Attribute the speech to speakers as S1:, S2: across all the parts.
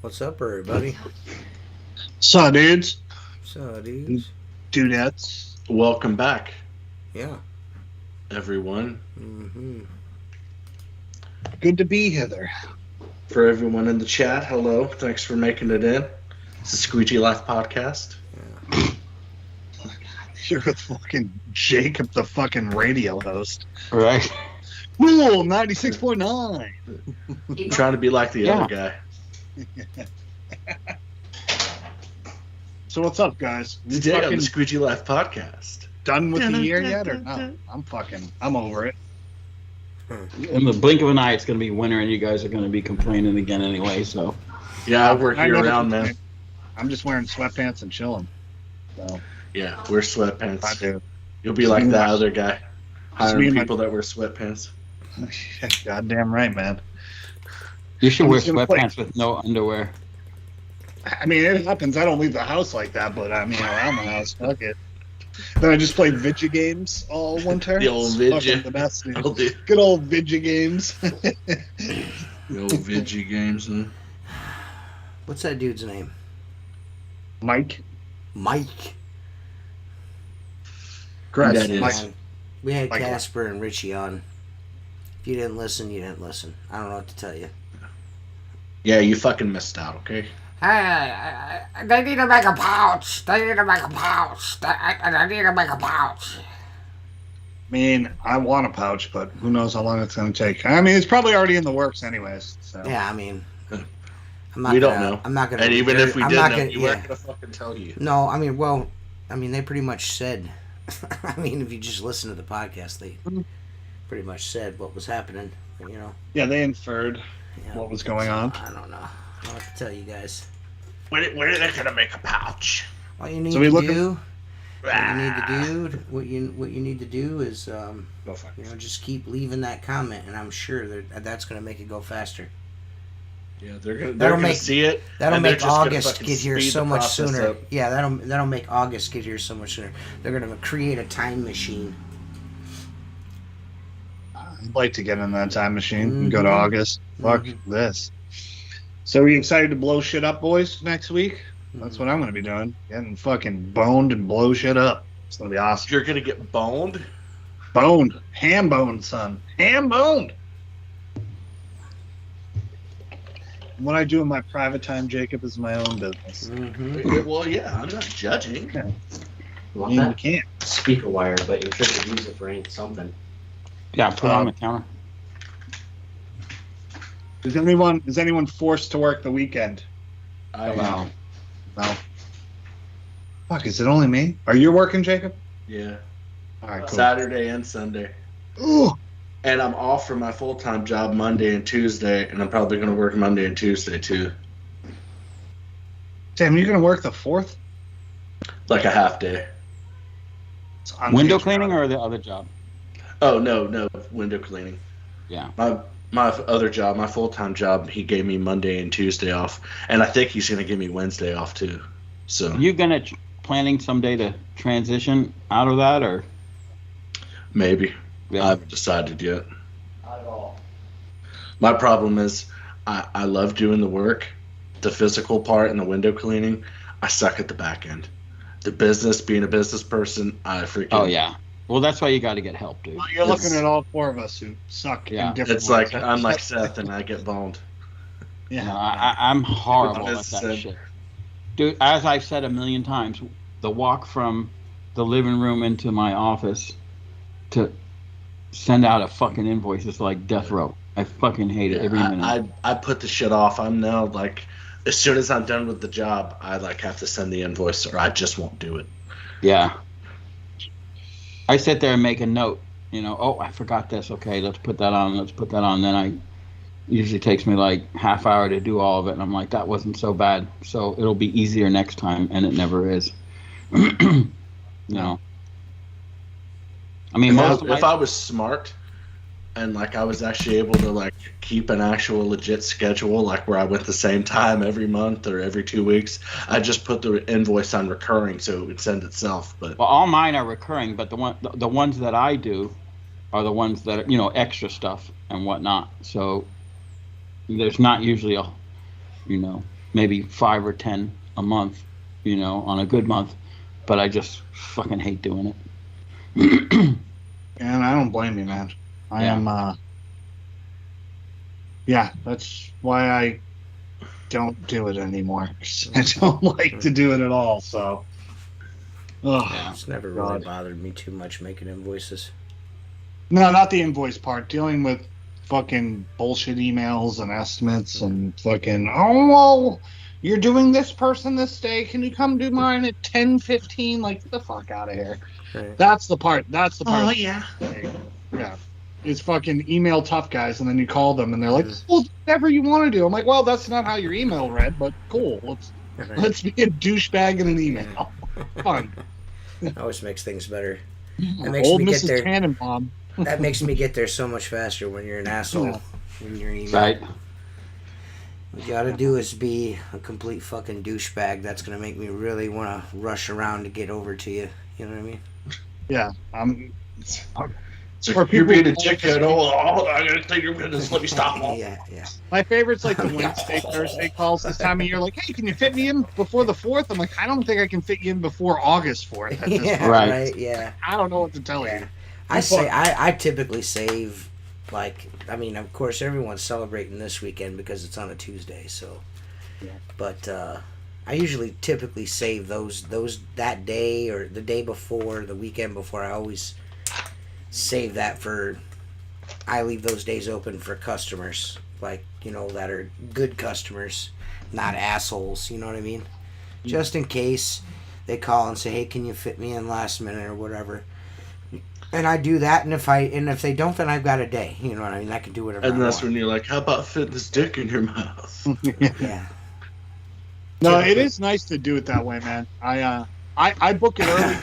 S1: What's up, everybody?
S2: So, dudes.
S1: So, dudes.
S2: Dudettes.
S3: Welcome back,
S1: Yeah.
S3: everyone.
S1: Mm-hmm.
S2: Good to be here there.
S3: For everyone in the chat, hello. Thanks for making it in. It's the Squeegee Life Podcast.
S1: Yeah.
S2: You're with fucking Jacob, the fucking radio host.
S4: Right.
S2: Cool, 96.9.
S3: Trying to be like the other guy.
S2: So what's up, guys?
S3: Today on the Squeegee Life Podcast.
S2: Done with the year yet, or no? I'm over it.
S4: In the blink of an eye, it's going to be winter, and you guys are going to be complaining again anyway. So,
S3: yeah, I work year round, man.
S2: I'm just wearing sweatpants and chilling. So
S3: yeah, wear sweatpants.
S2: I do.
S3: You'll be like that other guy, hiring people that wear sweatpants.
S2: Goddamn right, man.
S4: You should wear sweatpants with no underwear.
S2: I mean, it happens. I don't leave the house like that, but I mean, around the house, fuck it. Then I just played Vidya games all winter.
S3: The old Vidya.
S2: The best, dude. Good old Vidya games.
S3: The old Vidya games. Huh?
S1: What's that dude's name?
S2: Mike.
S3: Correct.
S2: Mike.
S1: We had Casper and Richie on. If you didn't listen, you didn't listen. I don't know what to tell you.
S3: Yeah, you fucking missed out, okay?
S1: Hey, they need to make a pouch. They need to make a pouch. I need to make a pouch.
S2: I mean, I want a pouch, but who knows how long it's going to take. I mean, it's probably already in the works anyways. So.
S1: Yeah, I mean,
S3: we don't know.
S1: I'm not going to.
S3: And even if we did know, we weren't going to fucking tell you.
S1: No, I mean, they pretty much said. I mean, if you just listen to the podcast, they pretty much said what was happening, you know.
S2: Yeah, they inferred what was going on.
S1: I don't know. I don't know what to tell you guys.
S3: When are they gonna make a pouch?
S1: All you need to do, what you need to do is, just keep leaving that comment, and I'm sure that's gonna make it go faster.
S3: Yeah, they're gonna see it.
S1: That'll make August get here so much sooner. Yeah, that'll make August get here so much sooner. They're gonna create a time machine.
S2: I'd like to get in that time machine and go to August. Fuck this. So are you excited to blow shit up, boys, next week? That's what I'm going to be doing. Getting fucking boned and blow shit up. It's going to be awesome.
S3: You're going to get boned?
S2: Boned. Ham boned, son. Ham boned. What I do in my private time, Jacob, is my own business.
S3: Mm-hmm. Well, yeah, I'm not judging.
S2: Okay.
S5: Well, you can't. Speaker wire, but you should use it for something.
S4: Yeah, put it on the counter.
S2: Is anyone forced to work the weekend?
S3: No.
S2: Fuck, is it only me? Are you working, Jacob?
S3: Yeah.
S2: All right, cool.
S3: Saturday and Sunday.
S2: Ooh.
S3: And I'm off from my full-time job Monday and Tuesday, and I'm probably going to work Monday and Tuesday, too.
S2: Sam, you're going to work the 4th?
S3: Like a half day.
S4: Window cleaning or the other job?
S3: Oh, no, window cleaning.
S4: Yeah.
S3: My other job, my full-time job, he gave me Monday and Tuesday off, and I think he's going to give me Wednesday off too. So
S4: you gonna planning someday to transition out of that, or
S3: maybe? Yeah. I haven't decided yet.
S5: Not at all.
S3: My problem is I love doing the work, the physical part and the window cleaning. I suck at the back end. The business, being a business person, I freaking.
S4: Oh yeah. Well, that's why you got to get help, dude.
S2: Well, you're looking at all 4 of us who suck in different
S3: It's ways. Like I'm like Seth and I get boned.
S4: Yeah, no, I'm horrible at that shit. Dude, as I've said a million times, the walk from the living room into my office to send out a fucking invoice is like death row. I fucking hate it every minute.
S3: I put the shit off. I'm now like, as soon as I'm done with the job, I like have to send the invoice or I just won't do it.
S4: Yeah. I sit there and make a note, oh, I forgot this. Okay, let's put that on. Then I usually takes me like half hour to do all of it. And I'm like, that wasn't so bad. So it'll be easier next time. And it never is. I mean,
S3: if I was smart and like I was actually able to like keep an actual legit schedule, like where I went the same time every month or every 2 weeks, I just put the invoice on recurring so it would send itself. But
S4: well, all mine are recurring, but the ones that I do are the ones that are, extra stuff and whatnot. So there's not usually maybe 5 or 10 a month, on a good month. But I just fucking hate doing it.
S2: And I don't blame you, man. I am. Yeah, that's why I don't do it anymore. I don't like to do it at all. So,
S1: It's never really bothered me too much making invoices.
S2: No, not the invoice part. Dealing with fucking bullshit emails and estimates and fucking, oh, well, you're doing this person this day. Can you come do mine at 10:15? Like, get the fuck out of here. Right. That's the part. Oh, yeah. Yeah. It's fucking email tough guys, and then you call them, and they're like, well, whatever you want to do. I'm like, well, that's not how your email read, but cool. Let's be a douchebag in an email. Fun.
S1: Always makes things better.
S2: That makes Old me Mrs. get there. Tannenbaum.
S1: That makes me get there so much faster when you're an asshole in your email.
S4: Right.
S1: What you gotta do is be a complete fucking douchebag. That's gonna make me really want to rush around to get over to you. You know what I mean?
S2: Yeah.
S3: So you're being a dickhead. I gotta take your minutes. Let me stop.
S1: Yeah.
S2: My favorite's like the Wednesday, Thursday calls this time of year. Like, hey, can you fit me in before the 4th? I'm like, I don't think I can fit you in before August 4th.
S1: Right. Yeah.
S2: I don't know what to tell you.
S1: I typically save, of course, everyone's celebrating this weekend because it's on a Tuesday. So, but I usually typically save those that day or the day before, the weekend before. I always save that I leave those days open for customers, that are good customers, not assholes, you know what I mean? Mm-hmm. Just in case they call and say, hey, can you fit me in last minute or whatever. And I do that, and if they don't, then I've got a day, you know what I mean? I can do whatever
S3: And that's when you're like, how about fit this dick in your mouth?
S1: Yeah.
S2: No, it is nice to do it that way, man. I book it early,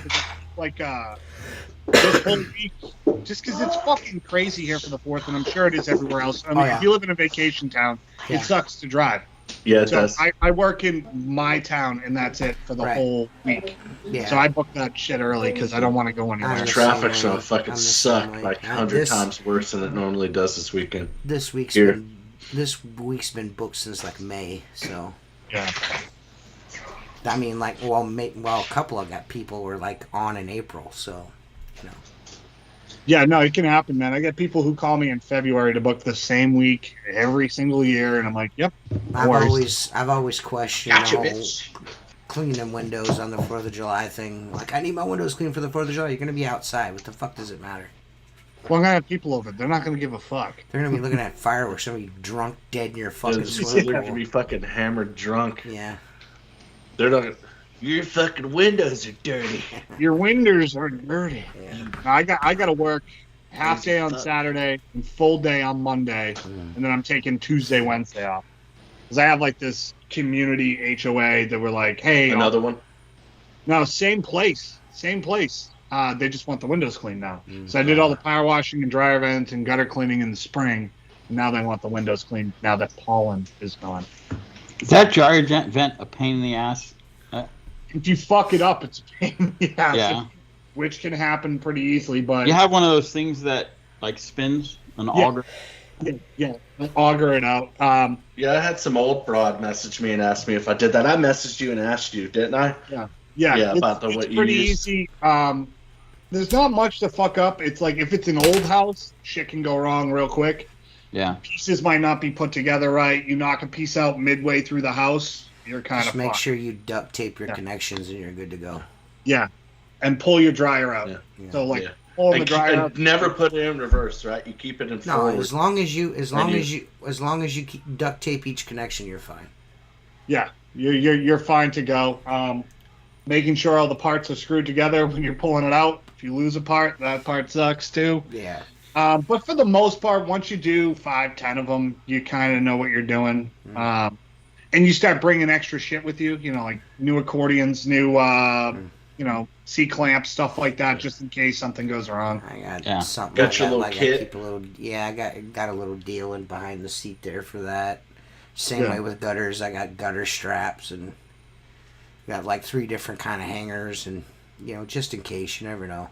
S2: this whole week, just because it's fucking crazy here for the 4th, and I'm sure it is everywhere else. I mean, if you live in a vacation town, it sucks to drive.
S3: Yeah, it does.
S2: I work in my town, and that's it for the whole week. Yeah. So I book that shit early because I don't want to go anywhere.
S3: Traffic's gonna fucking suck 100 times worse than it normally does this weekend.
S1: This week's been booked since May, so.
S2: Yeah.
S1: I mean, a couple of people were on in April, so.
S2: Yeah, no, it can happen, man. I get people who call me in February to book the same week every single year, and I'm like, yep.
S1: I've always questioned cleaning windows on the 4th of July thing. I need my windows cleaned for the 4th of July. You're going to be outside. What the fuck does it matter?
S2: Well, I'm going to have people over. They're not going to give a fuck.
S1: They're going to be looking at fireworks. Somebody drunk, dead in your fucking swimming pool.
S3: They're going to be fucking hammered drunk.
S1: Yeah.
S3: They're not going to... Your fucking windows are dirty.
S2: Your windows are dirty.
S1: Yeah.
S2: I got to work half day on Saturday and full day on Monday, and then I'm taking Tuesday, Wednesday off. Because I have this community HOA that we're like, hey,
S3: another one.
S2: No, same place. They just want the windows cleaned now. So I did all the power washing and dryer vents and gutter cleaning in the spring. And now they want the windows cleaned now that pollen is gone.
S4: Is that dryer vent a pain in the ass?
S2: If you fuck it up, it's a pain in the ass.
S4: Yeah.
S2: Which can happen pretty easily, but...
S4: You have one of those things that, spins? An auger?
S2: Yeah, auger it out.
S3: I had some old broad message me and asked me if I did that. I messaged you and asked you, didn't I?
S2: Yeah,
S3: about what you
S2: It's pretty easy. There's not much to fuck up. It's if it's an old house, shit can go wrong real quick.
S4: Yeah.
S2: Pieces might not be put together right. You knock a piece out midway through the house, you're kind of
S1: fucked. Just make sure you duct tape your connections and you're good to go.
S2: Yeah. And pull your dryer out.
S1: Yeah.
S2: So pulling the dryer out.
S3: Never put it in reverse, right? You keep it in forward.
S1: No, as long as you duct tape each connection, you're fine.
S2: Yeah, you're fine to go. Making sure all the parts are screwed together when you're pulling it out. If you lose a part, that part sucks too.
S1: Yeah.
S2: But for the most part, once you do 5-10 of them, you kind of know what you're doing. And you start bringing extra shit with you. New accordions, new C-clamps, stuff like that, just in case something goes wrong.
S1: I got something.
S3: Got your little kit.
S1: I got a little deal in behind the seat there for that. Same way with gutters. I got gutter straps and got 3 different kind of hangers, and just in case, you never know.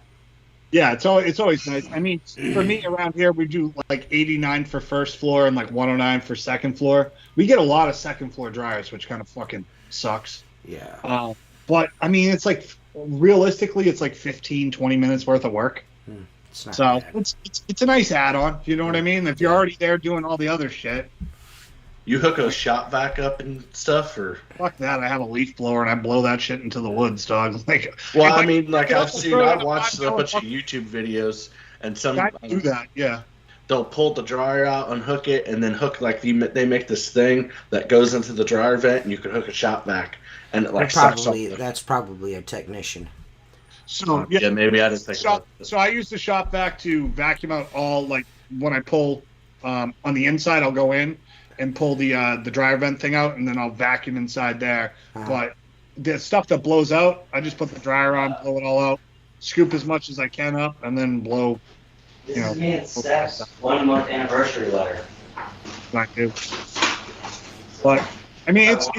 S2: Yeah, it's always nice. I mean, for me around here, we do like 89 for first floor and like 109 for second floor. We get a lot of second floor dryers, which kind of fucking sucks.
S1: Yeah.
S2: But I mean, it's like realistically, it's like 15, 20 minutes worth of work.
S1: It's not
S2: So
S1: bad.
S2: it's a nice add-on. You know what I mean? If you're already there doing all the other shit,
S3: You hook a shop vac up and stuff, or
S2: fuck that. I have a leaf blower and I blow that shit into the woods, dog. Like,
S3: well,
S2: if
S3: I mean, like I've watched a bunch of
S2: fucking
S3: YouTube videos, and some
S2: guys do that. Yeah.
S3: they'll pull the dryer out, unhook it, and then hook like they make this thing that goes into the dryer vent, and you can hook a shop vac, and it like sucks up.
S1: That's probably a technician.
S2: So
S3: Yeah, maybe I didn't think about it.
S2: So I use the shop vac to vacuum out all, like, when I pull on the inside, I'll go in and pull the dryer vent thing out, and then I'll vacuum inside there. But the stuff that blows out, I just put the dryer on, blow it all out, scoop as much as I can up, and then blow.
S5: This is me and Steph's 1 month anniversary letter.
S2: Not good. But I mean, it's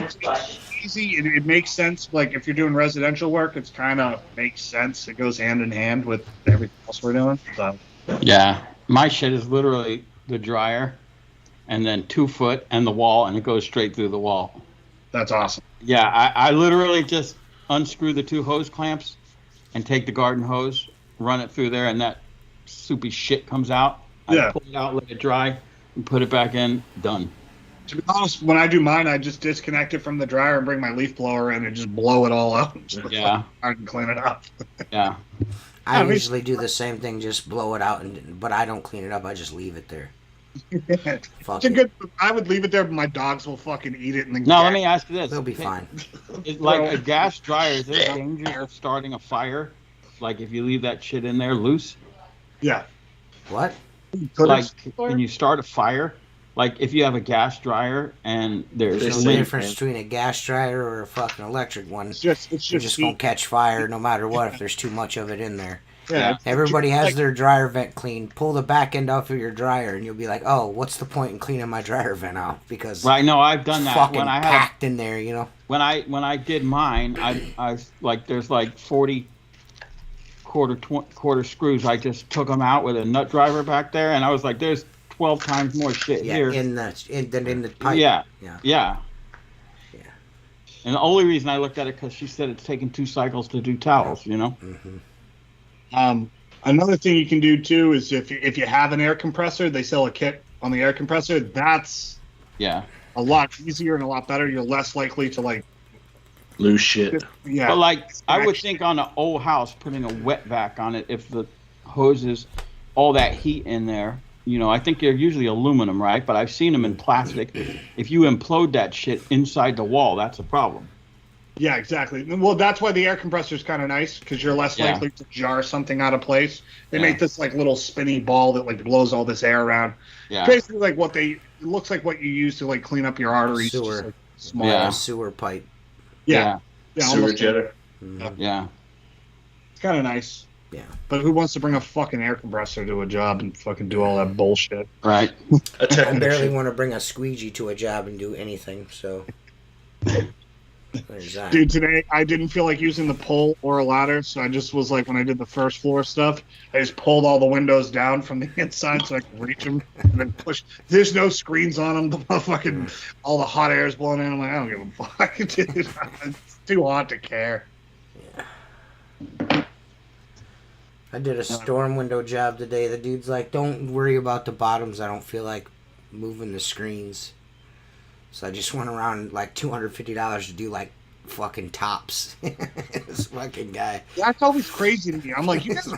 S2: easy. It makes sense. Like, if you're doing residential work, it's kind of makes sense. It goes hand in hand with everything else we're doing. So.
S4: Yeah, my shit is literally the dryer, and then 2 foot and the wall, and it goes straight through the wall.
S2: That's awesome.
S4: Yeah, I literally just unscrew the 2 hose clamps and take the garden hose, run it through there, and that soupy shit comes out.
S2: Yeah.
S4: I pull it out, let it dry, and put it back in. Done.
S2: To be honest, when I do mine, I just disconnect it from the dryer and bring my leaf blower in and just blow it all out.
S4: Yeah.
S2: I can clean it up.
S4: Yeah.
S1: I usually do the same thing, just blow it out, but I don't clean it up. I just leave it there.
S2: It's a good. I would leave it there, but my dogs will fucking eat it and then.
S4: No, let me ask you this.
S1: They'll be fine.
S4: It's like a gas dryer, is there danger of starting a fire? Like if you leave that shit in there loose?
S2: Yeah.
S1: What?
S4: Like, can you start a fire? Like if you have a gas dryer and there's
S1: There's no difference between a gas dryer or a fucking electric one.
S2: It's just
S1: You're just gonna catch fire no matter what if there's too much of it in there.
S2: Yeah.
S1: Everybody has their dryer vent cleaned. Pull the back end off of your dryer, and you'll be like, "Oh, what's the point in cleaning my dryer vent out?" Because
S4: right, no, I've done that
S1: fucking
S4: when I had
S1: packed in there, you know.
S4: When I did mine, I like there's like 40 quarter screws. I just took them out with a nut driver back there, and I was like, "There's 12 times more shit here
S1: in the pipe."
S4: Yeah.
S1: Yeah.
S4: And the only reason I looked at it because she said it's taking 2 cycles to do towels. You know.
S1: Mm-hmm.
S2: Another thing you can do too is if you have an air compressor, they sell a kit on the air compressor. That's a lot easier and a lot better. You're less likely to like
S3: lose shit.
S2: Yeah.
S4: But like I would think on an old house, putting a wet vac on it, if the hoses, all that heat in there, you know, I think they're usually aluminum, right? But I've seen them in plastic. If you implode that shit inside the wall, that's a problem.
S2: Yeah, exactly. Well, that's why the air compressor is kind of nice because you're less likely to jar something out of place. They make this like little spinny ball that like blows all this air around.
S4: Yeah.
S2: Basically, like it looks like what you use to like clean up your arteries.
S1: Sewer.
S2: Just, like, small.
S1: Sewer pipe.
S2: Yeah.
S3: Sewer jetter.
S1: Mm-hmm.
S4: Yeah.
S2: It's kind of nice.
S1: Yeah.
S2: But who wants to bring a fucking air compressor to a job and fucking do all that bullshit?
S4: Right.
S3: A
S1: I
S3: technician.
S1: barely want to bring a squeegee to a job and do anything, so there's that.
S2: Dude, today I didn't feel like using the pole or a ladder, so I just was like, when I did the first floor stuff, I just pulled all the windows down from the inside so I could reach them and then push. There's no screens on them. The fucking all the hot air is blowing in. I'm like, I don't give a fuck, dude. It's too hot to care.
S1: I did a storm window job today. The dude's like, "Don't worry about the bottoms. I don't feel like moving the screens." So I just went around like $250 to do like fucking tops. This fucking guy.
S2: That's always crazy to me. I'm like, you guys,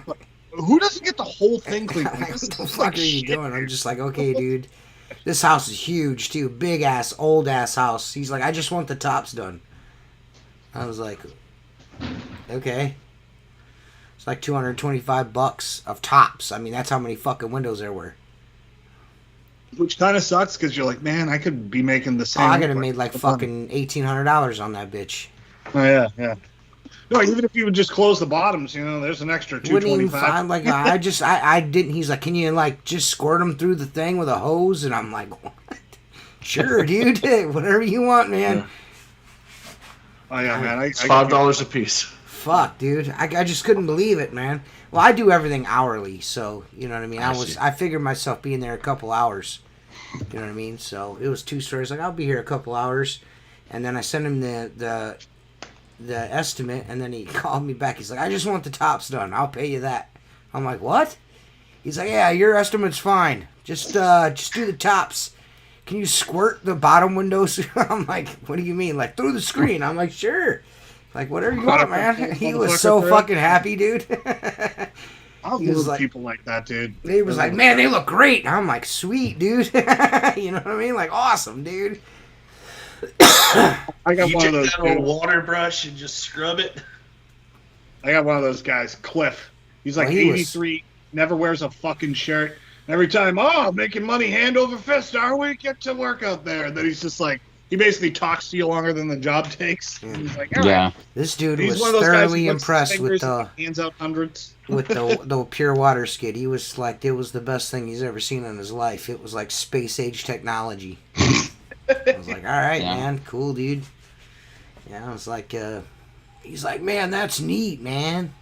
S2: who doesn't get the whole thing cleaned?
S1: What the fuck are you doing? I'm just like, okay, dude. This house is huge too. Big ass, old ass house. He's like, I just want the tops done. I was like, okay. It's like $225 of tops. I mean, that's how many fucking windows there were.
S2: Which kind of sucks because you're like, man, I could be making the same.
S1: Oh, I could have made like fucking $1,800 on that bitch.
S2: Oh yeah. No, even if you would just close the bottoms, you know, there's an extra $225.
S1: Like I didn't. He's like, can you like just squirt them through the thing with a hose? And I'm like, what? Sure, dude. Whatever you want, man.
S3: Yeah.
S2: Oh yeah, man.
S3: It's $5 a piece.
S1: Fuck, dude. I just couldn't believe it, man. Well, I do everything hourly, so you know what I mean.
S3: see.
S1: I figured myself being there a couple hours. You know what I mean? So it was 2 stories. Like I'll be here a couple hours, and then I sent him the estimate, and then he called me back. He's like, I just want the tops done. I'll pay you that. I'm like, what? He's like, yeah, your estimate's fine. Just do the tops. Can you squirt the bottom windows? I'm like, what do you mean? Like through the screen? I'm like, sure. Like whatever you want, man. He was so fucking happy, dude.
S2: I love people like that, dude.
S1: He was like, man, they look great. I'm like, sweet, dude. You know what I mean? Like, awesome, dude.
S2: I got
S3: You
S2: one of
S3: take
S2: those.
S3: that old water brush and just scrub it.
S2: I got one of those guys, Cliff. He's like
S1: he
S2: 83, never wears a fucking shirt. Every time, making money hand over fist, are we? Get to work out there. And then he's just like, he basically talks to you longer than the job takes. And he's like, all right.
S1: This dude
S2: He's
S1: was
S2: one of those guys
S1: thoroughly
S2: who licks his
S1: impressed with
S2: fingers
S1: the
S2: and hands out hundreds.
S1: with the pure water skid. He was like, it was the best thing he's ever seen in his life. It was like space age technology. I was like, all right, man, cool, dude. Yeah, I was like, he's like, man, that's neat, man.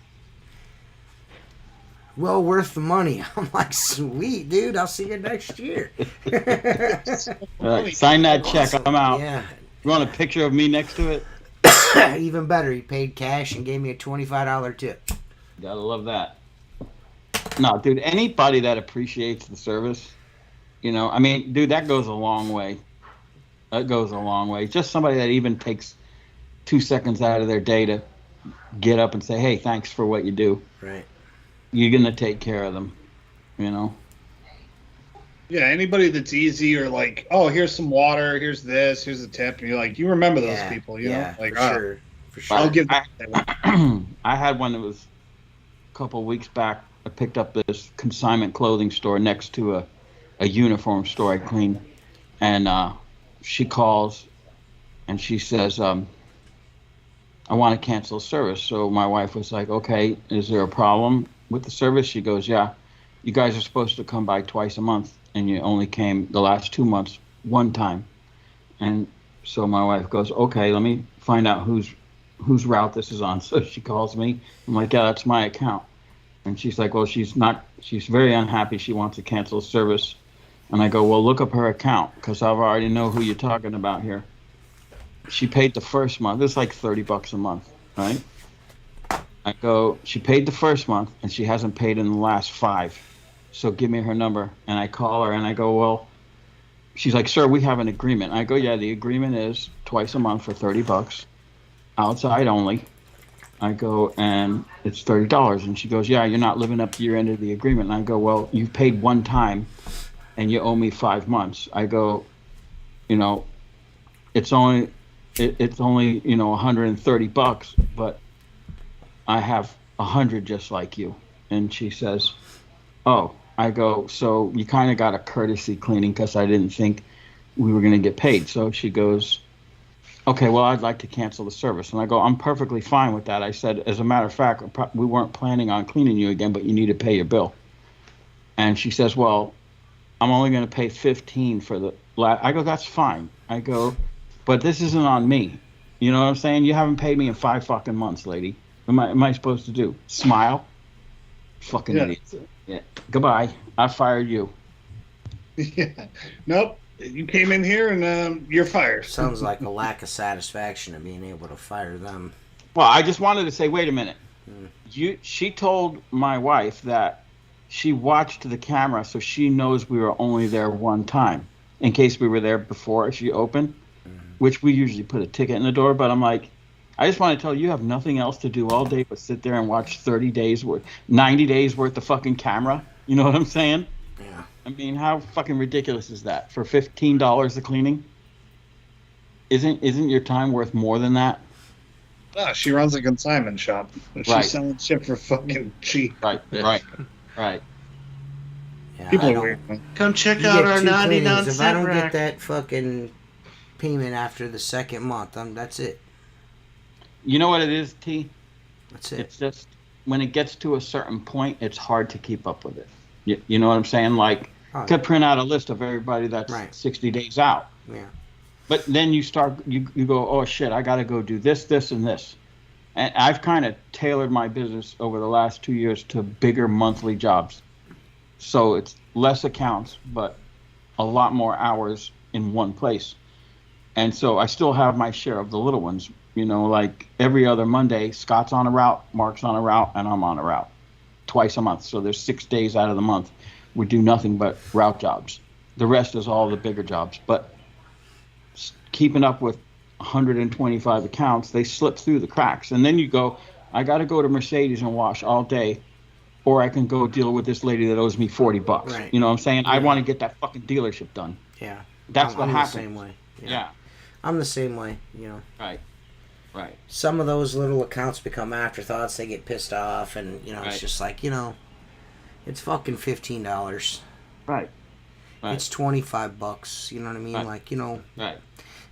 S1: Well worth the money. I'm like, sweet, dude. I'll see you next year.
S4: Sign that check. I'm out.
S1: Yeah.
S4: You want a picture of me next to it?
S1: Even better, he paid cash and gave me a $25 tip.
S4: Gotta love that. No, dude, anybody that appreciates the service, you know, I mean, dude, that goes a long way. That goes a long way. Just somebody that even takes 2 seconds out of their day to get up and say, hey, thanks for what you do.
S1: Right.
S4: You're going to take care of them, you know?
S2: Yeah, anybody that's easy or like, oh, here's some water, here's this, here's a tip. And you're like, you remember those people, you know? Like,
S1: for sure.
S2: I'll give that one.
S4: I had one that was a couple of weeks back. I picked up this consignment clothing store next to a uniform store I clean. And she calls and she says, I want to cancel service. So my wife was like, okay, is there a problem with the service? She goes, yeah, you guys are supposed to come by twice a month and you only came the last 2 months one time. And so my wife goes, okay, let me find out whose route this is on. So she calls me. I'm like, yeah, that's my account. And she's like, well, she's very unhappy. She wants to cancel service. And I go, well, look up her account because I already know who you're talking about here. She paid the first month. It's like $30 a month, right? I go, she paid the first month and she hasn't paid in the last 5. So give me her number. And I call her and I go, well, she's like, sir, we have an agreement. I go, yeah, the agreement is twice a month for $30, outside only. I go, and it's $30. And she goes, yeah, you're not living up to your end of the agreement. And I go, well, you've paid one time and you owe me 5 months. I go, you know, it's only, you know, $130, but I have 100 just like you. And she says, oh. I go, so you kind of got a courtesy cleaning because I didn't think we were going to get paid. So she goes, okay, well, I'd like to cancel the service. And I go, I'm perfectly fine with that. I said, as a matter of fact, we weren't planning on cleaning you again, but you need to pay your bill. And she says, well, I'm only going to pay $15 for the last. I go, that's fine. I go, but this isn't on me. You know what I'm saying? You haven't paid me in 5 fucking months, lady. What am I supposed to do? Smile? Fucking idiots. Yeah. Goodbye. I fired you.
S2: Yeah. Nope. You came in here and you're fired.
S1: Sounds like a lack of satisfaction of being able to fire them.
S4: Well, I just wanted to say, wait a minute. She told my wife that she watched the camera so she knows we were only there one time in case we were there before she opened, which we usually put a ticket in the door. But I'm like, I just want to tell you have nothing else to do all day but sit there and watch 90 days worth of fucking camera. You know what I'm saying?
S1: Yeah.
S4: I mean, how fucking ridiculous is that? For $15 of cleaning? Isn't your time worth more than that?
S2: No, she runs a consignment shop. She's selling shit for fucking cheap.
S4: Right.
S1: Yeah,
S2: People are weird. Man.
S3: Come check out our 99
S1: If I don't
S3: cent
S1: get
S3: rack.
S1: that fucking payment after the second month, that's it.
S4: You know what it is, T?
S1: That's it.
S4: It's just when it gets to a certain point, it's hard to keep up with it. You know what I'm saying? Like, to print out a list of everybody that's 60 days out.
S1: Yeah.
S4: But then you go, oh shit, I got to go do this, this, and this. And I've kind of tailored my business over the last 2 years to bigger monthly jobs. So it's less accounts, but a lot more hours in one place. And so I still have my share of the little ones. You know, like every other Monday, Scott's on a route, Mark's on a route, and I'm on a route twice a month. So there's 6 days out of the month we do nothing but route jobs. The rest is all the bigger jobs. But keeping up with 125 accounts, they slip through the cracks. And then you go, I got to go to Mercedes and wash all day, or I can go deal with this lady that owes me $40.
S1: Right.
S4: You know what I'm saying?
S1: Yeah.
S4: I want to get that fucking dealership done.
S1: Yeah.
S4: That's what
S1: I'm
S4: happens.
S1: the same way.
S4: Yeah.
S1: I'm the same way, you know.
S4: Right. Right.
S1: Some of those little accounts become afterthoughts. They get pissed off, and, you know,
S4: Right.
S1: it's just like, you know, it's fucking $15.
S4: Right. Right.
S1: It's $25. You know what I mean?
S4: Right.
S1: Like, you know,
S4: Right.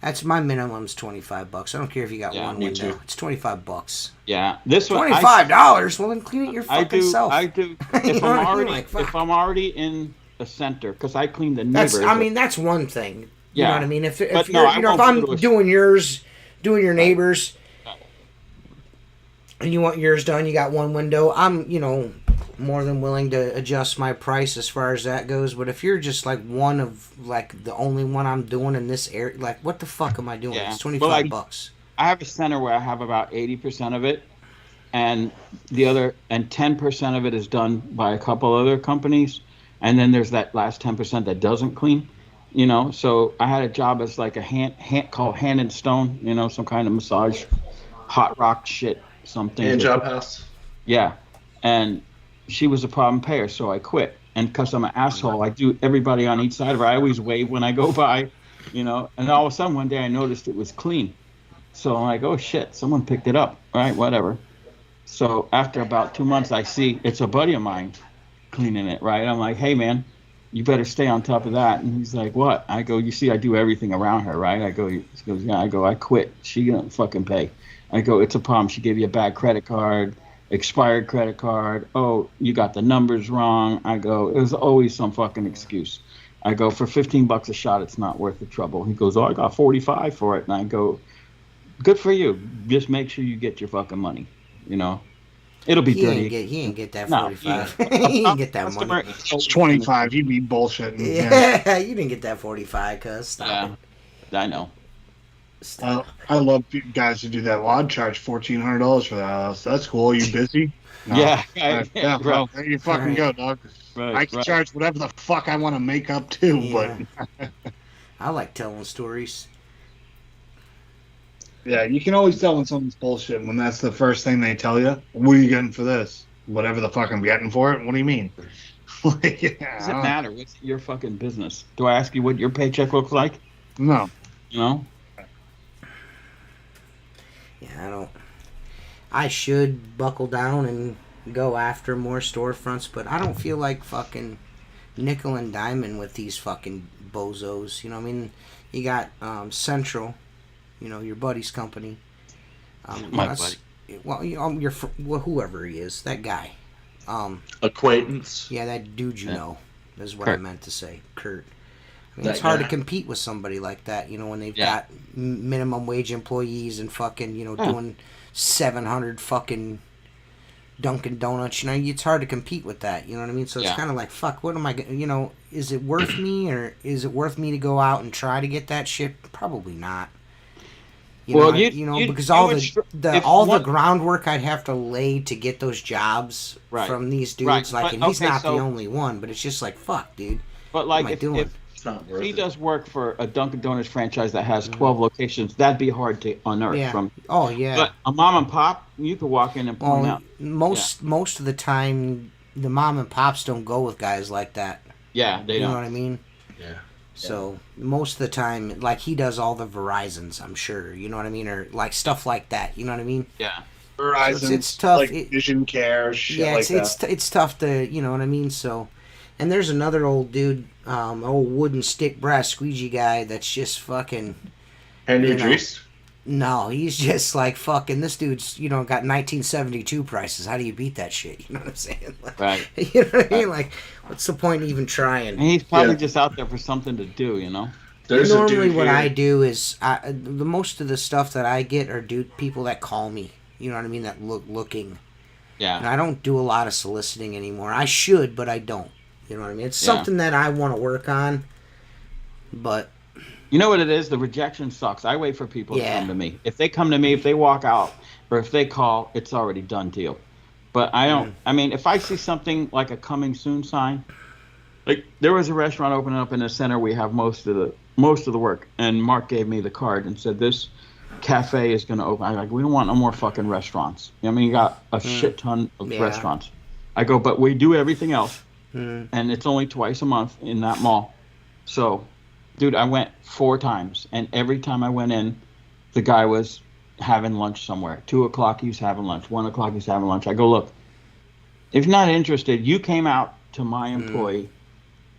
S1: that's my minimum's $25. I don't care if you got
S4: Yeah,
S1: one
S4: me
S1: window.
S4: too.
S1: It's $25.
S4: Yeah. This one.
S1: $25? Well, then clean it your
S4: I
S1: fucking
S4: do.
S1: self.
S4: I do.
S1: You
S4: If
S1: know what I
S4: I'm
S1: mean?
S4: already,
S1: Like, fuck.
S4: if I'm already in the center, because I clean the
S1: That's.
S4: neighbors.
S1: I mean, that's one thing. You know
S4: Yeah.
S1: what I mean? If
S4: But
S1: you're,
S4: no, I
S1: you know, if
S4: won't
S1: I'm
S4: do it.
S1: doing yours, doing your neighbors,
S4: Right.
S1: and you want yours done, you got one window. I'm, you know, more than willing to adjust my price as far as that goes. But if you're just like one of like the only one I'm doing in this area, like what the fuck am I doing?
S4: Yeah.
S1: It's $25.
S4: I have a center where I have about 80% of it, and the other and 10% of it is done by a couple other companies, and then there's that last 10% that doesn't clean. You know, so I had a job as like a hand called Hand and Stone. You know, some kind of massage, hot rock shit, something.
S3: And job house.
S4: Yeah, and she was a problem payer, so I quit. And because I'm an asshole, I do everybody on each side of her. I always wave when I go by, you know. And all of a sudden, one day I noticed it was clean. So I'm like, oh shit, someone picked it up. All right, whatever. So after about 2 months, I see it's a buddy of mine cleaning it, right? I'm like, hey man, you better stay on top of that. And he's like, what? I go, you see, I do everything around her, right? I go, he goes, yeah. I go, I quit. She don't fucking pay. I go, it's a problem. She gave you a bad credit card, expired credit card. Oh, you got the numbers wrong. I go, it was always some fucking excuse. I go, for $15 a shot, it's not worth the trouble. He goes, oh, I got 45 for it. And I go, good for you. Just make sure you get your fucking money. You know, it'll be dirty.
S1: He ain't get that
S4: No,
S1: 45.
S4: yeah.
S1: He ain't get that
S4: Customer-
S1: money.
S2: It's 25. You'd be bullshitting.
S1: Yeah, you didn't get that 45, cuz. Stop
S4: Yeah,
S1: it.
S4: I know.
S1: Stop.
S2: I love guys who do that. Well, I'd charge $1,400 for that house. That's cool. You busy? No.
S4: Yeah,
S2: Yeah,
S4: yeah,
S2: well, there you fucking
S1: Right.
S2: go, dog.
S4: Right,
S2: I can
S4: right.
S2: charge whatever the fuck I want to make up to,
S1: Yeah.
S2: but
S1: I like telling stories.
S2: yeah, you can always tell when someone's bullshit when that's the first thing they tell you. What are you getting for this? Whatever the fuck I'm getting for it. What do you mean? Like, yeah,
S4: Does it matter? What's your fucking business? Do I ask you what your paycheck looks like?
S2: No.
S4: You know?
S1: Yeah, I don't. I should buckle down and go after more storefronts, but I don't feel like fucking nickel and diamond with these fucking bozos. You know what I mean? You got Central, you know, your buddy's company.
S4: My
S1: that's- Well, you know, well, whoever he is, that guy.
S3: Acquaintance.
S1: Yeah, that dude you
S4: Yeah.
S1: know is what I
S4: Kurt.
S1: meant to say, Kurt. I mean,
S3: That
S1: it's hard
S3: guy.
S1: to compete with somebody like that, you know, when they've
S4: Yeah.
S1: got minimum wage employees and fucking, you know,
S4: Yeah.
S1: doing 700 fucking Dunkin' Donuts. You know, it's hard to compete with that. You know what I mean? So it's
S4: Yeah.
S1: kind of like, fuck, what am I? You know, is it worth me, or is it worth me to go out and try to get that shit? Probably not. You
S4: Well,
S1: know,
S4: you-
S1: because
S4: you
S1: all
S4: would
S1: the
S4: if
S1: all the
S4: one-
S1: groundwork I'd have to lay to get those jobs
S4: Right.
S1: from these dudes,
S4: Right,
S1: like,
S4: but,
S1: and he's
S4: okay,
S1: not
S4: so-
S1: the only one, but it's just like, fuck, dude.
S4: But
S1: What am
S4: like,
S1: I
S4: if
S1: doing?
S3: It's not worth
S4: he
S3: it.
S4: does work for a Dunkin' Donuts franchise that has 12 locations, that'd be hard to unearth
S1: Yeah.
S4: from.
S1: Oh yeah.
S4: But a mom and pop, you could walk in and point
S1: Well,
S4: out.
S1: most of the time, the mom and pops don't go with guys like that.
S4: Yeah, they
S1: You know
S4: don't.
S1: what I mean?
S3: Yeah.
S1: So most of the time, like, he does all the Verizons, I'm sure. You know what I mean, or like stuff like that. You know what I mean?
S4: Yeah.
S2: Verizon,
S1: it's tough.
S2: like Vision Care, shit
S1: Yeah,
S2: like that.
S1: it's tough to, you know what I mean. So, and there's another old dude, old wooden stick brass squeegee guy that's just fucking.
S3: Henry
S1: You know.
S3: Dries.
S1: No, he's just like fucking. This dude's, you know, got 1972 prices. How do you beat that shit? You know what I'm saying? Like,
S4: Right.
S1: You know what I mean? Like, what's the point of even trying?
S4: And he's probably
S3: Yeah.
S4: just out there for something to do, you know?
S3: There's
S1: Normally,
S3: a dude
S1: what
S3: here.
S1: I do is the most of the stuff that I get are people that call me. You know what I mean? That looking.
S4: Yeah.
S1: And I don't do a lot of soliciting anymore. I should, but I don't. You know what I mean? It's something that I want to work on, but...
S4: You know what it is? The rejection sucks. I wait for people to come to me. If they come to me, if they walk out, or if they call, it's already done deal. But I don't... I mean, if I see something like a coming soon sign, like there was a restaurant opening up in the center. We have most of the work. And Mark gave me the card and said, this cafe is going to open. I'm like, we don't want no more fucking restaurants. I mean, you got a shit ton of restaurants. I go, but we do everything else. And it's only twice a month in that mall. So, dude, I went 4 times. And every time I went in, the guy was having lunch somewhere. 2 o'clock, he was having lunch. 1 o'clock, he's having lunch. I go, look, if you're not interested, you came out to my employee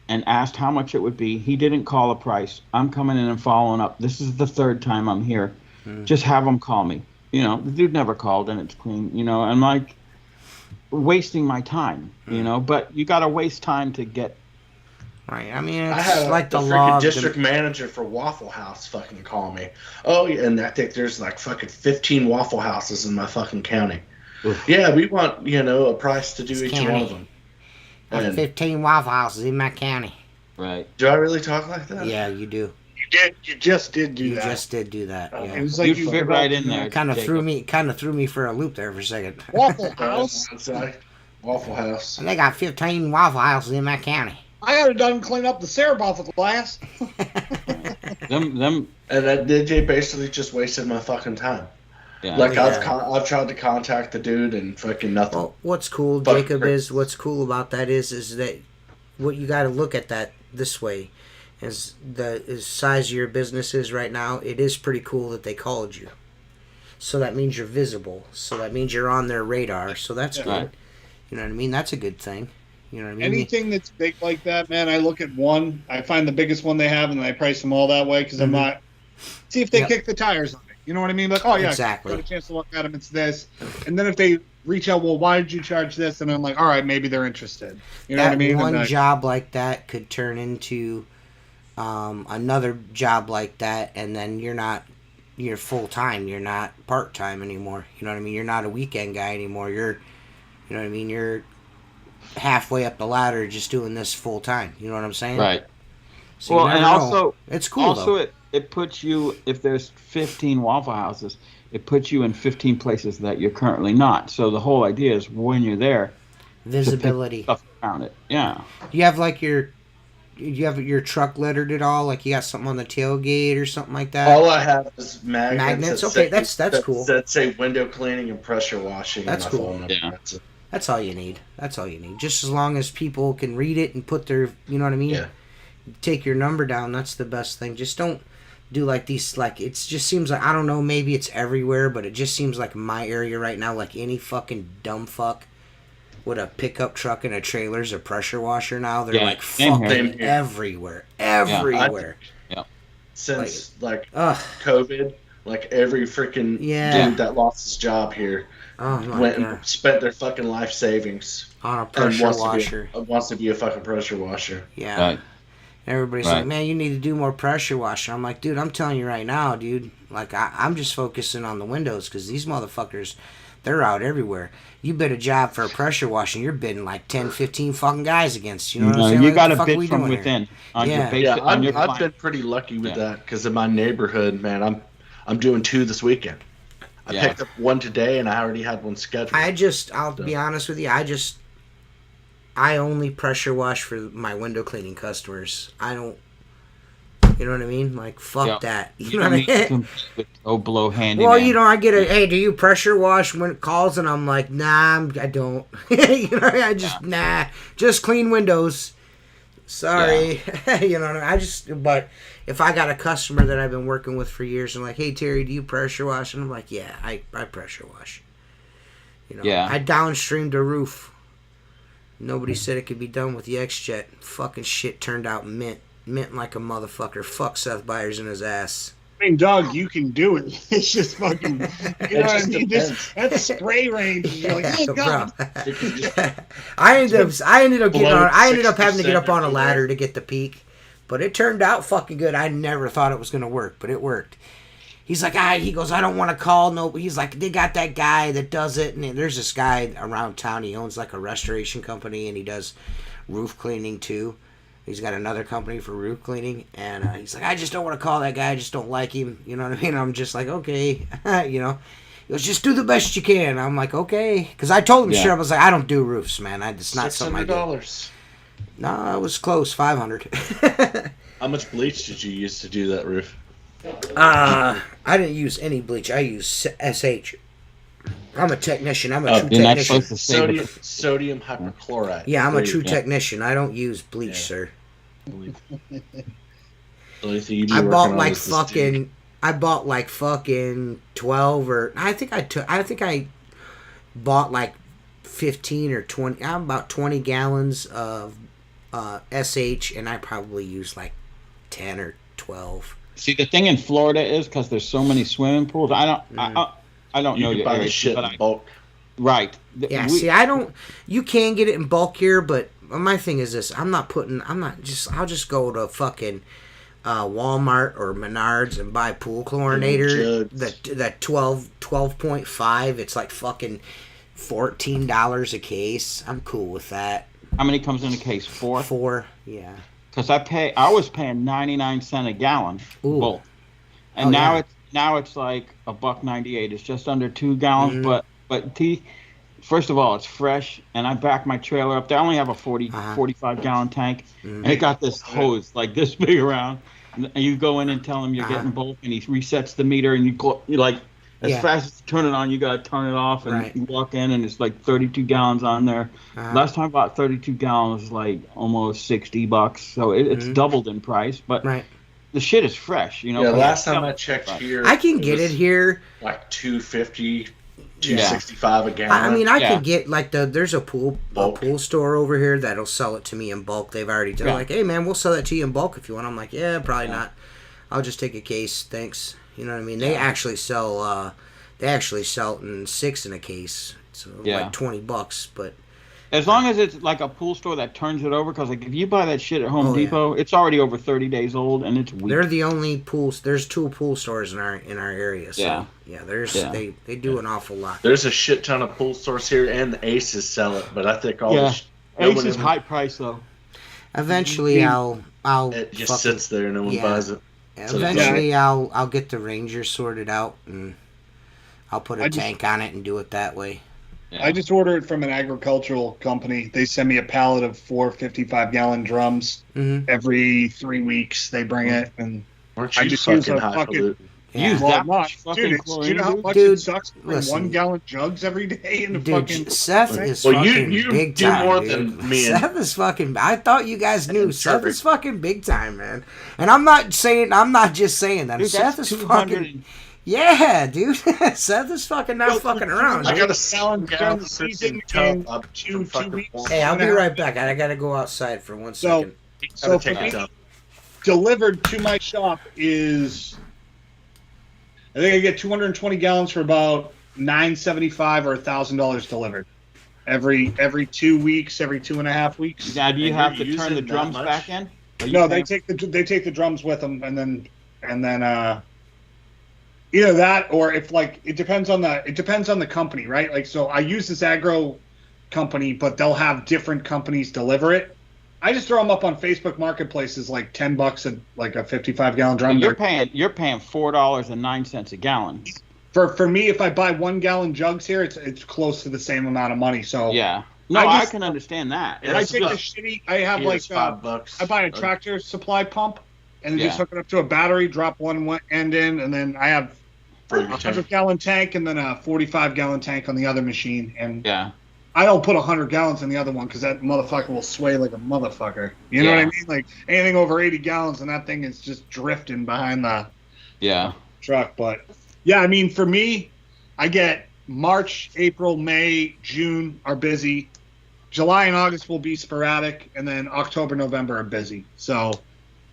S4: and asked how much it would be. He didn't call a price. I'm coming in and following up. This is the 3rd time I'm here. Just have him call me. You know, the dude never called and it's clean. You know, I'm like wasting my time, you know, but you got to waste time to get.
S1: Right. I mean, it's
S3: I had
S1: like the
S3: freaking
S1: law.
S3: District manager for Waffle House fucking call me. Oh, yeah, and I think there's like fucking 15 Waffle Houses in my fucking county. Oof. Yeah, we want, you know, a price to do each one of them.
S1: There's 15 Waffle Houses in my county.
S4: Right.
S3: Do I really talk like that?
S1: Yeah, you do.
S2: You just did do that.
S1: You just did do that. Yeah.
S2: It was like
S4: you fit right in there.
S1: Kind of threw me for a loop there for a second.
S2: Waffle House.
S3: Waffle House.
S1: And they got 15 Waffle Houses in my county.
S2: I got it done clean up the syrup off of the glass.
S4: them.
S3: And that DJ basically just wasted my fucking time.
S4: Yeah.
S3: Like I've tried to contact the dude and fucking nothing.
S1: Well, what's cool, Jacob, is what's cool about that is that what you got to look at that this way. As the size of your business is right now, it is pretty cool that they called you. So that means you're visible. So that means you're on their radar. So that's good. Right. You know what I mean? That's a good thing. You know what I mean?
S2: Anything that's big like that, man, I look at one, I find the biggest one they have, and then I price them all that way because I'm not. See if they kick the tires on it. You know what I mean? Like, oh yeah,
S1: exactly.
S2: Got a chance to look at them. It's this, and then if they reach out, well, why did you charge this? And I'm like, all right, maybe they're interested. You know what I mean?
S1: One job like that could turn into another job like that, and then you're full time. You're not part time anymore. You know what I mean? You're not a weekend guy anymore. You know what I mean? You're halfway up the ladder, just doing this full time. You know what I'm saying?
S4: Right.
S1: So
S4: well, and also
S1: it's cool.
S4: Also, it puts you, if there's 15 Waffle Houses, it puts you in 15 places that you're currently not. So the whole idea is when you're there,
S1: visibility
S4: stuff around it. Yeah.
S1: You have like your truck lettered at all? Like you got something on the tailgate or something like that?
S3: All I have is magnets.
S1: Okay, that's cool.
S3: That say window cleaning and pressure washing.
S1: That's cool.
S3: Yeah.
S1: That's all you need. Just as long as people can read it and put their, you know what I mean?
S3: Yeah.
S1: Take your number down. That's the best thing. Just don't do like these, like, it just seems like, I don't know, maybe it's everywhere, but it just seems like my area right now, like any fucking dumb fuck with a pickup truck and a trailer's a pressure washer now. They're like fucking everywhere. Everywhere.
S4: Yeah.
S3: Since COVID, like every freaking dude that lost his job here went and spent their fucking life savings
S1: on a pressure washer.
S3: Wants to be a fucking pressure washer.
S1: Yeah. Right. Everybody's like, man, you need to do more pressure washing. I'm like, dude, I'm telling you right now, dude. Like, I'm just focusing on the windows because these motherfuckers, they're out everywhere. You bid a job for a pressure washing, you're bidding like 10, 15 fucking guys against. You know what I'm saying?
S4: You got to bid from within.
S3: I've been pretty lucky with that because in my neighborhood, man, I'm doing 2 this weekend. I picked up 1 today, and I already had 1 scheduled.
S1: I'll be honest with you, I only pressure wash for my window cleaning customers. I don't, you know what I mean? Like, fuck that. You know what I mean?
S4: Blow handy.
S1: Well, you know, I get hey, do you pressure wash when it calls? And I'm like, nah, I don't. You know, just clean windows. Sorry. You know, but if I got a customer that I've been working with for years and like, hey, Terry, do you pressure wash? And I'm like, yeah, I pressure wash. You know, I downstreamed a roof. Nobody said it could be done with the X-Jet. Fucking shit turned out mint like a motherfucker. Fuck Seth Byers in his ass.
S2: I mean, dog, you can do it. It's just fucking, you know what I mean? That's spray range. You're like, oh, God.
S1: I ended up having to get up on a ladder to get the peak, but it turned out fucking good. I never thought it was going to work, but it worked. he's like, he goes, I don't want to call no. He's like, they got that guy that does it, and there's this guy around town. He owns like a restoration company, and he does roof cleaning too. He's got another company for roof cleaning, and he's like, I just don't want to call that guy. I just don't like him. You know what I mean? I'm just like, okay, you know. He goes, just do the best you can. I'm like, okay, because I told him, I was like, I don't do roofs, man. It's not something I do.
S3: $600.
S1: No, it was close, $500.
S3: How much bleach did you use to do that roof?
S1: I didn't use any bleach. I use SH. I'm a technician. I'm a true technician.
S3: Sodium hypochlorite.
S1: Yeah, I'm a true technician. I don't use bleach, sir. I bought like fucking 12 or I think I bought like 15 or 20. I'm about 20 gallons of SH, and I probably used like 10 or 12.
S4: See, the thing in Florida is because there's so many swimming pools. I don't know
S3: your area, shit in bulk.
S4: Right.
S1: Yeah. You can get it in bulk here, but my thing is this: I'll just go to fucking Walmart or Menards and buy pool chlorinator. That 12.5. It's like fucking $14 a case. I'm cool with that.
S4: How many comes in a case? 4?
S1: 4. Yeah.
S4: Because I was paying 99 cents a gallon bulk, and now it's like $1.98. It's just under 2 gallons. But first of all, it's fresh, and I back my trailer up there. I only have a 45 gallon tank, and it got this hose like this big around. And you go in and tell him you're getting bulk, and he resets the meter, and you like as fast as you turn it on, you gotta turn it off, and you walk in, and it's like 32 gallons on there. Last time I bought 32 gallons was like almost $60, so it's doubled in price. But the shit is fresh, you know.
S3: Yeah, last time I checked here,
S1: I can get it here
S3: like $2.50, $2.65 a gallon.
S1: I mean, I can get like there's a pool store over here that'll sell it to me in bulk. They're like, hey man, we'll sell that to you in bulk if you want. I'm like, yeah, probably not. I'll just take a case, thanks. You know what I mean? They actually sell it in 6 in a case, so like $20. But
S4: as long as it's like a pool store that turns it over, because like if you buy that shit at Home Depot, it's already over 30 days old and it's weak.
S1: They're the only pools. There's 2 pool stores in our area. So they do an awful lot.
S3: There's a shit ton of pool stores here, and the Aces sell it, but I think all
S4: Ace is high price though.
S1: Eventually, I'll
S3: it just sits there, no one buys it.
S1: Eventually, I'll get the Ranger sorted out, and I'll put a tank on it and do it that way.
S2: I just order it from an agricultural company. They send me a pallet of 4 55-gallon drums every 3 weeks. They bring it, and
S3: I just use a fucking.
S1: Yeah.
S2: Dude, do you know how much it sucks to bring 1-gallon jugs every day in the fucking...
S1: Seth is fucking big time,
S3: do more
S1: dude.
S3: than me.
S1: Seth is fucking... I thought you guys knew. Seth is fucking big time, man. And I'm not just saying that.
S4: Dude,
S1: Seth is fucking... Yeah, dude. Seth is fucking not fucking around.
S3: I got a salad down the season in 2 weeks.
S1: Hey, I'll be right back. I gotta go outside for 1 second.
S2: So for me, delivered to my shop is... I think I get 220 gallons for about $9.75 or $1,000 delivered every 2 weeks, every 2.5 weeks.
S4: Now, do you have to turn the drums back in?
S2: No, they take the drums with them, and then either that or if like it depends on the company, right? Like, so I use this agro company, but they'll have different companies deliver it. I just throw them up on Facebook Marketplaces, like $10 a like a 55-gallon drum.
S4: You're paying $4.09 a gallon.
S2: For me, if I buy 1-gallon jugs here, it's close to the same amount of money. So
S4: yeah, no, I can understand that.
S2: I take the shitty. I have like $5. I buy a tractor supply pump and then just hook it up to a battery, drop one end in, and then I have a 100-gallon tank and then a 45-gallon tank on the other machine. And I don't put 100 gallons in the other one because that motherfucker will sway like a motherfucker. You know what I mean? Like anything over 80 gallons and that thing is just drifting behind the truck. But yeah, I mean, for me, I get March, April, May, June are busy. July and August will be sporadic, and then October, November are busy. So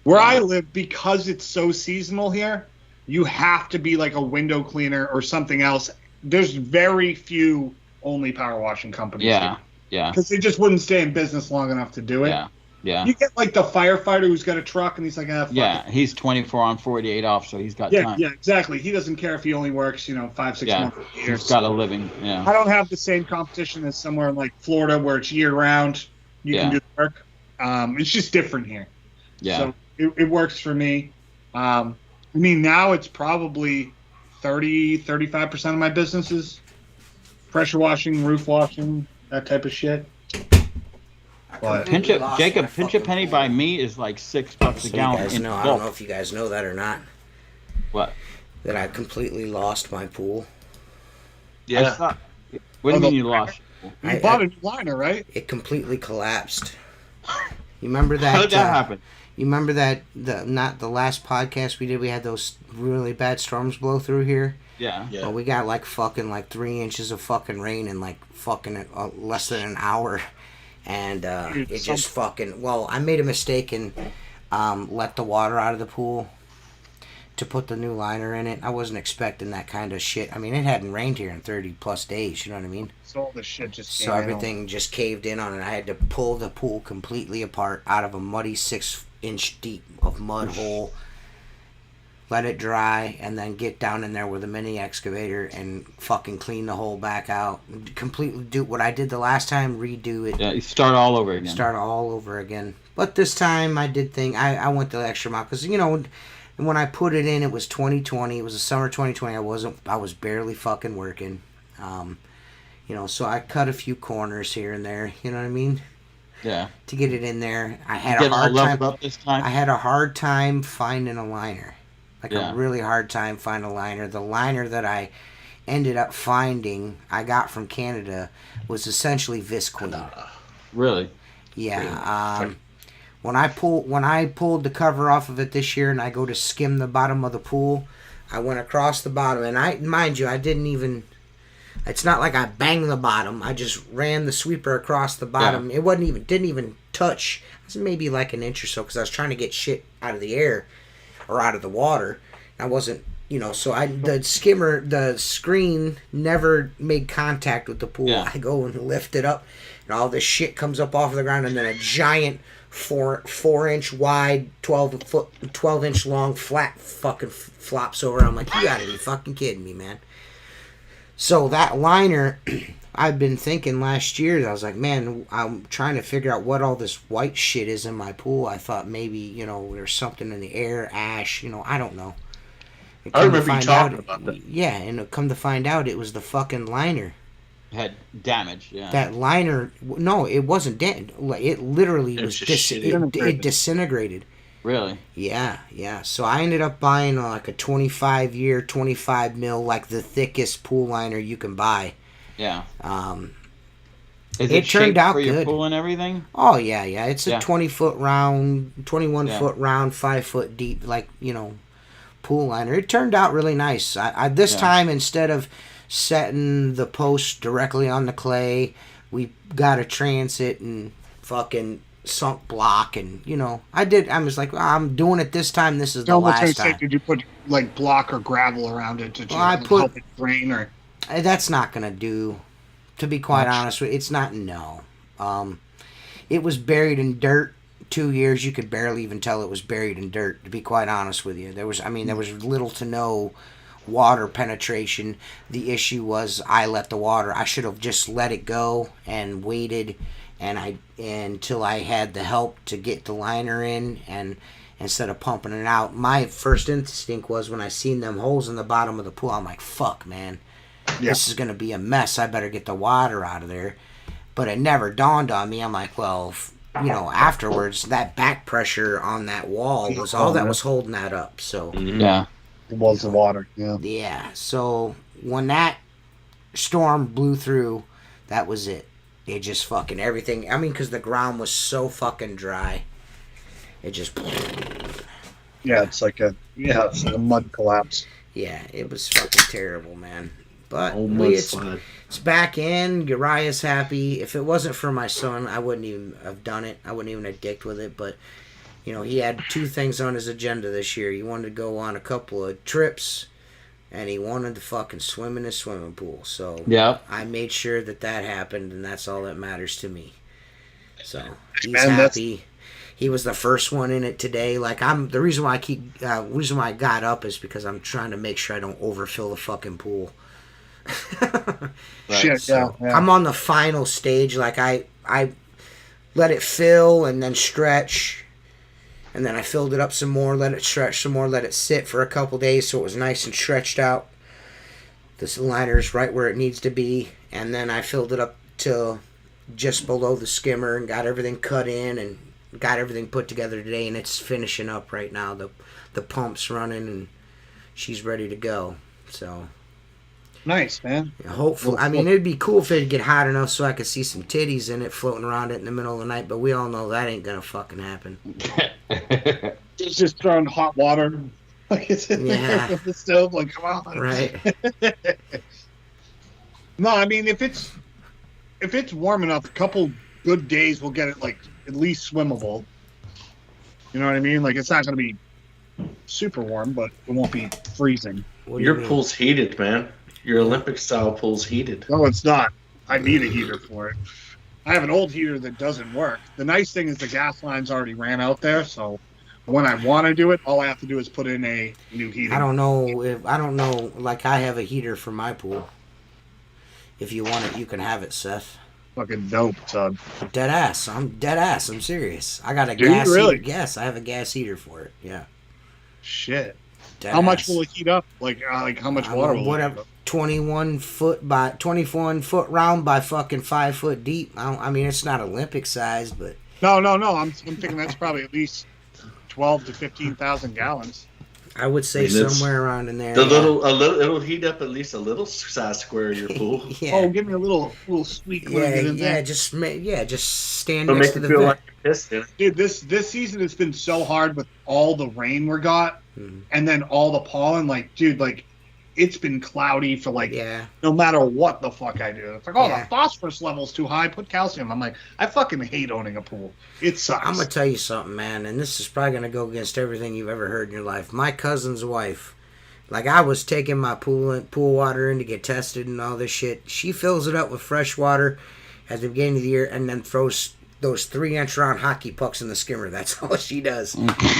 S2: where I live, because it's so seasonal here, you have to be like a window cleaner or something else. There's very few only power washing companies.
S4: Yeah.
S2: Because they just wouldn't stay in business long enough to do it.
S4: Yeah. Yeah.
S2: You get like the firefighter who's got a truck and he's like, fuck
S4: Yeah,
S2: it.
S4: he's 24 on, 48 off, so he's got
S2: Yeah,
S4: time.
S2: yeah, exactly. He doesn't care if he only works, 5-6 months a year.
S4: He's got a living. Yeah.
S2: I don't have the same competition as somewhere in like Florida where it's year round. You can do the work. It's just different here.
S4: Yeah.
S2: So it works for me. I mean, now it's probably 35% of my business is pressure washing, roof washing, that type of shit. But
S4: Pinch a penny by me is like $6 a gallon.
S1: I don't know if you guys know that or not.
S4: What?
S1: That I completely lost my pool.
S3: Yeah.
S4: What do you mean you lost?
S2: You bought a new liner, right?
S1: It completely collapsed. You remember that?
S4: How did that happen?
S1: You remember that not the last podcast we did? We had those really bad storms blow through here.
S4: Yeah.
S1: Well, we got like 3 inches of fucking rain in like fucking less than an hour. And it just fucking... Well, I made a mistake and let the water out of the pool to put the new liner in it. I wasn't expecting that kind of shit. I mean, it hadn't rained here in 30 plus days, you know what I mean?
S2: So all the shit just
S1: So everything just caved in on it. I had to pull the pool completely apart out of a muddy 6-inch deep of mud hole, let it dry, and then get down in there with a mini excavator and fucking clean the hole back out. Completely do what I did the last time, redo it.
S4: Yeah, you start all over again.
S1: Start all over again. But this time I did I went the extra mile because, when I put it in, it was 2020. It was the summer 2020. I was barely fucking working. So I cut a few corners here and there, you know what I mean?
S4: Yeah.
S1: To get it in there. I had a hard time.
S4: Up this time?
S1: I had a hard time finding a liner.
S4: Yeah.
S1: A really hard time finding a liner. The liner that I ended up finding, I got from Canada, was essentially Visqueen.
S4: Really?
S1: Yeah. When I pulled the cover off of it this year and I go to skim the bottom of the pool, I went across the bottom and I didn't even... It's not like I banged the bottom. I just ran the sweeper across the bottom.
S4: Yeah.
S1: It didn't even touch. It was maybe like an inch or so because I was trying to get shit out of the air or out of the water. I wasn't, the screen never made contact with the pool.
S4: Yeah.
S1: I go and lift it up and all this shit comes up off the ground and then a giant 4-inch wide, 12-inch long flat fucking flops over. I'm like, you gotta be fucking kidding me, man. So that liner, I've been thinking last year, I was like, man, I'm trying to figure out what all this white shit is in my pool. I thought maybe, there's something in the air, ash, I don't know.
S3: I remember you talking about that.
S1: Yeah, and come to find out, it was the fucking liner.
S4: Had damage, yeah.
S1: That liner, no, it wasn't dead. It literally it disintegrated.
S4: Really?
S1: Yeah. So I ended up buying like a 25-year, 25 mil, like the thickest pool liner you can buy.
S4: Yeah.
S1: It turned out
S4: for
S1: good.
S4: Your pool and everything?
S1: Oh yeah. It's a 20-foot round, 21-foot round, 5-foot deep, pool liner. It turned out really nice. I this time, instead of setting the post directly on the clay, we got a transit and fucking sunk block, and I was like, I'm doing it this time. This is the last time.
S2: Did you put like block or gravel around it to help it drain? Or
S1: that's not gonna do. To be quite honest with you, it's not. No, it was buried in dirt. 2 years, you could barely even tell it was buried in dirt. To be quite honest with you, there was little to no water penetration. The issue was I should have just let it go and waited. Until I had the help to get the liner in, and instead of pumping it out, my first instinct was when I seen them holes in the bottom of the pool, I'm like, fuck, man, this is gonna be a mess. I better get the water out of there. But it never dawned on me. I'm like, well, afterwards, that back pressure on that wall was all that was holding that up. So
S4: yeah,
S2: it was the water.
S1: Yeah. So when that storm blew through, that was it. It just fucking everything. I mean, because the ground was so fucking dry. It just.
S2: Yeah, it's like a mud collapse.
S1: Yeah, it was fucking terrible, man. But it's back in. Uriah's happy. If it wasn't for my son, I wouldn't even have done it. I wouldn't even have dicked with it. But, he had 2 things on his agenda this year. He wanted to go on a couple of trips, and he wanted to fucking swim in his swimming pool. So I made sure that happened, and that's all that matters to me. So he's happy. He was the first one in it today. Like the reason why I got up is because I'm trying to make sure I don't overfill the fucking pool.
S2: Right. Shit,
S1: So
S2: yeah.
S1: I'm on the final stage. Like I let it fill and then stretch, and then I filled it up some more, let it stretch some more, let it sit for a couple days so it was nice and stretched out. This liner's right where it needs to be, and then I filled it up to just below the skimmer and got everything cut in and got everything put together today, and it's finishing up right now. The pump's running and she's ready to go. So
S2: nice, man.
S1: hopefully, I mean, it'd be cool if it'd get hot enough so I could see some titties in it floating around it in the middle of the night, but we all know that ain't gonna fucking happen.
S2: It's just throwing hot water. Like it's in there with the stove. Like, come on.
S1: Right.
S2: No, I mean, if it's warm enough, a couple good days we'll get it like at least swimmable. You know what I mean? Like, it's not going to be super warm, but it won't be freezing.
S3: Your pool's heated, man. Your Olympic style pool's heated.
S2: No, it's not. I need a heater for it. I have an old heater that doesn't work. The nice thing is the gas lines already ran out there, so when I want to do it, all I have to do is put in a new heater.
S1: I don't know. Like, I have a heater for my pool. If you want it, you can have it, Seth.
S2: Fucking dope, son.
S1: Dead ass. I'm dead ass. I'm serious. I got a
S2: Dude,
S1: gas
S2: really?
S1: heater. Yes, I have a gas heater for it. Yeah.
S2: Shit.
S1: Dead
S2: How much
S1: ass.
S2: will it heat up? Like how much water will it heat up?
S1: 21 foot round by fucking 5 foot deep. I mean, it's not Olympic sized, but
S2: No. I'm thinking that's probably at least 12 to 15,000 gallons.
S1: I would say somewhere around in there.
S3: It'll heat up at least a little size square of your pool.
S1: Yeah.
S2: Oh, give me a little squeak when I get in there.
S1: Just stand
S3: It'll
S1: next
S3: make
S1: to
S3: you
S1: the
S3: feel
S1: vent.
S3: like you're pissed in it.
S2: Dude, this season has been so hard with all the rain we got, and then all the pollen. Like, dude, like it's been cloudy for like no matter what the fuck I do. It's like, the phosphorus level's too high. Put calcium. I'm like, I fucking hate owning a pool. It sucks.
S1: I'm gonna tell you something, man, and this is probably gonna go against everything you've ever heard in your life. My cousin's wife, like, I was taking my pool water in to get tested and all this shit. She fills it up with fresh water at the beginning of the year and then throws those 3-inch round hockey pucks in the skimmer. That's all she does.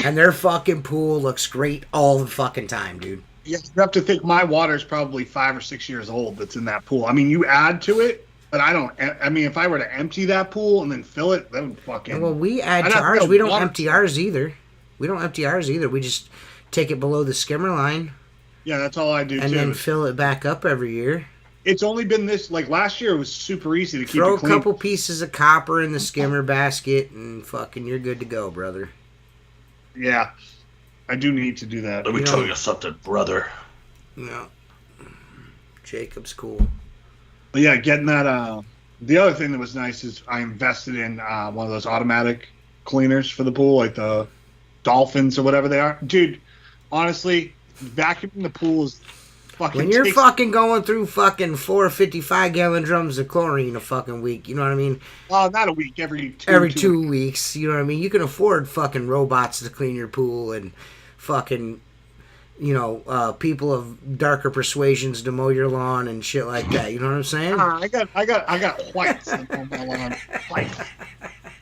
S1: And their fucking pool looks great all the fucking time, dude.
S2: You have to think my water's probably 5 or 6 years old that's in that pool. I mean, you add to it, but I don't. I mean, if I were to empty that pool and then fill it, that would fucking.
S1: Well, we add to ours. We don't empty ours either. We don't empty ours either. We just take it below the skimmer line.
S2: Yeah, that's all I do
S1: and
S2: too.
S1: Then fill it back up every year.
S2: It's only been this, like last year it was super easy to keep
S1: Throw
S2: it clean.
S1: a couple pieces of copper in the skimmer basket and fucking you're good to go, brother.
S2: Yeah, I do need to do that.
S3: Let me tell you something, brother.
S1: No. Jacob's cool.
S2: But yeah, getting that, the other thing that was nice is I invested in one of those automatic cleaners for the pool, like the Dolphins or whatever they are. Dude, honestly, vacuuming the pool is fucking...
S1: When you're fucking going through fucking 4 55-gallon drums of chlorine a fucking week, you know what I mean?
S2: Not a week, every
S1: 2 weeks, you know what I mean? You can afford fucking robots to clean your pool and fucking... people of darker persuasions to mow your lawn and shit like that. You know what I'm saying?
S2: I got whites on my lawn. White.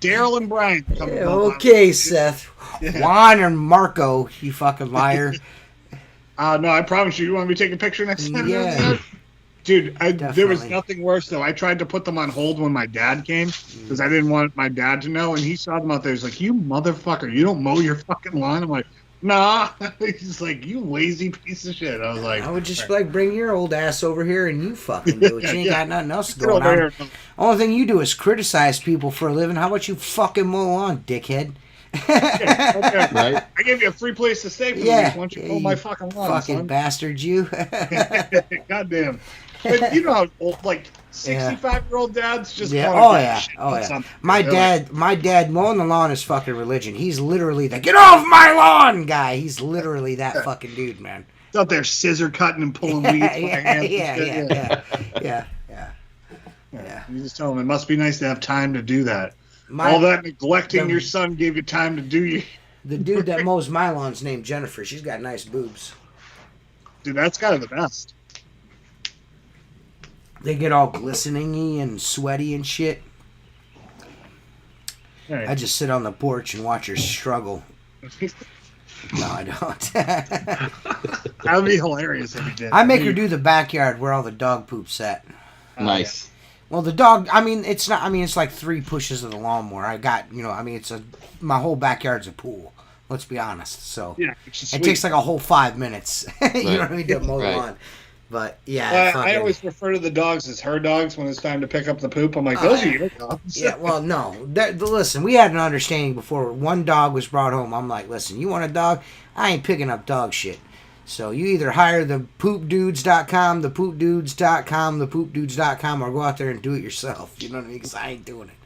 S2: Daryl and Brian.
S1: Okay, Seth. Yeah. Juan and Marco, you fucking liar.
S2: No, I promise you. You want me to take a picture next time?
S1: Yeah.
S2: Dude, there was nothing worse, though. I tried to put them on hold when my dad came because I didn't want my dad to know, and he saw them out there. He's like, you motherfucker, you don't mow your fucking lawn? I'm like, nah. He's like, you lazy piece of shit. I was like,
S1: I would just like bring your old ass over here and you fucking do it. You ain't got nothing else going on. Only thing you do is criticize people for a living. How about you fucking mow on, dickhead?
S2: Okay. Right? I gave you a free place to stay for the week. Why don't you mow my fucking lawn,
S1: fucking son? Bastard, you.
S2: Goddamn. But you know how old, like 65-year-old dads just
S1: My dad mowing the lawn is fucking religion. He's literally the get off my lawn guy. He's literally that fucking dude, man.
S2: He's out there scissor cutting and pulling weeds.
S1: Yeah.
S2: You just tell him it must be nice to have time to do that. All that neglecting your son gave you time to do you.
S1: The dude that mows my lawn's named Jennifer. She's got nice boobs.
S2: Dude, that's kind of the best.
S1: They get all glistening-y and sweaty and shit. I just sit on the porch and watch her struggle. No, I don't.
S2: That would be hilarious if you did.
S1: I make her do the backyard where all the dog poop's at.
S4: Nice.
S1: Well, the dog, it's not, it's like 3 pushes of the lawnmower. I got, my whole backyard's a pool. Let's be honest. So it takes like a whole 5 minutes. You know what I mean? To mow the lawn. But yeah.
S2: I always refer to the dogs as her dogs when it's time to pick up the poop. I'm like, those are your dogs.
S1: Yeah, well, no. Listen, we had an understanding before one dog was brought home. I'm like, listen, you want a dog? I ain't picking up dog shit. So you either hire the poopdudes.com, the poopdudes.com, or go out there and do it yourself. You know what I mean? Because I ain't doing it.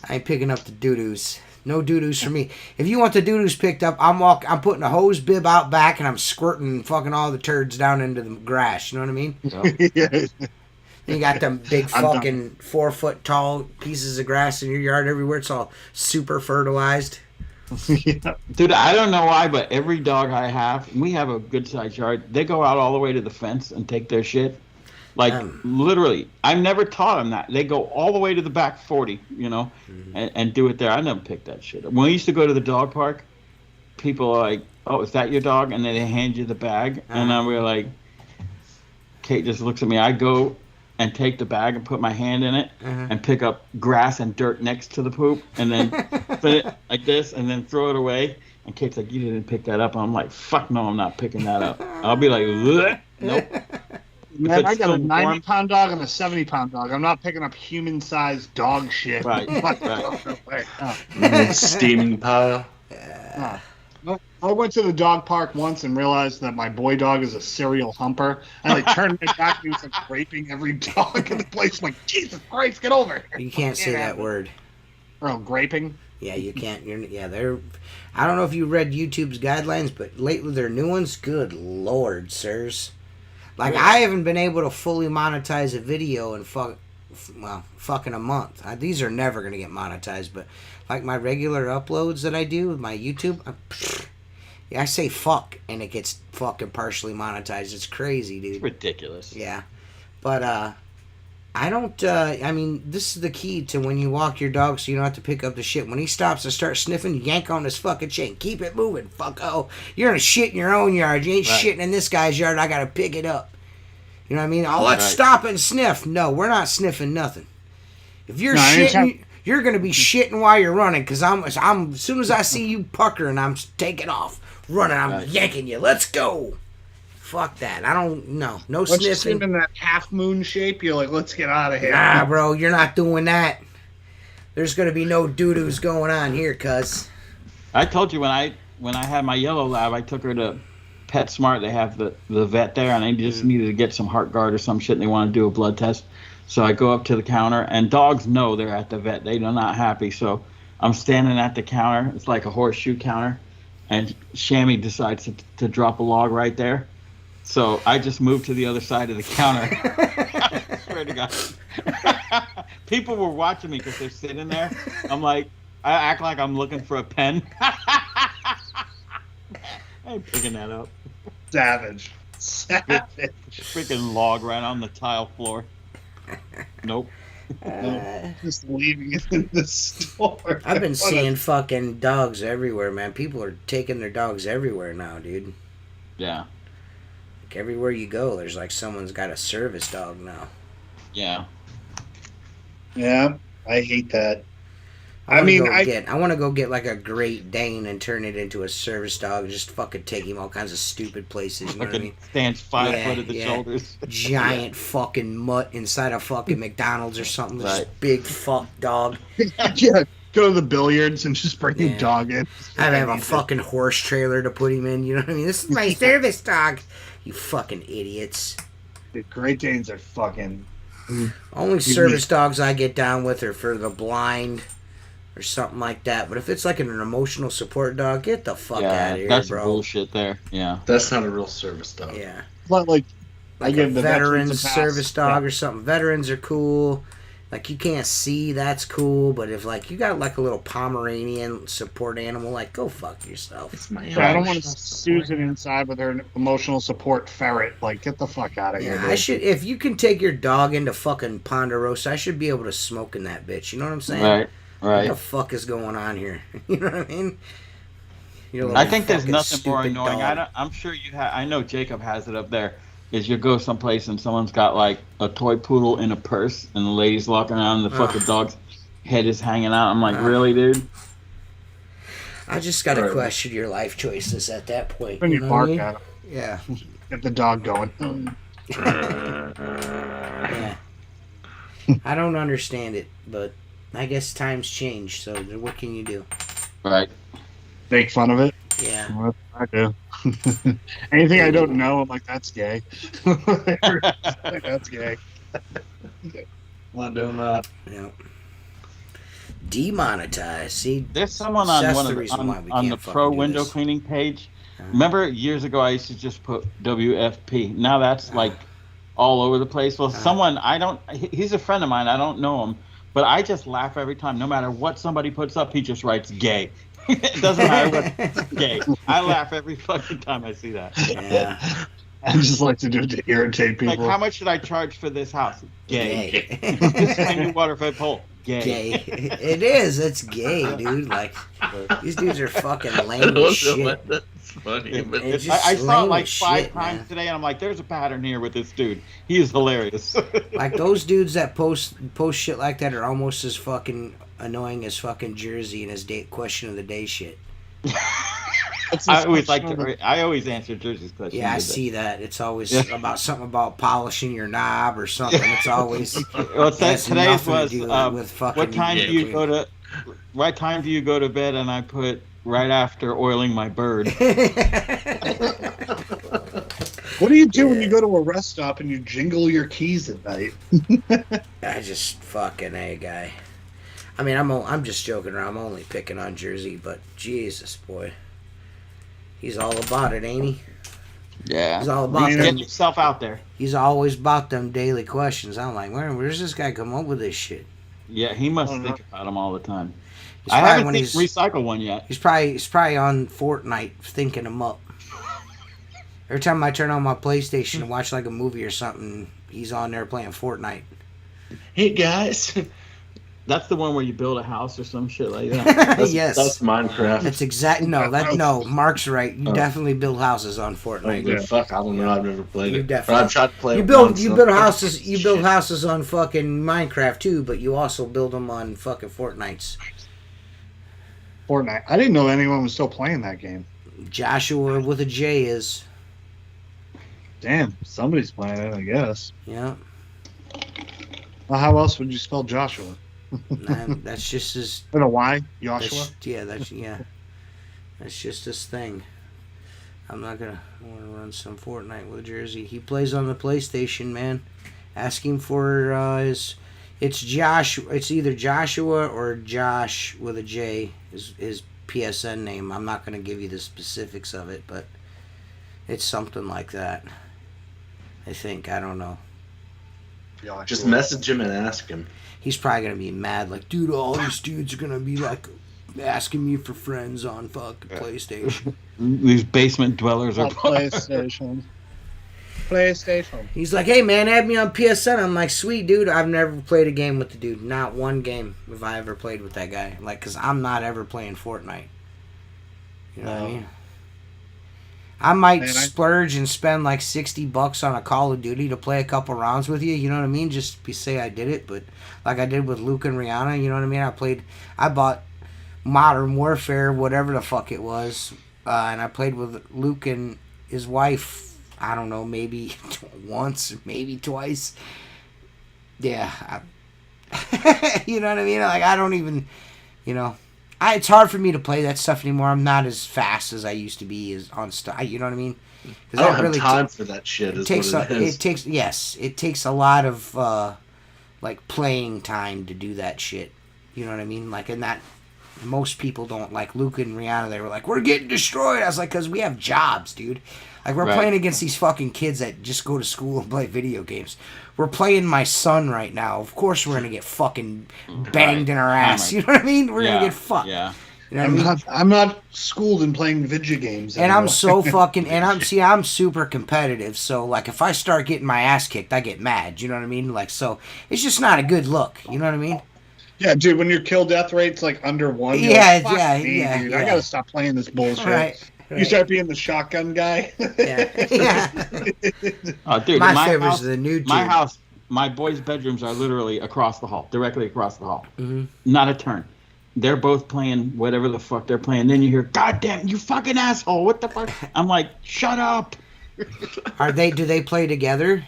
S1: I ain't picking up the doo-doos. No doo-doos for me. If you want the doo-doos picked up, I'm putting a hose bib out back and I'm squirting fucking all the turds down into the grass. You know what I mean?
S2: Yeah.
S1: You got them big fucking 4-foot tall pieces of grass in your yard everywhere. It's all super fertilized.
S2: Yeah.
S4: Dude, I don't know why, but every dog I have, we have a good sized yard. They go out all the way to the fence and take their shit. Like, literally, I've never taught them that. They go all the way to the back 40, and do it there. I never picked that shit up. When we used to go to the dog park, people are like, oh, is that your dog? And then they hand you the bag. And then we're like, Kate just looks at me. I go and take the bag and put my hand in it and pick up grass and dirt next to the poop and then put it like this and then throw it away. And Kate's like, you didn't pick that up. And I'm like, fuck no, I'm not picking that up. I'll be like, bleh. Nope.
S2: Man, I got a 90-pound dog and a 70-pound dog. I'm not picking up human-sized dog shit.
S4: Right.
S3: Steaming pile.
S2: I went to the dog park once and realized that my boy dog is a serial humper. I turned my back and he was raping every dog in the place. I'm like, Jesus Christ, get over here.
S1: You can't say that word.
S2: Oh, graping?
S1: Yeah, you can't. They're. I don't know if you read YouTube's guidelines, but lately their new ones. Good Lord, sirs. Like, I haven't been able to fully monetize a video in fucking a month. These are never going to get monetized, but like my regular uploads that I do with my YouTube, I say fuck, and it gets fucking partially monetized. It's crazy, dude.
S4: It's ridiculous.
S1: Yeah. But, I don't, this is the key to when you walk your dog so you don't have to pick up the shit. When he stops and starts sniffing, yank on his fucking chain. Keep it moving, fucko. You're gonna shit in your own yard. You ain't shitting in this guy's yard. I gotta pick it up. You know what I mean? Oh, let's stop and sniff. No, we're not sniffing nothing. If you're shitting, you're gonna be shitting while you're running, because I'm as soon as I see you puckering, I'm taking off. Running, I'm yanking you. Let's go. Fuck that. I don't know. No
S2: sniffing.
S1: sniffing.
S2: Once you see him in that half moon shape, you're like, let's get out of here.
S1: Nah, bro, you're not doing that. There's gonna be no doo-doos going on here, cuz.
S4: I told you when I had my yellow lab, I took her to PetSmart. They have the vet there, and I just needed to get some HeartGuard or some shit, and they want to do a blood test. So I go up to the counter, and dogs know they're at the vet. They're not happy. So I'm standing at the counter. It's like a horseshoe counter, and Shammy decides to drop a log right there. So I just moved to the other side of the counter. I swear to God. People were watching me because they're sitting there. I'm like, I act like I'm looking for a pen. I ain't picking that up.
S2: Savage.
S4: Freaking log right on the tile floor. Nope.
S2: Just leaving it in the store.
S1: I've been seeing fucking dogs everywhere, man. People are taking their dogs everywhere now, dude.
S4: Yeah.
S1: Like everywhere you go, there's like someone's got a service dog now.
S4: Yeah.
S2: Yeah, I hate that.
S1: I want to go get like a Great Dane and turn it into a service dog and just fucking take him all kinds of stupid places. You know what I mean?
S4: Stands 5 foot at the shoulders.
S1: Giant fucking mutt inside a fucking McDonald's or something. This big fuck dog.
S2: Yeah, go to the billiards and just bring your dog in.
S1: I have a fucking horse trailer to put him in. You know what I mean? This is my service dog. You fucking idiots.
S2: The Great Danes are fucking...
S1: Only service dogs I get down with are for the blind or something like that. But if it's like an emotional support dog, get the fuck out of here,
S4: that's
S1: bro.
S4: That's bullshit there. Yeah.
S3: That's not a real service dog.
S1: Yeah.
S2: But like
S1: I give a veterans service dog or something. Veterans are cool. Like, you can't see, that's cool. But if, like, you got, like, a little Pomeranian support animal, like, go fuck yourself.
S2: I don't want to Susan inside with her emotional support ferret. Like, get the fuck out of here.
S1: I should, if you can take your dog into fucking Ponderosa, I should be able to smoke in that bitch. You know what I'm saying?
S4: Right.
S1: What the fuck is going on here? You know what I mean?
S4: I think there's nothing more
S1: stupid
S4: annoying.
S1: dog.
S4: I'm sure you have. I know Jacob has it up there. Is you go someplace and someone's got like a toy poodle in a purse, and the lady's walking around, and the fucking dog's head is hanging out. I'm like, really, dude?
S1: I just gotta question your life choices at that point.
S2: When you bark at him.
S1: Yeah.
S2: Get the dog going.
S1: Yeah. I don't understand it, but I guess times change, so what can you do?
S4: Right.
S2: Make fun of it?
S1: Yeah.
S2: What I do. Anything I don't know, I'm like, that's gay. That's gay.
S3: Not doing that.
S1: Yeah. Demonetized. See,
S4: there's someone on
S1: that's
S4: one
S1: the
S4: of
S1: reason why we
S4: on the
S1: can't
S4: pro
S1: fucking do
S4: window
S1: this.
S4: cleaning page. Remember years ago I used to just put WFP. Now that's like all over the place. Well, someone he's a friend of mine. I don't know him, but I just laugh every time. No matter what somebody puts up, he just writes gay. It doesn't matter what gay. I laugh every fucking time I see that.
S1: Yeah.
S2: I just like to do it to irritate people.
S4: Like, how much should I charge for this house? Gay.
S1: Gay.
S4: This is my new water fed pole. Gay.
S1: Gay. It is. It's gay, dude. Like, these dudes are fucking lame as shit.
S3: That's funny. But
S1: It's just
S4: I saw it
S1: lame
S4: like
S1: as
S4: 5
S1: shit,
S4: times
S1: man.
S4: today, and I'm like, there's a pattern here with this dude. He is hilarious.
S1: Like, those dudes that post shit like that are almost as fucking annoying as fucking Jersey and his question of the day shit.
S4: I always answer Jersey's question.
S1: Yeah, I see that. It's always about something about polishing your knob or something. It's always
S4: Well,
S1: has
S4: today's
S1: nothing to
S4: was
S1: do with fucking
S4: what time do you
S1: cleaning.
S4: go to? What time do you go to bed? And I put right after oiling my bird.
S2: What do you do when you go to a rest stop and you jingle your keys at night?
S1: I just fucking guy. I mean, I'm just joking around. I'm only picking on Jersey, but Jesus, boy, he's all about it, ain't he?
S4: Yeah.
S1: He's all about
S4: Get
S1: them.
S4: yourself out there.
S1: He's always about them daily questions. I'm like, where's this guy come up with this shit?
S4: Yeah, he must think about them all the time.
S1: He's
S4: I
S1: probably
S4: haven't
S1: when
S4: recycled one yet.
S1: He's probably on Fortnite thinking them up. Every time I turn on my PlayStation and watch like a movie or something, he's on there playing Fortnite.
S3: Hey guys.
S4: That's the one where you build a house or some shit like that.
S1: Yes.
S3: That's Minecraft.
S1: That's exact. No, Mark's right. You definitely build houses on Fortnite.
S3: Yeah. Fuck, I don't know. I've never played
S1: You
S3: it.
S1: definitely-
S3: I've tried to play
S1: You
S3: it
S1: build
S3: once,
S1: houses. You build
S3: Shit.
S1: houses on fucking Minecraft too, but you also build them on fucking Fortnites.
S2: Fortnite. I didn't know anyone was still playing that game.
S1: Joshua with a J is.
S2: Damn, somebody's playing it, I guess.
S1: Yeah.
S2: Well, how else would you spell Joshua?
S1: That's just his.
S2: With a Y? Joshua?
S1: That's just his thing. I want to run some Fortnite with Jersey. He plays on the PlayStation, man. Ask him for his. It's Josh. It's either Joshua or Josh with a J. His PSN name. I'm not going to give you the specifics of it, but it's something like that. I think. I don't know.
S2: Joshua.
S3: Just message him and ask him.
S1: He's probably going to be mad. Like, dude, all these dudes are going to be like asking me for friends on fucking PlayStation.
S4: These basement dwellers are.
S2: PlayStation.
S1: He's like, hey man, add me on PSN. I'm like, sweet dude. I've never played a game with the dude. Not one game have I ever played with that guy. Like, cause I'm not ever playing Fortnite. You know what I mean? I might splurge and spend like $60 on a Call of Duty to play a couple rounds with you. You know what I mean? Just say I did it, but like I did with Luke and Rihanna. You know what I mean? I bought Modern Warfare, whatever the fuck it was, and I played with Luke and his wife. I don't know, maybe once, maybe twice. Yeah. You know what I mean? Like, I don't even, it's hard for me to play that stuff anymore. I'm not as fast as I used to be on stuff. You know what I mean?
S3: I don't have time for that shit. It
S1: takes a lot of, like, playing time to do that shit. You know what I mean? Like, in that, most people don't. Like, Luke and Rihanna, they were like, we're getting destroyed. I was like, because we have jobs, dude. Like, we're playing against these fucking kids that just go to school and play video games. We're playing my son right now. Of course we're going to get fucking banged in our ass. You know what I mean? We're going to get fucked.
S4: Yeah.
S1: You know what I mean?
S2: I'm not schooled in playing video games
S1: anymore. And I'm so fucking... I'm super competitive. So, like, if I start getting my ass kicked, I get mad. You know what I mean? Like, so, it's just not a good look. You know what I mean?
S2: Yeah, dude, when your kill death rate's like under 1, you're
S1: Yeah,
S2: like, fuck
S1: yeah,
S2: me,
S1: yeah,
S2: dude.
S1: yeah.
S2: I gotta stop playing this bullshit.
S1: Right.
S2: You start being the shotgun guy.
S1: Yeah. Yeah.
S4: Oh, dude,
S1: My favorite
S4: house,
S1: is the new
S4: my
S1: dude.
S4: house, my boys' bedrooms are literally across the hall, directly across the hall.
S1: Mm-hmm.
S4: Not a turn. They're both playing whatever the fuck they're playing. Then you hear, "God damn, you fucking asshole! What the fuck?" I'm like, "Shut up."
S1: Do they play together?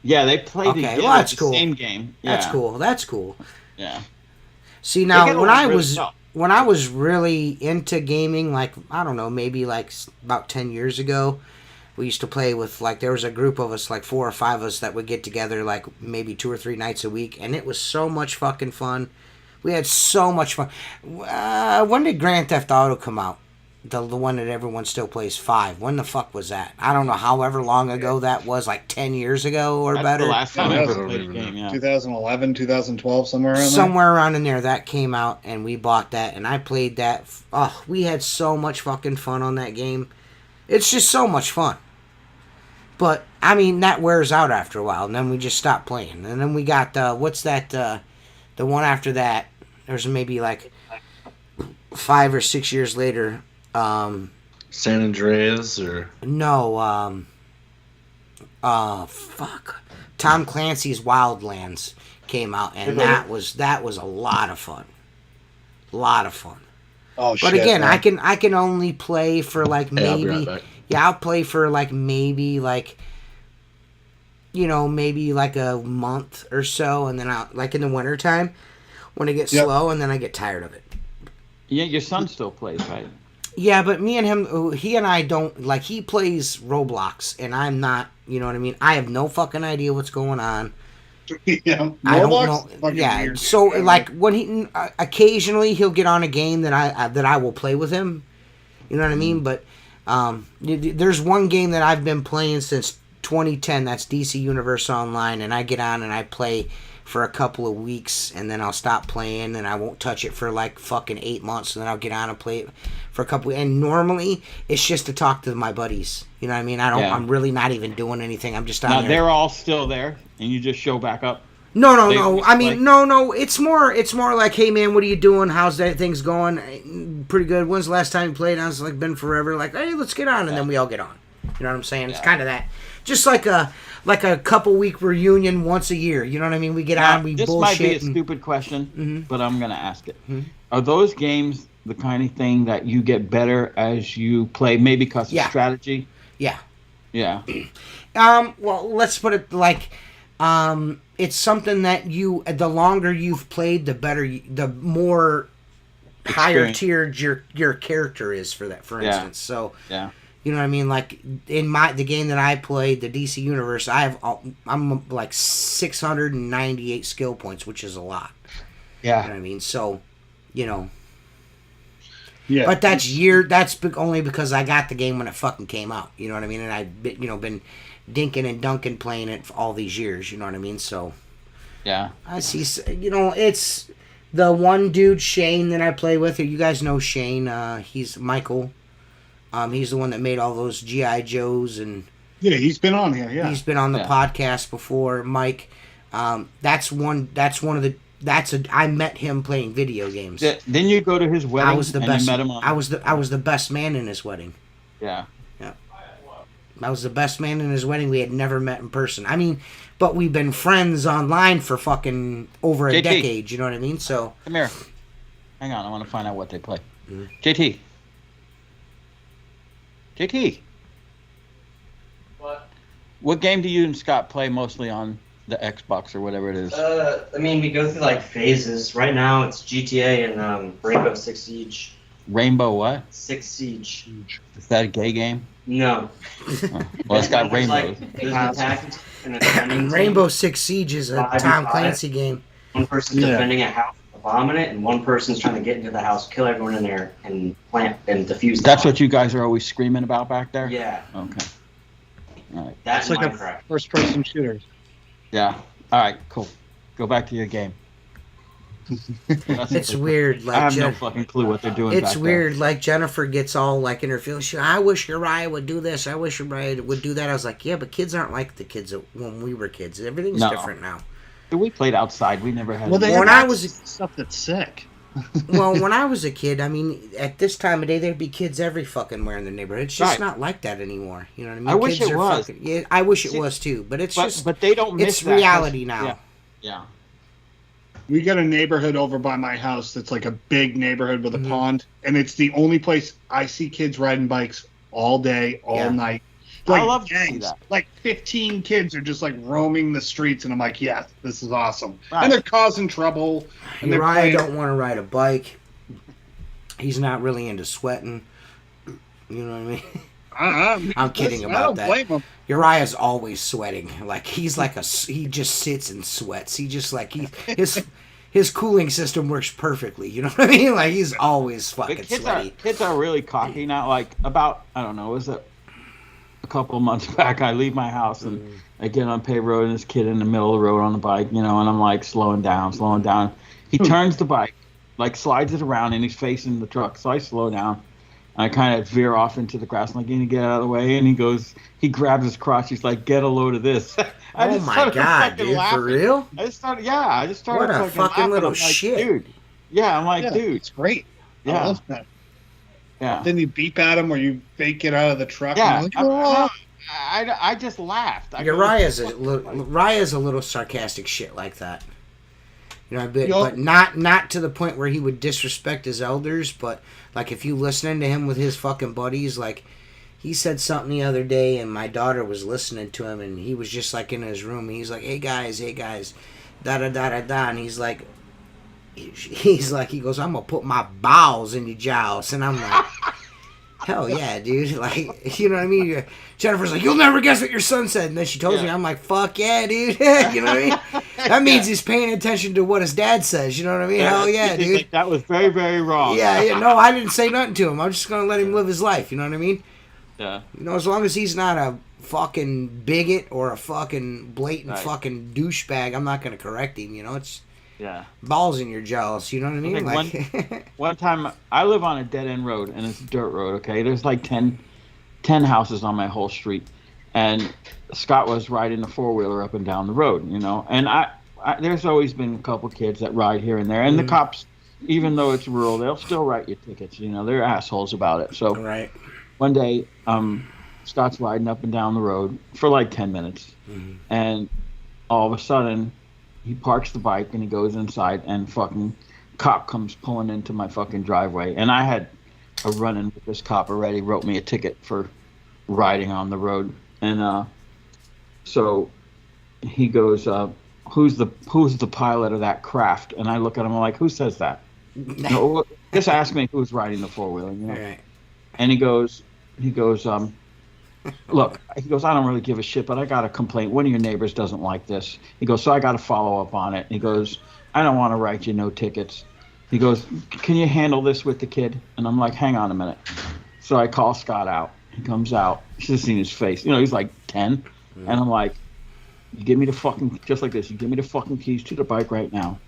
S4: Yeah, they play
S1: Okay,
S4: together.
S1: well, that's
S4: the
S1: cool.
S4: Same game. Yeah.
S1: That's cool. That's cool.
S4: Yeah.
S1: See, now
S4: get
S1: when
S4: along
S1: I
S4: really
S1: was
S4: well.
S1: when I was really into gaming, like I don't know, maybe like about 10 years ago, we used to play with like there was a group of us, like 4 or 5 of us that would get together like maybe 2 or 3 nights a week, and it was so much fucking fun. We had so much fun. When did Grand Theft Auto come out? The one that everyone still plays, 5. When the fuck was that? I don't know. However long ago that was, like 10 years ago or
S4: That's
S1: better.
S4: the last time I
S2: Yeah,
S4: ever played a game. Yeah.
S2: 2011, 2012, somewhere around
S1: Somewhere around in there that came out, and we bought that, and I played that. Oh, we had so much fucking fun on that game. It's just so much fun. But I mean, that wears out after a while, and then we just stopped playing. And then we got what's that? The one after that. There's maybe like 5 or 6 years later.
S3: San Andreas or
S1: No. Fuck. Tom Clancy's Wildlands came out, and that was a lot of fun. A lot of fun.
S2: Oh,
S1: But
S2: shit,
S1: again,
S2: man.
S1: I can only play for like
S3: I'll be
S1: maybe
S3: right back.
S1: I'll play for like maybe like maybe like a month or so, and then I'll like in the wintertime when it gets
S2: Yep.
S1: slow, and then I get tired of it.
S4: Yeah, your son still plays, right?
S1: Yeah, but me and him, he and I don't like. He plays Roblox, and I'm not. You know what I mean? I have no fucking idea what's going on.
S2: Yeah,
S1: I don't
S2: Roblox
S1: know.
S2: is fucking
S1: Yeah,
S2: weird,
S1: so
S2: dude.
S1: like when he occasionally he'll get on a game that I will play with him. You know what I mean? But there's one game that I've been playing since 2010. That's DC Universe Online, and I get on and I play for a couple of weeks, and then I'll stop playing, and I won't touch it for like fucking 8 months, and then I'll get on and play it for a couple. And normally it's just to talk to my buddies. You know what I mean?
S4: Yeah.
S1: I'm really not even doing anything. I'm just on
S4: Now
S1: there.
S4: they're all still there, and you just show back up.
S1: No.
S4: They
S1: I
S4: always
S1: mean,
S4: play?
S1: no. It's more like, hey man, what are you doing? How's that things going? Pretty good. When's the last time you played? I was like, been forever. Like, hey, let's get on, and then we all get on. You know what I'm saying? It's kind of that, just like a couple week reunion once a year. You know what I mean? We get on, we
S4: This
S1: bullshit.
S4: might be a
S1: and-
S4: stupid question,
S1: Mhm.
S4: but I'm gonna ask it.
S1: Mhm.
S4: Are those games the kind of thing that you get better as you play? Maybe because of
S1: Yeah.
S4: strategy.
S1: Yeah.
S4: Yeah.
S1: Well, let's put it like, it's something that the longer you've played, the better, the more higher
S4: Experience.
S1: tiered your character is for that. For
S4: Yeah.
S1: instance, so.
S4: Yeah.
S1: You know what I mean? Like in the game that I played, the DC Universe, I'm like 698 skill points, which is a lot. You know what I mean? So,
S2: yeah.
S1: but that's only because I got the game when it fucking came out. You know what I mean? And I've been dinking and dunking playing it for all these years. You know what I mean? So
S4: Yeah.
S1: I see. It's the one dude Shane that I play with. You guys know Shane? He's Michael. He's the one that made all those G.I. Joes, and
S2: Yeah, he's been on here. Yeah,
S1: he's been on the
S4: Yeah.
S1: podcast before. Mike, I met him playing video games.
S4: Then you go to his wedding
S1: I was the
S4: and
S1: best.
S4: you met him on.
S1: I was the best man in his wedding.
S4: Yeah.
S1: I was the best man in his wedding. We had never met in person. I mean, but we've been friends online for fucking over a
S4: JT.
S1: decade. You know what I mean? So
S4: Come here. Hang on. I want to find out what they play.
S1: Mhm.
S4: JT. JT. What game do you and Scott play mostly on the Xbox or whatever it is?
S5: I mean, we go through like phases. Right now, it's GTA and Rainbow Six Siege.
S4: Rainbow what?
S5: Six Siege.
S4: Is that a gay game?
S5: No.
S4: Oh. Well, it's got
S5: There's,
S4: rainbows.
S5: There's an attack and a defending team.
S1: Rainbow Six Siege is a
S5: 5v5.
S1: Tom Clancy game.
S5: One person's
S2: Yeah.
S5: defending a house with a bomb in it, and one person's trying to get into the house, kill everyone in there, and plant and defuse. the
S4: That's
S5: bomb.
S4: what you guys are always screaming about back there?
S5: Yeah,
S4: Okay. All right.
S5: that's
S2: it's like
S5: Minecraft.
S2: a first-person shooter.
S4: Yeah. All right, cool. Go back to your game. That's
S1: It's
S4: it.
S1: weird.
S4: I
S1: Like
S4: have no fucking clue what they're doing
S1: it's
S4: back
S1: weird. Like Jennifer gets all like in her feelings. I wish Uriah would do this. I wish Uriah would do that. I was like, yeah, but kids aren't like the kids when we were kids. Everything's
S4: No.
S1: different now.
S4: We played outside. We never had.
S2: Well, they
S1: When
S2: have
S1: I was
S2: stuff that's sick.
S1: well, when I was a kid, I mean, at this time of day, there'd be kids every fucking where in the neighborhood. It's just
S4: Right.
S1: not like that anymore. You know what I mean?
S4: I wish
S1: kids
S4: it
S1: are
S4: was.
S1: Fucking, yeah, I wish it was too, but it's just.
S4: But they don't miss
S1: It's
S4: that,
S1: reality now.
S4: Yeah.
S2: We got a neighborhood over by my house that's like a big neighborhood with a
S1: Mhm.
S2: pond, and it's the only place I see kids riding bikes all day, all
S1: Yeah.
S2: night.
S4: I love to see
S2: gangs.
S4: that.
S2: Like 15 kids are just like roaming the streets, and I'm like, yes, this is awesome.
S4: Right.
S2: And they're causing trouble. And they're
S1: Uriah
S2: playing-
S1: don't want to ride a bike. He's not really into sweating. You know what I mean? I'm kidding
S2: I
S1: about
S2: don't
S1: that.
S2: blame him.
S1: Uriah's always sweating. Like he's like he just sits and sweats. He just like his cooling system works perfectly. You know what I mean? Like he's always fucking sweaty.
S4: Kids are really cocky now. Like about, I don't know, was it a couple of months back? I leave my house and I get on paved road and this kid in the middle of the road on the bike, and I'm like slowing down. He turns the bike, like slides it around, and he's facing the truck. So I slow down. I kind of veer off into the grass. I'm like, can you get out of the way? And he grabs his crotch. He's like, get a load of this.
S1: Oh my god, dude!
S4: laughing.
S1: For real?
S4: I just started
S1: What a fucking
S4: laughing.
S1: little
S4: I'm like,
S1: shit.
S4: dude. Yeah, I'm like,
S2: Yeah,
S4: dude.
S2: it's great. I
S4: Yeah.
S2: love that.
S4: Yeah.
S2: Then you beep at him or you fake it out of the truck.
S4: Yeah.
S2: And you're like,
S4: I just laughed.
S1: Uriah's a little sarcastic shit like that. You know, but
S2: Yup.
S1: not to the point where he would disrespect his elders. But like if you listening to him with his fucking buddies, like he said something the other day, and my daughter was listening to him, and he was just like in his room, and he's like, hey guys, da da da da da, and he's like, he goes, I'm gonna put my balls in your jaws, and I'm like, hell yeah, dude, like, you know what I mean? Jennifer's like, you'll never guess what your son said, and then she tells me, I'm like, fuck yeah, dude, you know what I mean? That means he's paying attention to what his dad says, you know what I mean? Hell yeah, dude.
S4: Like, that was very, very wrong.
S1: Yeah, no, I didn't say nothing to him. I'm just gonna let him live his life, you know what I mean?
S4: Yeah.
S1: You know, as long as he's not a fucking bigot or a fucking blatant fucking douchebag, I'm not gonna correct him, you know? It's
S4: Yeah.
S1: balls in your jaws, you know what I mean?
S4: Like one time, I live on a dead-end road, and it's a dirt road, okay? There's like 10 houses on my whole street. And Scott was riding the four-wheeler up and down the road, And I there's always been a couple kids that ride here and there. And the cops, even though it's rural, they'll still write you tickets, They're assholes about it. So
S1: right.
S4: one day, Scott's riding up and down the road for like 10 minutes.
S1: Mm-hmm.
S4: And all of a sudden, he parks the bike and he goes inside, and fucking cop comes pulling into my fucking driveway. And I had a run-in with this cop already, wrote me a ticket for riding on the road. And so he goes, who's the pilot of that craft? And I look at him, I'm like, who says that? No, just ask me who's riding the four-wheeler,
S1: Right.
S4: And he goes, look, I don't really give a shit, but I got a complaint. One of your neighbors doesn't like this. He goes, so I got to follow up on it. He goes, I don't want to write you no tickets. He goes, can you handle this with the kid? And I'm like, hang on a minute. So I call Scott out. He comes out. You should have seen his face. He's like 10. And I'm like, you give me the fucking, just like this, you give me the fucking keys to the bike right now.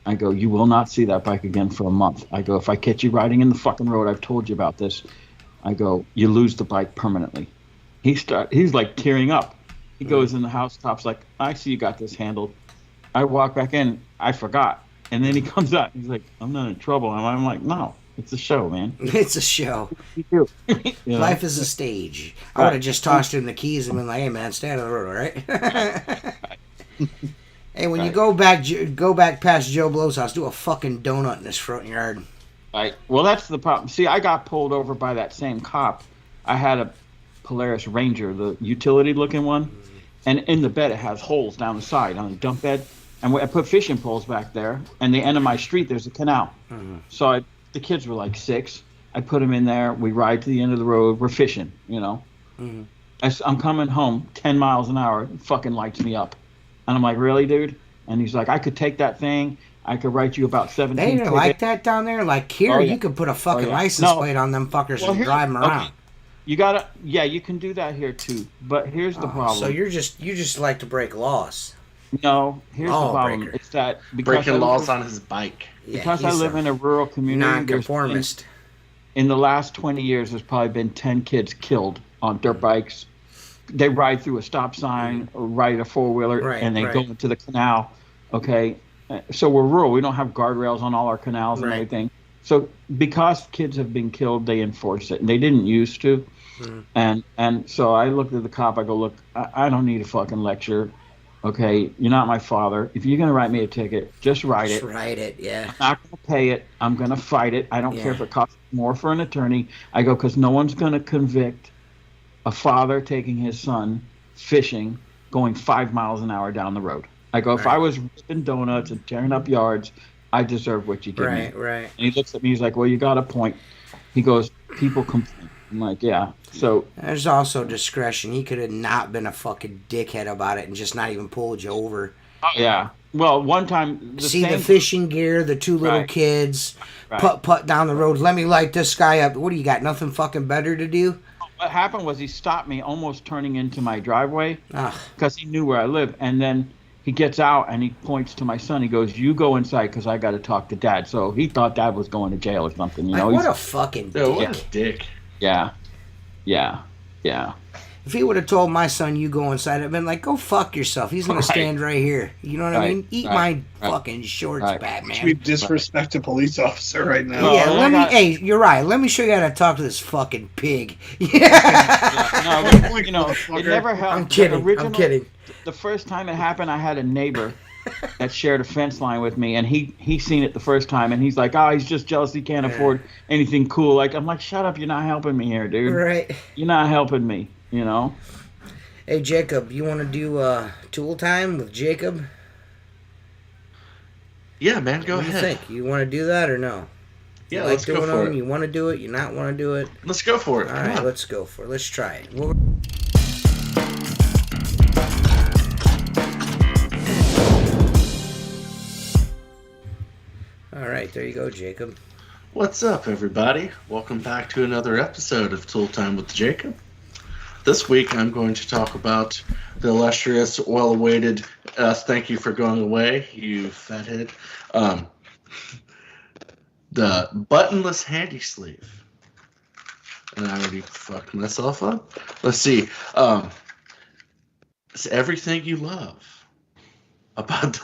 S4: I go, you will not see that bike again for a month. I go, if I catch you riding in the fucking road, I've told you about this. I go, you lose the bike permanently. He's like tearing up. He goes in the house, top's like, I see you got this handled. I walk back in, I forgot. And then he comes out, he's like, I'm not in trouble. And I'm like, no, it's a show, man.
S1: It's a show.
S4: You do.
S1: Life is a stage. I would have just tossed him the keys and been like, hey man, stay out of the road, all right? Hey, when you go back past Joe Blow's house, do a fucking donut in his front yard.
S4: Right. Well, that's the problem. See, I got pulled over by that same cop. I had a Polaris Ranger, the utility-looking one, and in the bed it has holes down the side on the dump bed. And I put fishing poles back there, and the end of my street there's a canal.
S1: Mm-hmm.
S4: So the kids were like 6. I put them in there. We ride to the end of the road. We're fishing,
S1: Mm-hmm.
S4: I'm coming home 10 miles an hour. It fucking lights me up. And I'm like, really, dude? And he's like, I could take that thing. I could write you about 17
S1: They
S4: tickets.
S1: like that down there? Like here,
S4: Oh, yeah.
S1: you could put a fucking
S4: yeah.
S1: license
S4: No.
S1: plate on them fuckers and
S4: here-
S1: drive them around.
S4: okay. You gotta, you can do that here too. But here's the problem.
S1: So you just like to break laws.
S4: No, here's the
S1: Law
S4: problem.
S1: breaker.
S4: It's that because
S3: Breaking
S4: I
S3: laws
S4: live,
S3: on his bike.
S4: because I
S1: he's
S4: live
S1: a
S4: in a rural community.
S1: nonconformist.
S4: In the last 20 years, there's probably been 10 kids killed on dirt bikes. They ride through a stop sign or ride a four-wheeler,
S1: Right,
S4: and they
S1: right.
S4: go into the canal. Okay, so we're rural. We don't have guardrails on all our canals and
S1: Right.
S4: everything. So because kids have been killed, they enforce it, and they didn't used to. And so I looked at the cop. I go, look, I don't need a fucking lecture. Okay, you're not my father. If you're gonna write me a ticket, just write
S1: Just
S4: it.
S1: write it, yeah.
S4: I'm not gonna pay it. I'm gonna fight it. I don't care
S1: Yeah.
S4: if it costs more for an attorney. I go, because no one's gonna convict a father taking his son fishing, going 5 miles an hour down the road. I go, if I
S1: Right.
S4: was ripping donuts and tearing up yards, I deserve what you give me.
S1: Right, right.
S4: And he looks at me. He's like, well, you got a point. He goes, people complain. I'm like, yeah. So
S1: There's also discretion. He could have not been a fucking dickhead about it and just not even pulled you over.
S4: oh, yeah. Well, one time
S1: See the fishing gear, the two little
S4: Right.
S1: kids,
S4: Right.
S1: putt down the road. Let me light this guy up. What do you got? Nothing fucking better to do?
S4: What happened was he stopped me almost turning into my driveway
S1: Ugh.
S4: because he knew where I live. And then he gets out and he points to my son. He goes, you go inside because I got to talk to Dad. So he thought Dad was going to jail or something. You
S1: Like,
S4: know,
S1: what
S4: he's-
S1: a fucking
S3: Yo, what
S1: dick.
S3: a dick.
S4: yeah, yeah, yeah.
S1: If he would have told my son, you go inside, I'd been like, go fuck yourself. He's going
S4: Right.
S1: to stand right here. You know what I
S4: Right,
S1: mean? Eat
S4: right,
S1: my
S4: right,
S1: fucking shorts,
S4: right.
S1: Batman.
S2: We disrespect a police officer right now.
S4: No,
S1: Yeah,
S4: I
S1: let me.
S4: got-
S1: Hey, you're right. Let me show you how to talk to this fucking pig. Yeah.
S4: No, but, you know, it
S2: Motherfucker.
S4: never helped.
S1: I'm kidding.
S4: The original,
S1: I'm kidding.
S4: The first time it happened, I had a neighbor that shared a fence line with me, and he seen it the first time, and he's like, "Oh, he's just jealous. He can't afford anything cool." Like, I'm like, "Shut up! You're not helping me here, dude.
S1: Right.
S4: You're not helping me." You know.
S1: Hey, Jacob, you want to do tool time with Jacob?
S3: Yeah, man, go
S1: What do you
S3: ahead.
S1: think? You want to do that or no?
S3: Yeah,
S1: You like
S3: let's go
S1: doing
S3: for
S1: them?
S3: it.
S1: You want to do it? You not want to do it?
S3: Let's go for it.
S1: All
S3: Come
S1: right,
S3: on.
S1: let's go for it. Let's try it. All right, there you go, Jacob.
S3: What's up, everybody? Welcome back to another episode of Tool Time with Jacob. This week, I'm going to talk about the illustrious, well-awaited, thank you for going away, you fathead, the buttonless handy sleeve. And I already fucked myself up. Let's see. It's everything you love about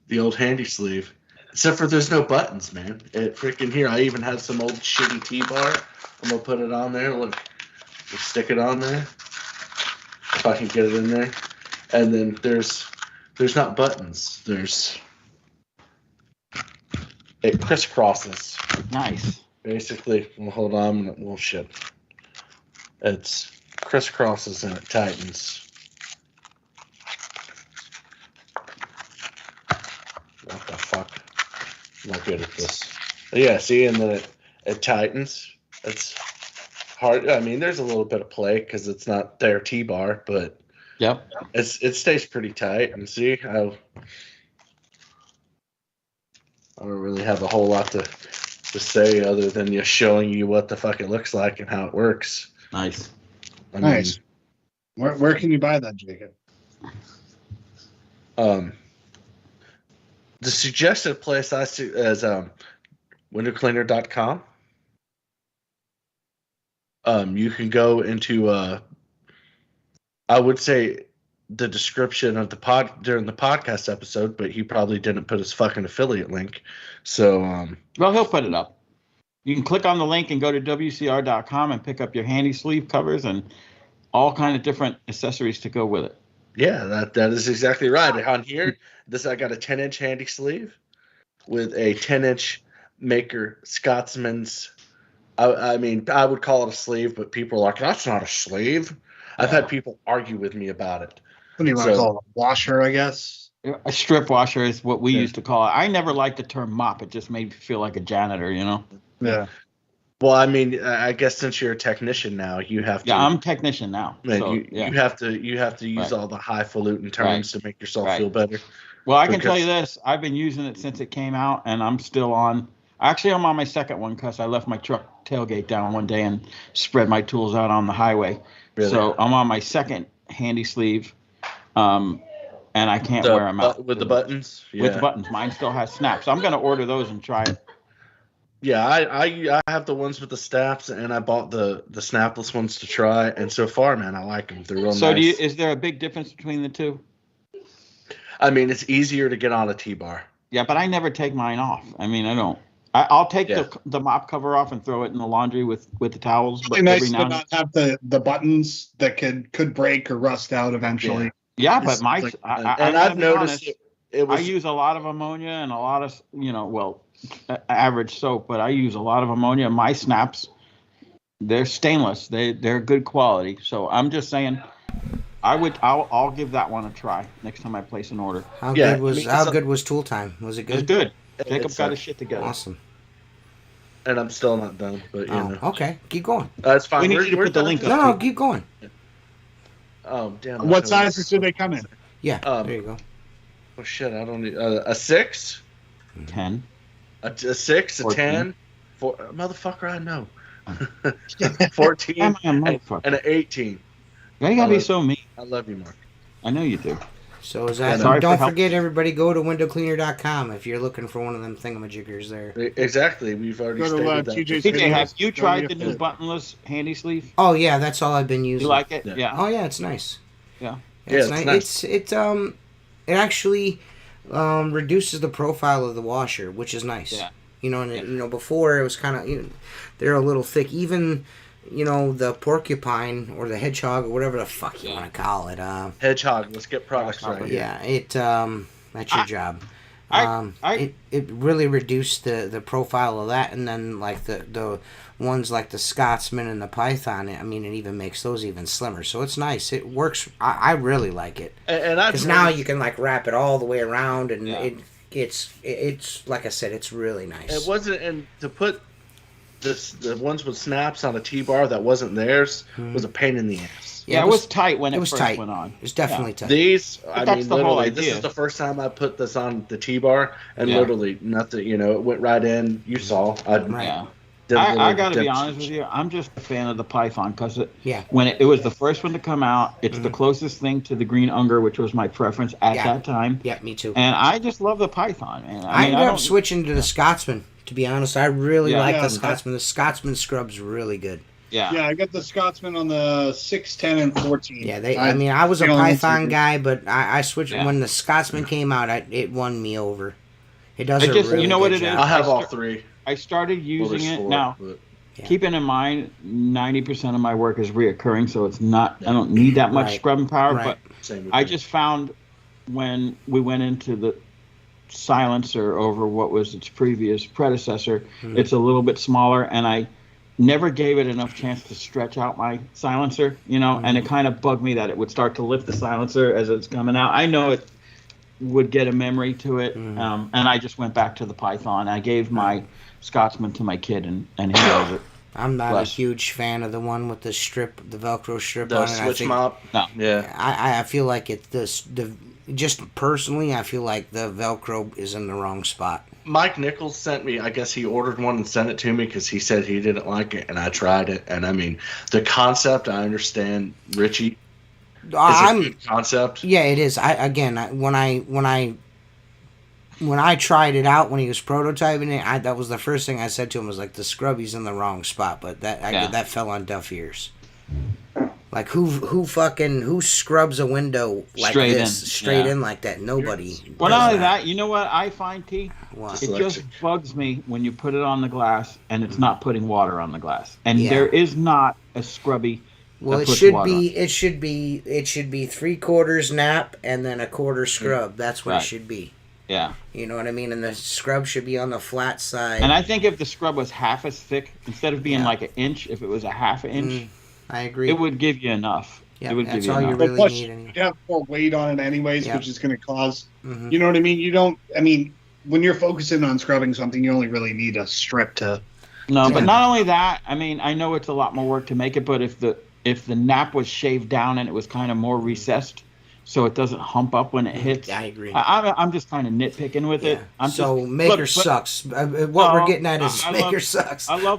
S3: the old handy sleeve. Except for there's no buttons, man. It freaking here. I even have some old shitty T-bar. I'm gonna put it on there. Look, just stick it on there. If I can get it in there. And then there's not buttons. It crisscrosses.
S4: Nice.
S3: Basically, well, hold on. Well, shit. It's crisscrosses and it tightens. What the fuck? I'm not good at this. Yeah, see, and then it tightens. It's hard. I mean, there's a little bit of play because it's not their T-bar, but
S4: Yep.
S3: it stays pretty tight. And see, I don't really have a whole lot to say other than just showing you what the fuck it looks like and how it works.
S4: Nice.
S3: I
S2: Nice. Where can you buy that, Jacob?
S3: The suggested place I see is windowcleaner.com. You can go into I would say the description of the during the podcast episode, but he probably didn't put his fucking affiliate link. So
S4: Well, he'll put it up. You can click on the link and go to WCR.com and pick up your handy sleeve covers and all kind of different accessories to go with it.
S3: yeah, that is exactly right. On here, I got a 10-inch handy sleeve with a 10-inch Maker Scotsman's. I mean, I would call it a sleeve, but people are like, that's not a sleeve. I've had people argue with me about it.
S2: What do you want to call it? A washer, I guess?
S4: A strip washer is what we
S3: Yeah.
S4: used to call it. I never liked the term mop. It just made me feel like a janitor, you know?
S2: Yeah.
S3: Well, I mean, I guess since you're a technician now, you have to.
S4: Yeah, I'm a technician now.
S3: Man,
S4: So,
S3: you have to use
S4: Right.
S3: all the highfalutin terms to make yourself
S4: Right.
S3: feel better.
S4: Well, I can tell
S3: because-
S4: you this. I've been using it since it came out, and I'm still on. Actually, I'm on my second one because I left my truck tailgate down one day and spread my tools out on the highway.
S3: Really?
S4: So I'm on my second handy sleeve, and I can't wear them out.
S3: With the buttons. Yeah.
S4: With the buttons. Mine still has snaps. I'm going to order those and try it.
S3: Yeah, I have the ones with the snaps, and I bought the snapless ones to try, and so far, man, I like them. They're real
S4: So
S3: nice.
S4: is there a big difference between the two?
S3: I mean, it's easier to get on a T-bar.
S4: Yeah, but I never take mine off. I mean, I don't. I'll take the mop cover off and throw it in the laundry with the towels.
S2: It's
S4: But
S2: nice
S4: every
S2: to
S4: now
S2: not have the buttons that could break or rust out eventually.
S4: yeah, but my
S2: like,
S3: I've noticed it was.
S4: I use a lot of ammonia and a lot of average soap, but I use a lot of ammonia. My snaps, they're stainless. They're good quality. So I'm just saying, I'll give that one a try next time I place an order.
S1: How good was Tool Time? Was it good?
S4: It's good. Jacob got his shit together.
S1: Awesome.
S3: And I'm still not done, but you know.
S1: Okay, keep going.
S3: That's fine.
S4: We need you to put the link up.
S1: No, keep going.
S3: Oh damn!
S2: What sizes do they come in?
S1: Yeah, there you go.
S3: Oh shit! I don't need a 6,
S4: 10,
S3: a 6, a
S4: 14.
S3: 10, motherfucker. I know. 14 and an 18.
S4: You gotta be so mean.
S3: I love you, Mark.
S4: I know you do.
S1: So is that? Don't forget, everybody, go to windowcleaner.com if you're looking for one of them thingamajiggers there.
S3: Exactly. We've already stated that.
S4: TJ, have you tried the new buttonless handy sleeve?
S1: Oh yeah, that's all I've been using.
S4: You like it?
S3: Yeah.
S1: Oh yeah, it's nice.
S4: Yeah.
S1: It's
S3: nice.
S1: It actually reduces the profile of the washer, which is nice.
S4: Yeah.
S1: You know, and before it was kind of they're a little thick. Even the porcupine or the hedgehog or whatever the fuck you want to call it.
S3: Hedgehog. Let's get products right.
S1: Yeah, that's your job.
S4: It
S1: really reduced the profile of that, and then like the ones like the Scotsman and the Python. I mean, it even makes those even slimmer. So it's nice. It works. I really like it.
S3: Because
S1: now you can like wrap it all the way around, and it's like I said, it's really nice.
S3: It wasn't, and to put the ones with snaps on a T-bar that wasn't theirs was a pain in the ass.
S4: Yeah, it was tight when it first
S1: tight.
S4: went on.
S1: It was definitely tight.
S3: These,
S4: that's the whole idea.
S3: This is the first time I put this on the T-bar, and literally nothing. It went right in. You saw.
S4: I got to be honest with you. I'm just a fan of the Python because when it was the first one to come out, it's the closest thing to the Green Unger, which was my preference at that time.
S1: Yeah, me too.
S4: And I just love the Python, man.
S1: I ended up switching to the Scotsman. To be honest, I really like the Scotsman. The Scotsman scrub's really good.
S2: Yeah, I got the Scotsman on the 6, 10, and 14.
S1: Yeah, I was a Python guy, but I switched when the Scotsman came out. It won me over. It does a really
S4: you know what
S1: good
S4: it
S1: job.
S4: is?
S3: I have all three.
S4: I started using it now. Keeping in mind, 90% of my work is reoccurring, so it's not. I don't need that much scrubbing power. But I just found when we went into the silencer over what was its previous predecessor, it's a little bit smaller, and I never gave it enough chance to stretch out my silencer, and it kind of bugged me that it would start to lift the silencer as it's coming out. I know it would get a memory to it, and I just went back to the Python. I gave my Scotsman to my kid, and he loves it.
S1: I'm not a huge fan of the one with the strip, the Velcro strip
S3: on it. The switch mop? No. Yeah.
S1: I feel like just personally, I feel like the Velcro is in the wrong spot.
S3: Mike Nichols sent me, I guess he ordered one and sent it to me because he said he didn't like it, and I tried it. And I mean, the concept, I understand, Richie. It's a good concept.
S1: Yeah, it is. When I tried it out when he was prototyping it, that was the first thing I said to him was like the scrubby's in the wrong spot, but that fell on deaf ears. Like who scrubs a window like straight in like that? Nobody.
S4: Well, not only that, you know what I find, T?
S1: What?
S4: It just bugs me when you put it on the glass and it's not putting water on the glass, and there is not a scrubby.
S1: Well, it should be 3/4 nap and then 1/4 scrub. That's what it should be.
S4: Yeah.
S1: You know what I mean? And the scrub should be on the flat side.
S4: And I think if the scrub was half as thick, instead of being like an inch, if it was a half an inch,
S1: I agree.
S4: It would give you enough.
S1: Yeah, that's all you really need. Anyway.
S2: You have more weight on it anyways, which is going to cause, you know what I mean? When you're focusing on scrubbing something, you only really need a strip to.
S4: No, but not only that, I mean, I know it's a lot more work to make it, but if the nap was shaved down and it was kind of more recessed, so it doesn't hump up when it hits.
S1: I agree.
S4: I'm just kind of nitpicking with it.
S1: Maker sucks. What we're getting at is Maker sucks.
S4: I love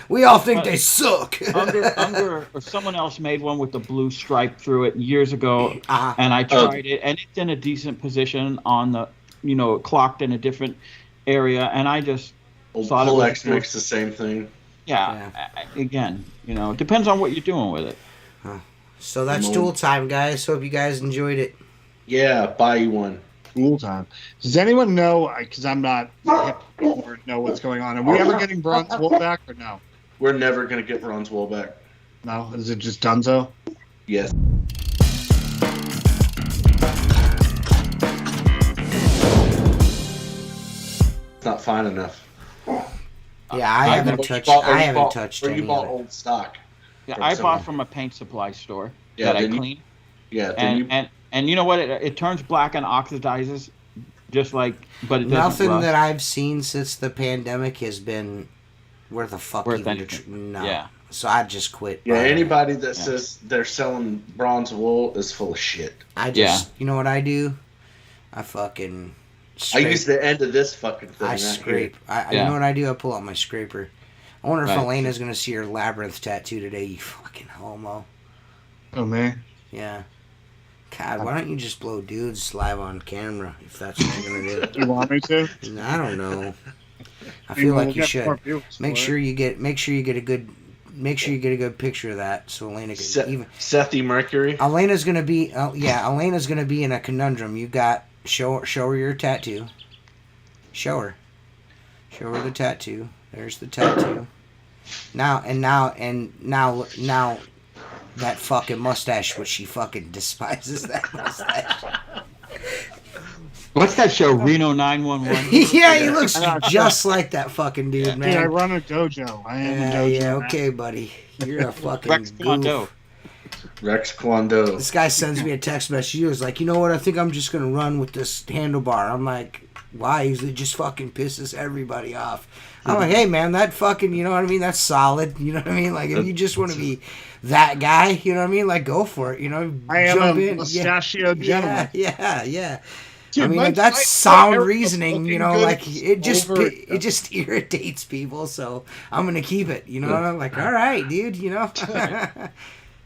S1: we all think they suck.
S4: Unger or someone else made one with the blue stripe through it years ago, and I tried it, and it's in a decent position on the, clocked in a different area, and I just thought
S3: Pulex makes the same thing.
S4: Yeah. Again, it depends on what you're doing with it.
S1: So that's Tool Time, guys. Hope you guys enjoyed it.
S3: Yeah, buy you one.
S2: Cool time. Does anyone know? Because I'm not hip or know what's going on. Are we ever getting Bronze Wool back or no?
S3: We're never gonna get Bronze Wool back.
S2: No, is it just Dunzo?
S3: Yes. It's not fine enough.
S1: Yeah, I haven't touched. I haven't touched
S3: Or
S1: any
S3: you bought
S1: of it.
S3: old stock.
S4: Yeah,
S3: from
S4: I
S3: someone.
S4: bought from a paint supply store
S3: Yeah,
S4: that I
S3: then you-
S4: clean.
S3: Yeah. Then
S4: And you know what? It turns black and oxidizes, just like, but it doesn't
S1: Nothing
S4: rust.
S1: that I've seen since the pandemic has been worth a fuck
S4: Worth
S1: even.
S4: anything.
S1: No.
S4: Yeah.
S1: So I just quit.
S3: yeah,
S1: buying it.
S3: anybody that says they're selling bronze wool is full of shit.
S1: I just, you know what I do? I fucking.
S3: I
S1: Scrape.
S3: use the end of this fucking thing.
S1: I
S3: right
S1: scrape.
S4: Yeah.
S1: You know what I do? I pull out my scraper. I wonder if
S4: Right.
S1: Elena's gonna see her labyrinth tattoo today. You fucking homo.
S2: Oh man.
S1: Yeah. God, why don't you just blow dudes live on camera if that's what you're gonna do?
S2: You want me to?
S1: I don't know. I feel like you should. Make sure you get a good picture of that so Elena can
S3: here.
S1: even.
S3: Sethy Mercury.
S1: Elena's gonna be Elena's gonna be in a conundrum. You got show her your tattoo. Show her the tattoo. There's the tattoo. Now that fucking mustache, which she fucking despises that mustache.
S4: What's that show? Reno 911.
S1: Yeah, he looks just like that fucking dude, man.
S2: Dude, I run a dojo. I am a dojo.
S1: Yeah,
S2: man.
S1: okay, buddy. You're a fucking
S4: Rex Kwando.
S1: goof.
S3: Rex Kwando.
S1: This guy sends me a text message. He was like, you know what? I think I'm just going to run with this handlebar. I'm like, why? He's like, it just fucking pisses everybody off. I'm like, hey, man, that fucking, you know what I mean? That's solid. You know what I mean? Like, if you just want to be that guy, you know what I mean? Like, go for it. You know,
S2: I am
S1: jump
S2: a
S1: in.
S2: mustachioed gentleman.
S1: Yeah.
S2: Dude,
S1: I mean,
S2: my-
S1: that's
S2: my
S1: sound
S2: arrow
S1: reasoning,
S2: looking
S1: you know,
S2: good
S1: like it
S2: over-
S1: irritates people, so I'm gonna keep it, you know. I'm like, all right, dude, you know.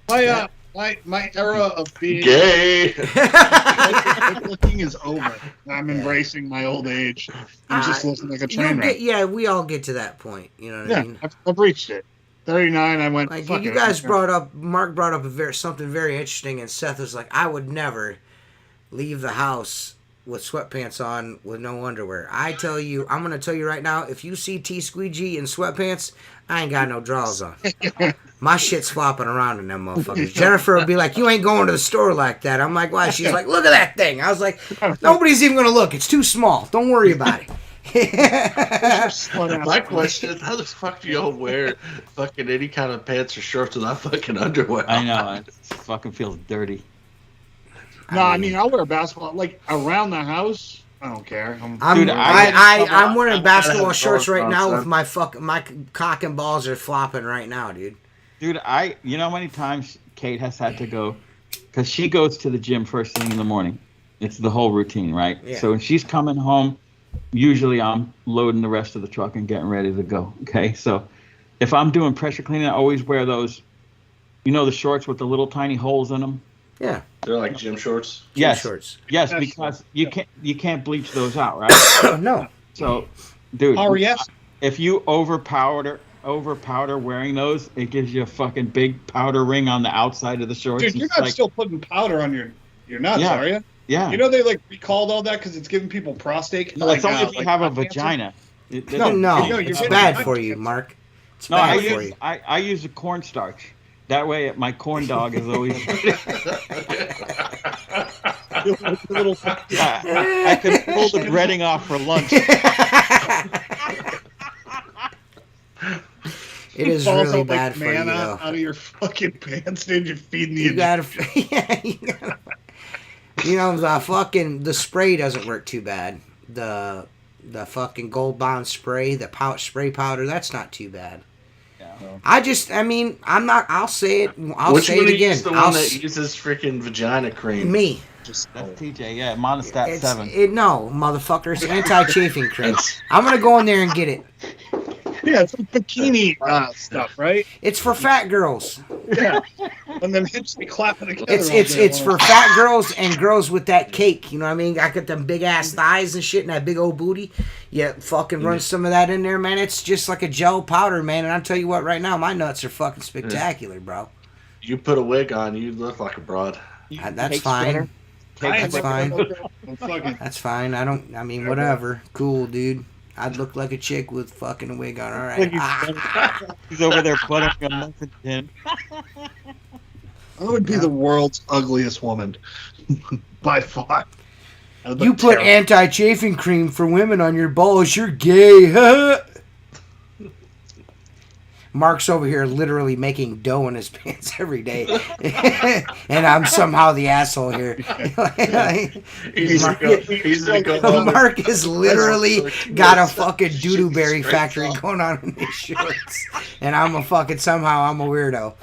S2: My era of being
S3: Gay.
S2: good looking is over. I'm embracing my old age. I'm just looking like a train wreck.
S1: Yeah, we all get to that point, you know what I mean?
S2: I've reached it. 39, I went.
S1: Like
S2: fuck
S1: you
S2: it,
S1: guys
S2: I'm
S1: brought up, Mark brought up something very interesting, and Seth was like, I would never leave the house with sweatpants on with no underwear. I'm gonna tell you right now, if you see Squeegee in sweatpants, I ain't got no drawers on. My shit's flopping around in them motherfuckers. Jennifer would be like, you ain't going to the store like that. I'm like, why? She's like, look at that thing. I was like, nobody's even gonna look. It's too small. Don't worry about it.
S3: My question is, how the fuck do y'all wear fucking any kind of pants or shorts without fucking underwear?
S4: I know. It fucking feels dirty.
S2: No, I mean, I'll wear basketball like around the house. I don't care.
S1: I'm wearing
S3: I'm
S1: basketball
S3: gonna
S1: shorts
S3: have
S1: right now
S3: son.
S1: with my cock and balls are flopping right now, dude.
S4: Dude, you know how many times Kate has had to go, because she goes to the gym first thing in the morning. It's the whole routine, right?
S1: Yeah.
S4: So when she's coming home, usually I'm loading the rest of the truck and getting ready to go. Okay, so if I'm doing pressure cleaning, I always wear those, the shorts with the little tiny holes in them.
S1: Yeah.
S3: They're like gym shorts.
S4: Yes,
S1: shorts.
S4: yes, because you can't bleach those out, right?
S1: No.
S4: So, dude,
S2: REF.
S4: if you over powder wearing those, it gives you a fucking big powder ring on the outside of the shorts.
S2: Dude, you're
S4: It's
S2: not still putting powder on your nuts,
S4: Yeah.
S2: are you?
S4: Yeah.
S2: You know they recalled all that because it's giving people prostate.
S4: No, it's only if you have a
S2: cancer?
S4: vagina.
S1: No,
S2: you're
S1: it's
S2: getting
S1: bad
S2: hot
S1: for you,
S2: cancer.
S1: Mark. It's
S4: No,
S1: bad for you.
S4: I use a cornstarch. That way, my corn dog is always.
S2: Little
S4: I can pull the breading off for lunch.
S1: It is
S2: falls
S1: really
S2: out
S1: bad
S2: like
S1: for you,
S2: manna
S1: though.
S2: out of your fucking pants, dude. You're feeding the.
S1: You gotta, the spray doesn't work too bad. The fucking Gold Bond spray, the spray powder, that's not too bad.
S4: Yeah.
S1: I'll say it. I'll
S3: Which
S1: say
S3: one
S1: it
S3: of you
S1: again.
S3: is the one that uses freaking vagina cream?
S1: Me.
S4: That's TJ, yeah, Monostat 7.
S1: No, motherfucker. It's anti-chafing cream. I'm gonna go in there and get it.
S2: Yeah, it's like bikini stuff, right?
S1: It's for fat girls.
S2: Yeah. And then hips be clapping together.
S1: It's for fat girls and girls with that cake. You know what I mean? I got them big ass thighs and shit and that big old booty. Yeah, fucking run some of that in there, man. It's just like a gel powder, man. And I'll tell you what, right now, my nuts are fucking spectacular, bro.
S3: You put a wig on, you look like a broad.
S1: That's
S4: Cake
S1: fine.
S4: spreader?
S1: That's fine.
S2: Fucking,
S1: That's fine. I mean, whatever. Cool, dude. I'd look like a chick with fucking a wig on. All right.
S6: He's over there putting a muffin tin.
S2: I would be the world's ugliest woman by far.
S1: You put anti-chafing cream for women on your balls, you're gay. Mark's over here literally making dough in his pants every day. And I'm somehow the asshole here. Mark has literally got a fucking doo-doo-berry factory going on in his shorts. And I'm a weirdo.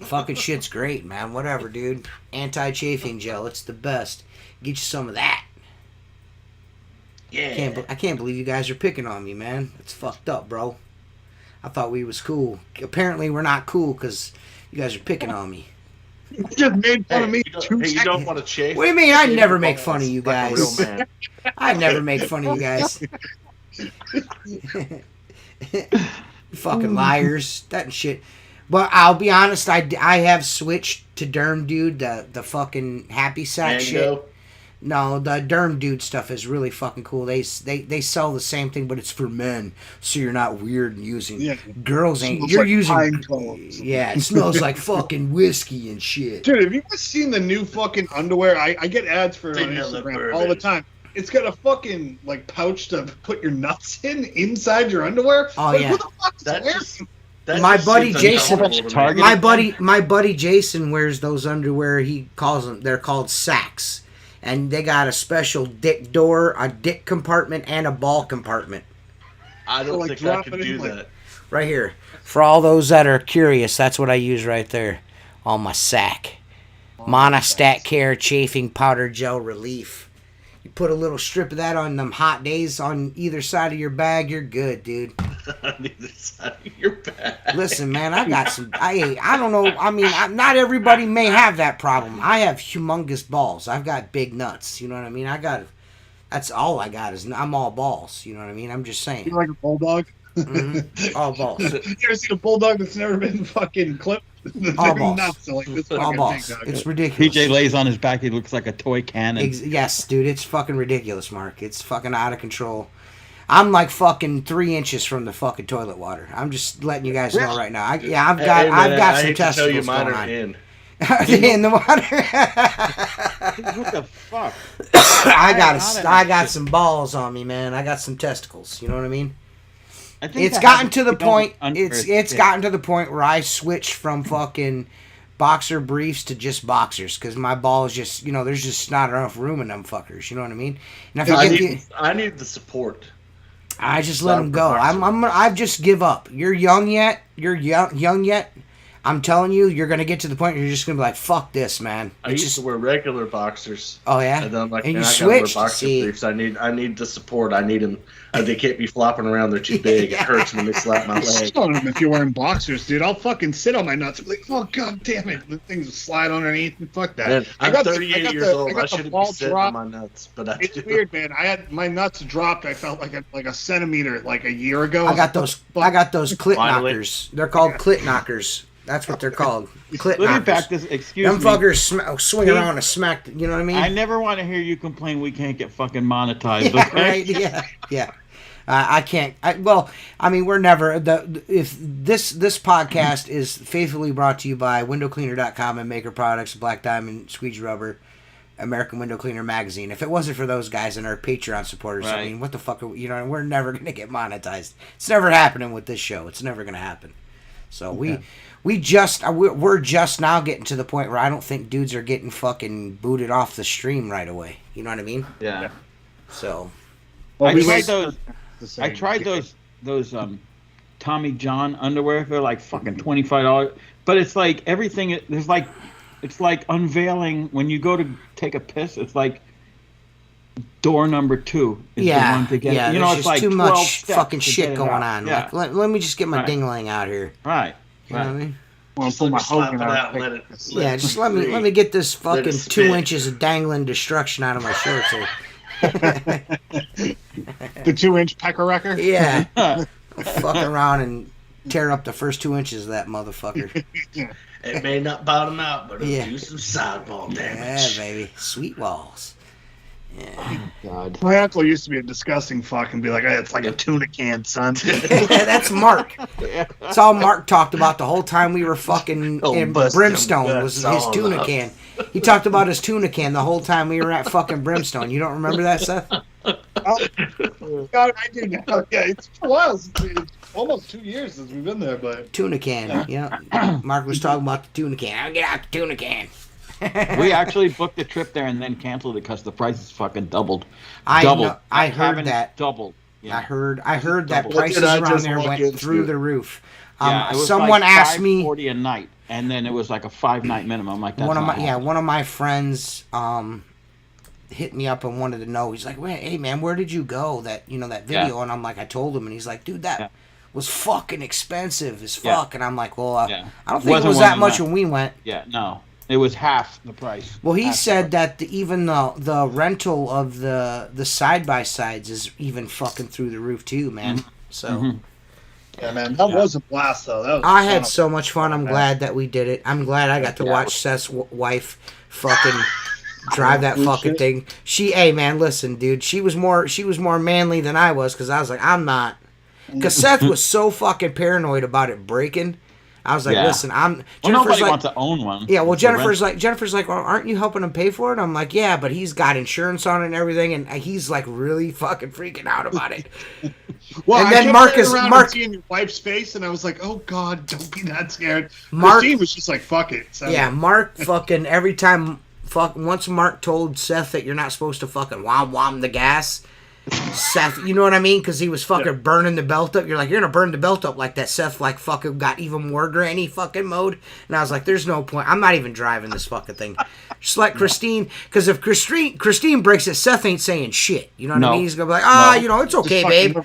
S1: Fucking shit's great, man. Whatever, dude. Anti-chafing gel. It's the best. Get you some of that.
S3: Yeah.
S1: I can't believe you guys are picking on me, man. It's fucked up, bro. I thought we was cool. Apparently we're not cool because you guys are picking on me.
S2: You just made fun of me.
S3: You don't want to chafe.
S1: What do you mean? I never make fun of you guys. I never make fun of you guys. Fucking liars. That and shit. But I'll be honest, I have switched to Derm Dude, the fucking happy sack shit. No, the Derm Dude stuff is really fucking cool. They sell the same thing, but it's for men, so you're not weird and using. Yeah. Girls ain't. You're like using. Yeah, it smells like fucking whiskey and shit.
S2: Dude, have you guys seen the new fucking underwear? I get ads for it on Instagram all the time. It's got a fucking like pouch to put your nuts in inside your underwear.
S1: Oh
S2: like,
S1: yeah.
S2: Who the fuck is wearing?
S1: My buddy Jason, my buddy Jason wears those underwear. He calls them. They're called sacks, and they got a special dick door, a dick compartment, and a ball compartment.
S3: I don't think I can do that.
S1: Right here, for all those that are curious, that's what I use right there on my sack. Monostat Care Chafing Powder Gel Relief. You put a little strip of that on them hot days on either side of your bag, you're good, dude.
S3: On either side of your bag.
S1: Listen, man, I got some. I don't know. I mean, not everybody may have that problem. I have humongous balls. I've got big nuts. You know what I mean? That's all I got is I'm all balls. You know what I mean? I'm just saying.
S2: You like a bulldog?
S1: Mm-hmm. All balls.
S2: You ever seen a bulldog that's never been fucking clipped?
S1: All balls.
S2: Nuts, so like this
S1: all balls. It's ridiculous.
S6: PJ lays on his back. He looks like a toy cannon.
S1: Yes, dude. It's fucking ridiculous, Mark. It's fucking out of control. I'm like fucking 3 inches from the fucking toilet water. I'm just letting you guys know right now. I've got some testicles going on. In the water.
S6: What the fuck?
S1: I got some balls on me, man. I got some testicles. You know what I mean? It's gotten to the point. It's gotten to the point where I switched from fucking boxer briefs to just boxers because my balls just, there's just not enough room in them fuckers. You know what I mean? And
S3: I need the support.
S1: I just let them go. I've just give up. You're young yet. I'm telling you, you're gonna get to the point where you're just gonna be like, "Fuck this, man."
S3: I used to wear regular boxers.
S1: Oh yeah.
S3: And then I'm like,
S1: and you
S3: I
S1: switched.
S3: Wear boxer briefs. I need the support. I need them. They can't be flopping around. They're too big. It hurts when they slap my leg.
S2: Sit on them if you're wearing boxers, dude. I'll fucking sit on my nuts. I'm like, oh god damn it, the things will slide underneath. Fuck that.
S3: Man, I'm 38 years old. I shouldn't be sitting on my nuts, but
S2: it's weird, man. I had my nuts dropped. I felt like a centimeter like a year ago.
S1: I got those clit knockers. They're called clit knockers. That's what they're called. Clit knockers.
S6: Let me back this. Excuse
S1: them
S6: me.
S1: Them fuckers swing around and smack. You know what I mean?
S6: I never want to hear you complain we can't get fucking monetized. Okay?
S1: Right? Yeah. I can't. We're never. If this podcast is faithfully brought to you by WindowCleaner.com and Maker Products, Black Diamond, Squeegee Rubber, American Window Cleaner Magazine. If it wasn't for those guys and our Patreon supporters, right. I mean, what the fuck? We're never gonna get monetized. It's never happening with this show. It's never gonna happen. So
S2: okay.
S1: we're just now getting to the point where I don't think dudes are getting fucking booted off the stream right away. You know what I mean?
S6: Yeah.
S1: So.
S6: Well, I tried those Tommy John underwear. They're like fucking $25, but it's like everything. It's like unveiling when you go to take a piss. It's like door number 2 is the one to get.
S1: Yeah,
S6: it's
S1: just
S6: like
S1: too much fucking shit going on.
S6: Yeah.
S1: Like, let me just get my dingling out here.
S6: Right.
S1: You know what I mean?
S2: Well, pull my Hogan out.
S1: Just let me get this fucking 2 inches of dangling destruction out of my shorts here.
S2: The 2-inch pecker wrecker?
S1: Yeah. Fuck around and tear up the first 2 inches of that motherfucker.
S3: It may not bottom out, but it'll do some sidewall damage.
S1: Yeah, baby. Sweet walls. Yeah.
S4: God.
S2: My uncle used to be a disgusting fuck and be like, hey, it's like a tuna can, son.
S1: That's Mark. That's all Mark talked about the whole time we were fucking in Brimstone was his tuna can. He talked about his tuna can the whole time we were at fucking Brimstone. You don't remember that, Seth?
S2: God, I do now. Yeah, it's a while. It's almost 2 years since we've been there, but
S1: tuna can. Yeah. Mark was talking about the tuna can. I'll get out the tuna can.
S4: We actually booked a trip there and then canceled it because the prices fucking doubled.
S1: I heard
S4: Cabin
S1: that.
S4: Doubled. Yeah.
S1: I heard that
S4: Doubled.
S1: prices around there went through the roof.
S4: Yeah, it was
S1: someone
S4: like
S1: asked me
S4: $540 a night, and then it was like a 5-night minimum. Like that's
S1: one of my friends hit me up and wanted to know. He's like, "Hey man, where did you go? That that video?"
S4: Yeah.
S1: And I'm like, I told him, and he's like, "Dude, that was fucking expensive as
S4: Yeah.
S1: fuck." And I'm like, "Well, I don't think it
S4: Wasn't
S1: was
S4: when
S1: that
S4: we
S1: much
S4: went.
S1: when we went."
S4: Yeah, no, it was half the price.
S1: Well, he
S4: Half
S1: said that even the rental of the side by sides is even fucking through the roof too, man.
S4: Mm-hmm.
S1: So.
S2: yeah, man, that was a blast, though. That was
S1: I had so much fun. I'm glad that we did it. I'm glad I got to
S4: Yeah.
S1: watch Seth's wife fucking drive that fucking thing. Hey man, listen, dude. She was more manly than I was because I was like, I'm not. Because Seth was so fucking paranoid about it breaking. I was like,
S4: Yeah.
S1: listen,
S4: Well,
S1: Jennifer's
S4: nobody
S1: like,
S4: wants to own one.
S1: yeah, well,
S4: It's a
S1: Jennifer's like, well, aren't you helping him pay for it? I'm like, yeah, but he's got insurance on it and everything, and he's like really fucking freaking out about it.
S2: Well,
S1: And then
S2: Mark seeing your wife's face, and I was like, "Oh God, don't be that scared." Christine was just like, "Fuck it." So.
S1: Yeah, Mark fucking every time. Once Mark told Seth that you're not supposed to fucking wham the gas. Seth, you know what I mean? Because he was fucking burning the belt up. You're like, you're gonna burn the belt up like that. Seth like fucking got even more granny fucking mode. And I was like, there's no point. I'm not even driving this fucking thing. Just like Christine, because if Christine breaks it, Seth ain't saying shit. You know what I mean? He's gonna be like, it's okay, babe.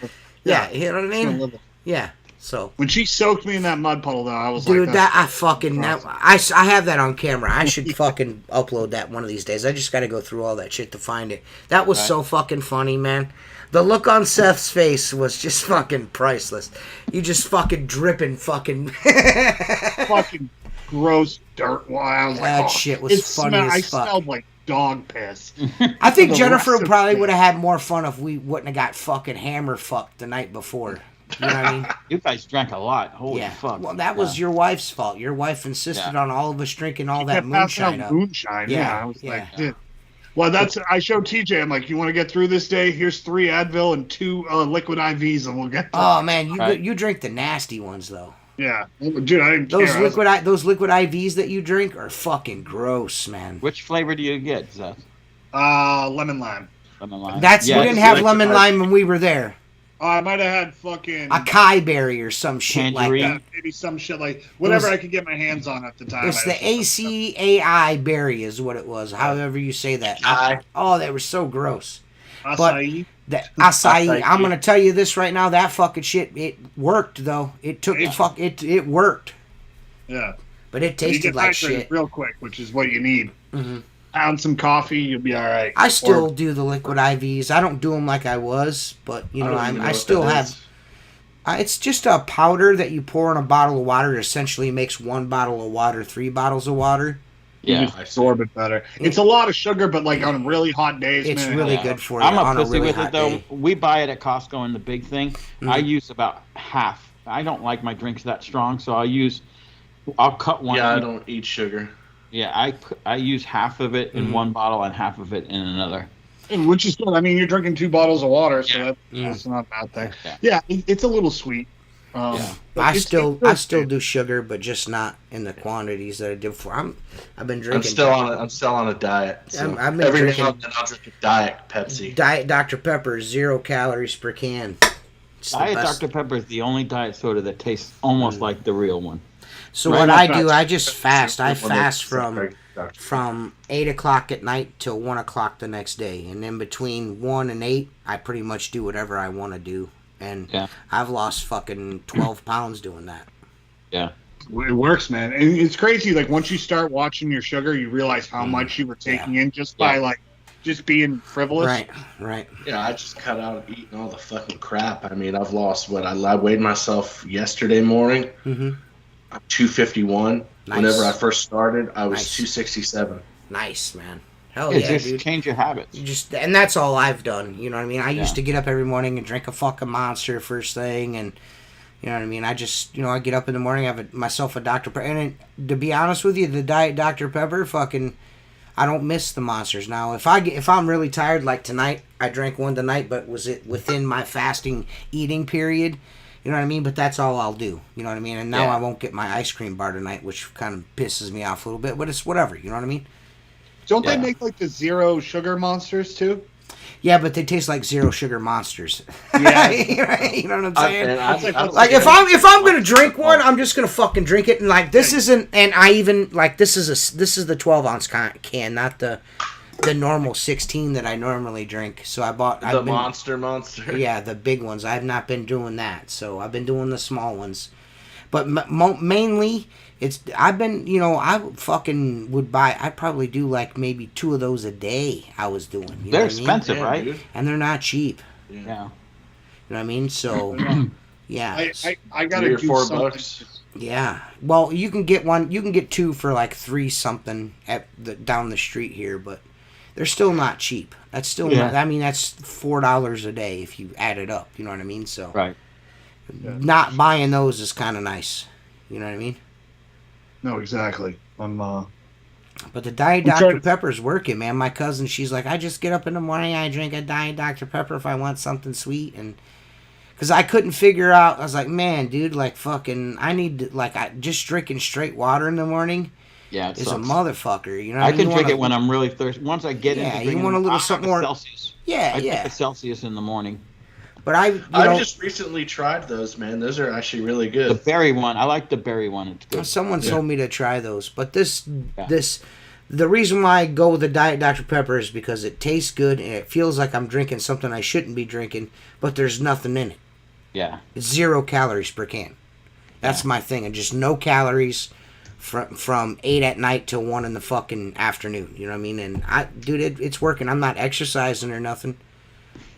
S1: Yeah, you know what I mean? Yeah. So
S2: when she soaked me in that mud puddle, though, I was
S1: dude,
S2: like,
S1: that I fucking I have that on camera. I should fucking upload that one of these days. I just got to go through all that shit to find it. That was so fucking funny, man. The look on Seth's face was just fucking priceless. You just fucking dripping fucking
S2: fucking gross dirt. I was
S1: that
S2: like,
S1: shit was funny as
S2: I
S1: fuck.
S2: smelled like dog piss.
S1: I think Jennifer probably would have had more fun if we wouldn't have got fucking hammer fucked the night before. You know what I mean?
S4: You guys drank a lot. Holy fuck.
S1: Well, that was your wife's fault. Your wife insisted on all of us drinking all that moonshine up.
S2: Moonshine,
S1: Yeah,
S2: I was like, dude. Well, I showed TJ. I'm like, you want to get through this day? Here's 3 Advil and 2 liquid IVs, and we'll get.
S1: Oh man, you drink the nasty ones though.
S2: Yeah, dude, I didn't
S1: those
S2: care.
S1: Those liquid IVs that you drink are fucking gross, man.
S4: Which flavor do you get, Seth?
S2: Lemon lime.
S4: Lemon lime.
S1: We didn't have lemon lime when we were there.
S2: I might have had fucking
S1: acai berry or some shit like that.
S2: Maybe some shit like whatever I could get my hands on at the time.
S1: It's the ACAI berry is what it was. However you say that. Oh, they were so gross.
S2: Acai.
S1: But the acai. I'm gonna tell you this right now. That fucking shit. It worked though. It took It worked.
S2: Yeah.
S1: But it tasted like shit.
S2: Real quick, which is what you need. Mm-hmm. Pound some coffee, you'll be all right.
S1: I still do the liquid IVs. I don't do them like I was, but I still have. It's just a powder that you pour in a bottle of water. It essentially makes 1 bottle of water 3 bottles of water.
S2: Yeah, you just absorb it better. It's a lot of sugar, but like on really hot days,
S1: it's really good for you.
S4: I'm
S1: on
S4: a pussy
S1: really
S4: with
S1: hot
S4: it though.
S1: Day.
S4: We buy it at Costco in the big thing. Mm-hmm. I use about half. I don't like my drinks that strong, so I'll cut one.
S3: Yeah, I don't eat sugar.
S4: Yeah, I use half of it in one bottle and half of it in another.
S2: Which is good. I mean, you're drinking 2 bottles of water, so that's not a bad thing. Yeah, it's a little sweet.
S1: I still do sugar, but just not in the quantities that I did before. I've been drinking.
S3: I'm still on a diet. So
S1: I've been
S3: every
S1: drinking.
S3: now and then I'll drink a Diet Pepsi.
S1: Diet Dr Pepper, 0 calories per can.
S4: Diet Dr Pepper is the only diet soda that tastes almost like the real one.
S1: So what I do, I just fast. I fast from 8 o'clock at night till 1 o'clock the next day, and in between 1 and 8, I pretty much do whatever I want to do. And I've lost fucking 12 pounds doing that.
S4: Yeah.
S2: It works, man. And it's crazy. Like, once you start watching your sugar, you realize how much you were taking in just by, like, just being frivolous.
S1: Right.
S3: Yeah, I just cut out eating all the fucking crap. I mean, I've lost what I weighed myself yesterday morning.
S1: Mm-hmm.
S3: I'm 251.
S1: Nice.
S3: Whenever I first started, I was
S1: Nice.
S3: 267.
S1: Nice, man. Hell yeah,
S4: just
S1: dude.
S4: change your habits.
S1: And that's all I've done. You know what I mean? I used to get up every morning and drink a fucking Monster first thing, and you know what I mean? I just, I get up in the morning, have myself a Dr. Pepper, and to be honest with you, the Diet Dr. Pepper, fucking, I don't miss the Monsters. Now, if I'm really tired, like tonight, I drank one tonight, but was it within my fasting eating period? You know what I mean? But that's all I'll do. You know what I mean? And now I won't get my ice cream bar tonight, which kind of pisses me off a little bit, but it's whatever. You know what I mean?
S2: Don't they make like the zero sugar Monsters too?
S1: Yeah, but they taste like zero sugar Monsters.
S2: Yeah,
S1: you know what I'm saying?
S2: Like
S1: if I'm gonna drink one, I'm just gonna fucking drink it. And like this isn't, and I even like this is the 12-ounce can, not the normal 16 that I normally drink. So I bought
S3: the Monster.
S1: Yeah, the big ones. I have not been doing that. So I've been doing the small ones. But mainly, I've been, I fucking would buy, I'd probably do like maybe 2 of those a day I was doing.
S4: They're expensive, right?
S3: Dude.
S1: And they're not cheap.
S4: Yeah.
S1: You know what I mean? So, yeah.
S2: I gotta do
S3: $4.
S2: something.
S1: Yeah. Well, you can get 2 for like 3 something down the street here, but they're still not cheap. That's still not, I mean, that's $4 a day if you add it up. You know what I mean? So,
S4: Right.
S1: not buying those is kind of nice. You know what I mean?
S2: No, exactly.
S1: But the Diet Dr. Pepper's working, man. My cousin, she's like, I just get up in the morning, I drink a Diet Dr. Pepper if I want something sweet, and because I couldn't figure out, I was like, man, dude, like fucking, I need to, like, just drinking straight water in the morning.
S4: Yeah,
S1: is a motherfucker. You know,
S4: I can drink it when I'm really thirsty. Once I get into
S1: you want a little something more
S4: Celsius.
S1: Yeah,
S4: I drink a Celsius in the morning.
S1: But I
S3: just recently tried those, man. Those are actually really good.
S4: The berry one, I like the berry one. It's good.
S1: Someone told me to try those, but the reason why I go with the Diet Dr. Pepper is because it tastes good and it feels like I'm drinking something I shouldn't be drinking, but there's nothing in it.
S4: Yeah,
S1: it's 0 calories per can. That's my thing, and just no calories from 8 at night till 1 in the fucking afternoon. You know what I mean? And it's working. I'm not exercising or nothing.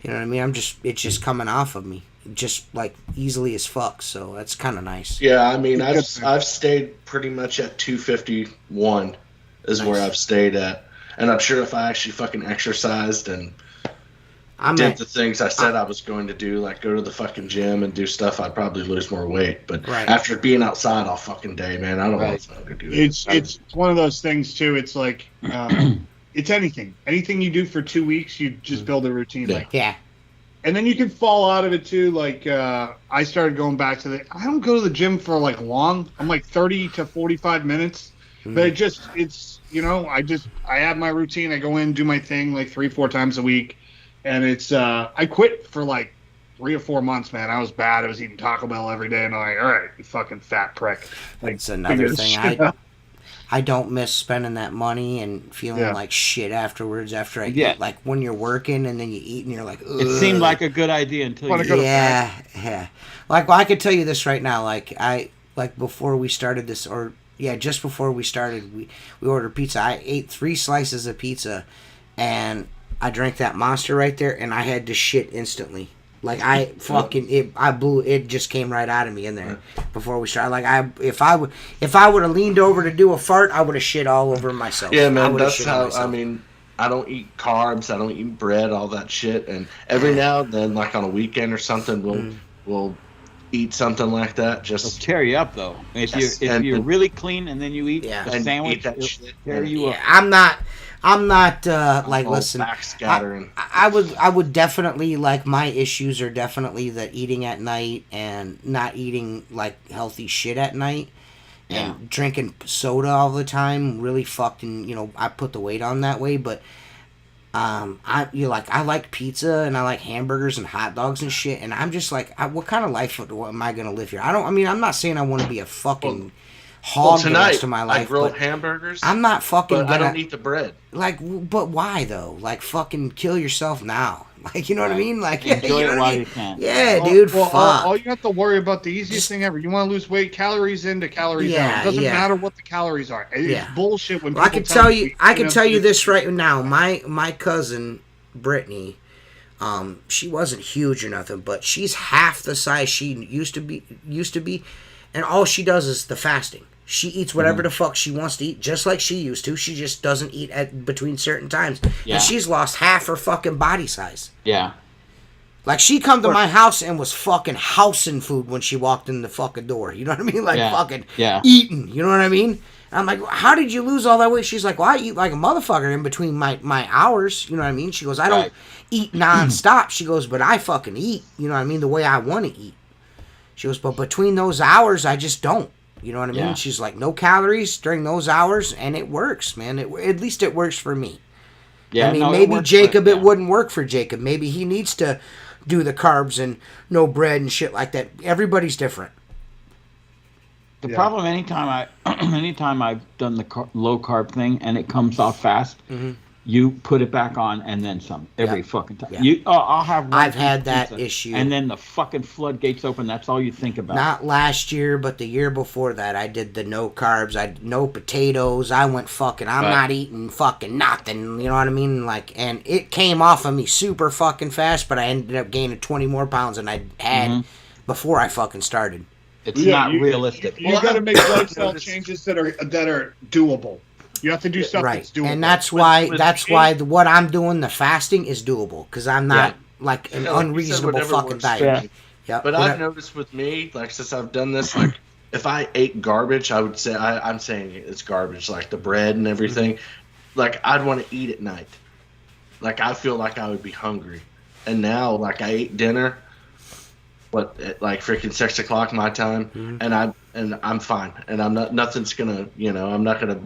S1: You know what I mean? It's just coming off of me, just like easily as fuck. So that's kind of nice.
S3: Yeah, I mean, I've stayed pretty much at 251 is where I've stayed at, and I'm sure if I actually fucking exercised and did the things I said I was going to do, like go to the fucking gym and do stuff, I'd probably lose more weight. But after being outside all fucking day, man, I don't want to do that.
S2: It's one of those things too. It's like. It's anything you do for 2 weeks, you just build a routine. And then you can fall out of it too. Like I started going back to I don't go to the gym for like long. I'm like 30 to 45 minutes. But it's I have my routine. I go in, do my thing like 3-4 times a week, and it's I quit for like 3 or 4 months, man. I was bad. I was eating Taco Bell every day, and I'm like, all right, you fucking fat prick.
S1: That's another thing. I don't miss spending that money and feeling like shit afterwards after I eat. Like when you're working and then you eat and you're like, ugh.
S4: It seemed like a good idea until you
S1: Yeah. Like, well, I could tell you this right now. Like before we started this, just before we started, we ordered pizza. I ate 3 slices of pizza and I drank that Monster right there and I had to shit instantly. Like I fucking it just came right out of me in there before we started. Like if I would have leaned over to do a fart, I would have shit all over myself.
S3: Yeah, man, that's how I mean. I don't eat carbs. I don't eat bread, all that shit. And every now and then, like on a weekend or something, we'll eat something like that. Just
S4: it'll tear you up though. If you're really clean and then you eat a sandwich, it'll tear you up.
S1: I'm not listen.
S3: Backscattering.
S1: I would definitely, like, my issues are definitely the eating at night and not eating like healthy shit at night and drinking soda all the time. Really fucking, I put the weight on that way. But I like pizza and I like hamburgers and hot dogs and shit. And I'm just like, what kind of life am I gonna live here? I'm not saying I want to be a fucking hog the rest of my life.
S3: I grill hamburgers.
S1: I'm not fucking
S3: but I don't eat the bread.
S1: Like, but why though? Like, fucking kill yourself now. Like, you know what I mean? Like,
S6: enjoy
S1: you know
S6: it
S1: what
S6: while
S1: I mean?
S6: you can.
S1: Yeah, dude.
S2: Well,
S1: fuck.
S2: all you have to worry about, the easiest thing ever. You want to lose weight, calories in to calories out. It doesn't matter what the calories are. It's bullshit when people
S1: I can tell you. I can tell you this right now. My cousin Brittany, she wasn't huge or nothing, but she's half the size she used to be, and all she does is the fasting. She eats whatever the fuck she wants to eat, just like she used to. She just doesn't eat at between certain times. Yeah. And she's lost half her fucking body size.
S6: Yeah.
S1: Like, she come to my house and was fucking housing food when she walked in the fucking door. You know what I mean? Like, fucking eating. You know what I mean? And I'm like, how did you lose all that weight? She's like, well, I eat like a motherfucker in between my hours. You know what I mean? She goes, I don't eat nonstop. She goes, but I fucking eat. You know what I mean? The way I want to eat. She goes, but between those hours, I just don't. You know what I mean? She's like, no calories during those hours, and it works, man. At least it works for me. Yeah, I mean, maybe Jacob, it wouldn't work for Jacob. Maybe he needs to do the carbs and no bread and shit like that. Everybody's different.
S6: The problem, anytime I've done the low carb thing and it comes off fast, you put it back on and then some every fucking time. Yeah. I'll have one.
S1: I've had that issue.
S6: And then the fucking floodgates open. That's all you think about.
S1: Not last year, but the year before that, I did the no carbs. No potatoes. I went fucking, I'm not eating fucking nothing. You know what I mean? Like, and it came off of me super fucking fast, but I ended up gaining 20 more pounds than I had before I fucking started.
S6: It's not realistic.
S2: You got to make lifestyle changes that are doable. You have to do stuff that's doable.
S1: And that's why what I'm doing, the fasting, is doable, because I'm not like an unreasonable fucking diet.
S3: Yeah. But I've noticed with me, like, since I've done this, like, if I ate garbage, I would say I'm saying it's garbage, like the bread and everything. Like, I'd want to eat at night. Like, I feel like I would be hungry. And now, like, I ate dinner, at like freaking 6 o'clock my time, and I'm fine, and I'm not. Nothing's gonna, I'm not gonna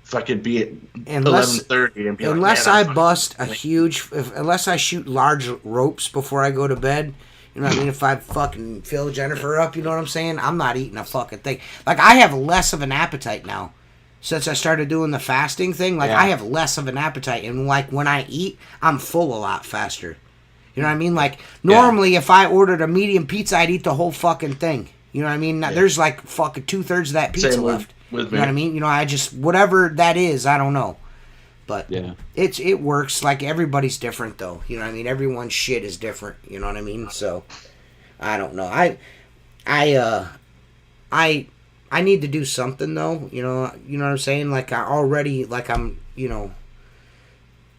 S3: fucking be at 11:30 and be
S1: unless I bust a huge, unless I shoot large ropes before I go to bed. You know what I mean? If I fucking fill Jennifer up, you know what I'm saying? I'm not eating a fucking thing. Like, I have less of an appetite now since I started doing the fasting thing. Like, I have less of an appetite, and like when I eat, I'm full a lot faster. You know what I mean? Like, normally if I ordered a medium pizza, I'd eat the whole fucking thing. You know what I mean? Now, there's like fucking 2/3 of that pizza left.
S3: With
S1: you know what I mean? I just, whatever that is, I don't know. But it works. Like, everybody's different, though. You know what I mean? Everyone's shit is different. You know what I mean? So, I don't know. I need to do something, though. You know what I'm saying? Like, I'm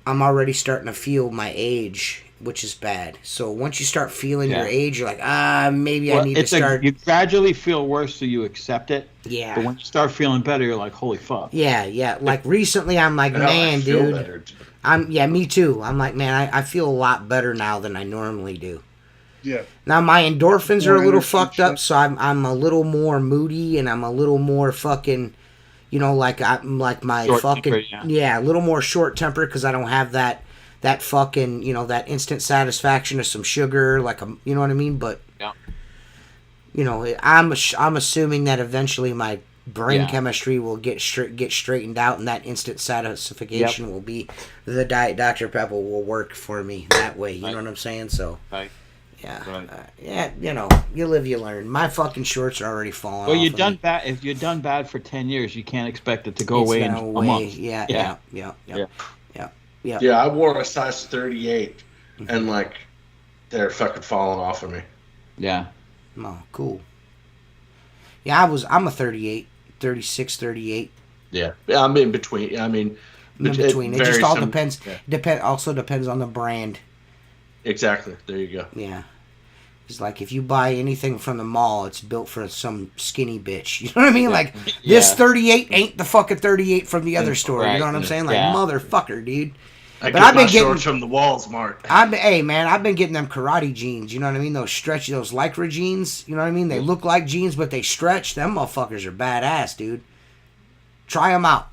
S1: already starting to feel my age, which is bad. So once you start feeling your age, you're like, maybe I need to start.
S6: You gradually feel worse, so you accept it.
S1: Yeah.
S6: But when you start feeling better, you're like, holy fuck.
S1: Yeah. Like, recently, I'm like, man, dude. Me too. I'm like, man, I feel a lot better now than I normally do.
S2: Yeah.
S1: Now my endorphins are a little fucked up, so I'm a little more moody, and I'm a little more fucking, like I'm like my short fucking a little more short tempered, because I don't have that fucking, that instant satisfaction of some sugar, like, you know what I mean? But I'm assuming that eventually my brain chemistry will get straightened out, and that instant satisfaction will be the Diet Dr. Pepper will work for me that way. You know what I'm saying? So. You live, you learn. My fucking shorts are already falling off.
S6: Well, you've done bad. If you've done bad for 10 years, you can't expect it to go away in a month.
S1: Yeah.
S3: Yeah, I wore a size 38, and like, they're fucking falling off of me.
S6: Yeah.
S1: Oh, cool. Yeah, I'm a 38, 36, 38.
S3: Yeah, I'm in between. I mean,
S1: in between. It just all depends. Also depends on the brand.
S3: Exactly. There you go.
S1: Yeah. It's like, if you buy anything from the mall, it's built for some skinny bitch. You know what I mean? Like, this 38 ain't the fucking 38 from the other store. You know what I'm saying? Like, motherfucker, dude.
S3: I've been getting from the walls, Mark.
S1: Hey, man, I've been getting them karate jeans. You know what I mean? Those stretchy, those lycra jeans. You know what I mean? They look like jeans, but they stretch. Them motherfuckers are badass, dude. Try them out.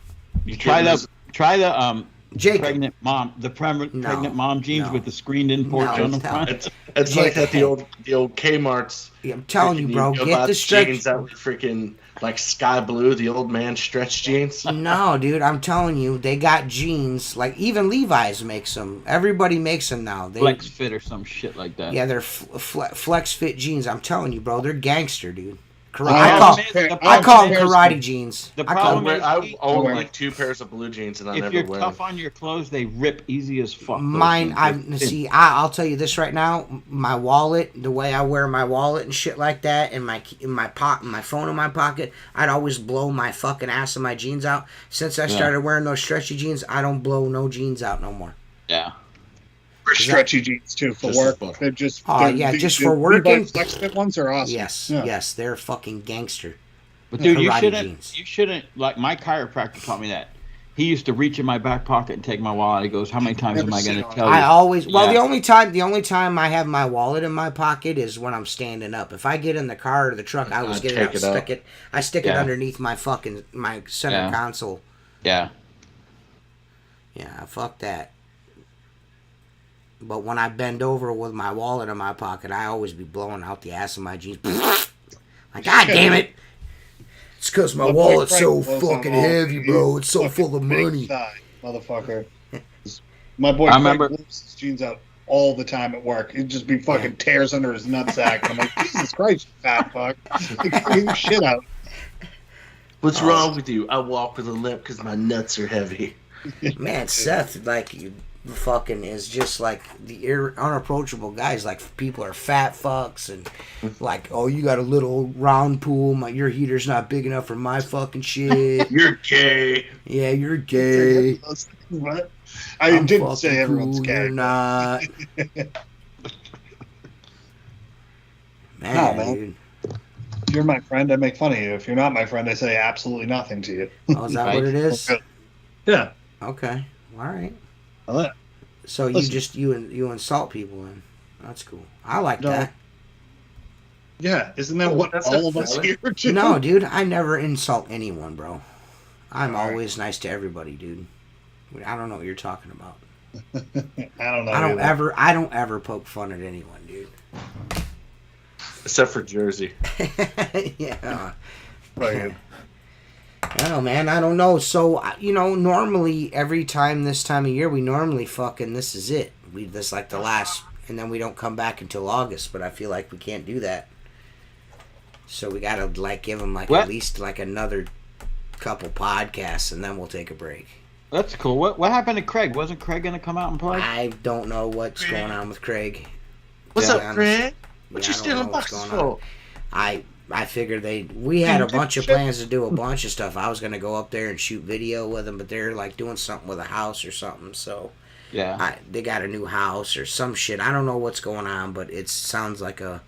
S6: You try the
S1: Jacob.
S4: Pregnant mom, pregnant mom jeans with the screened in porch on the front.
S3: It's like that the old Kmart's.
S1: Yeah, I'm telling you, bro. Get the stretch
S3: jeans that were freaking like sky blue, the old man stretch jeans.
S1: No, dude, I'm telling you, they got jeans. Like even Levi's makes them. Everybody makes them now.
S4: Flex fit or some shit like that.
S1: Yeah, they're flex fit jeans. I'm telling you, bro, they're gangster, dude. I call them karate jeans.
S4: The problem is,
S3: I own like 2 pairs of blue jeans, and I never wear them.
S4: If you're tough on your clothes, they rip easy as fuck.
S1: Mine, I'll tell you this right now. My wallet, the way I wear my wallet and shit like that, and my phone in my pocket, I'd always blow my fucking ass of my jeans out. Since I started wearing those stretchy jeans, I don't blow no jeans out no more.
S4: Yeah.
S2: For stretchy jeans too for work. They're just
S1: just for working.
S2: Flex fit ones are awesome.
S1: Yes, they're fucking gangster.
S4: But dude, you shouldn't like my chiropractor taught me that. He used to reach in my back pocket and take my wallet. He goes, "How many times am I going to tell you?"
S1: I always the only time I have my wallet in my pocket is when I'm standing up. If I get in the car or the truck, I always get it out and stick it. I stick it underneath my center console.
S4: Yeah.
S1: Yeah, fuck that. But when I bend over with my wallet in my pocket, I always be blowing out the ass of my jeans. Like, God damn it! It's because my wallet's so fucking heavy, bro. It's so full of money.
S2: Motherfucker. My boy blows his jeans out all the time at work. He'd just be fucking tears under his nutsack. I'm like, Jesus Christ, you fat fuck. Get your shit out.
S3: What's wrong with you? I walk with a limp because my nuts are heavy.
S1: Man, Seth, like, you fucking is just like the unapproachable guys. Like, people are fat fucks and like, oh, you got a little round pool. Your heater's not big enough for my fucking shit.
S3: You're gay.
S1: Yeah, you're gay.
S2: What? I didn't say everyone's gay.
S1: You're not. man, dude.
S2: If you're my friend, I make fun of you. If you're not my friend, I say absolutely nothing to you.
S1: Oh, is that what it is?
S2: Yeah.
S1: Okay. All right.
S2: Well,
S1: so you insult people, and that's cool. I like that.
S2: Yeah, isn't that what all of us here do?
S1: No, dude, I never insult anyone, bro. I'm always nice to everybody, dude. I don't know what you're talking about.
S2: I don't know.
S1: I don't ever poke fun at anyone, dude.
S3: Except for Jersey.
S1: Yeah.
S2: Right.
S1: Oh man, I don't know. So normally every time this time of year, we normally fucking this is it. This like the last, and then we don't come back until August. But I feel like we can't do that. So we gotta like give them like at least like another couple podcasts, and then we'll take a break.
S4: That's cool. What happened to Craig? Wasn't Craig gonna come out and play?
S1: I don't know what's going on with Craig.
S3: What's up, Craig? What you stealing boxes for?
S1: I figured we had a bunch of plans to do a bunch of stuff. I was going to go up there and shoot video with them, but they're like doing something with a house or something. So
S4: yeah,
S1: they got a new house or some shit. I don't know what's going on, but it sounds like a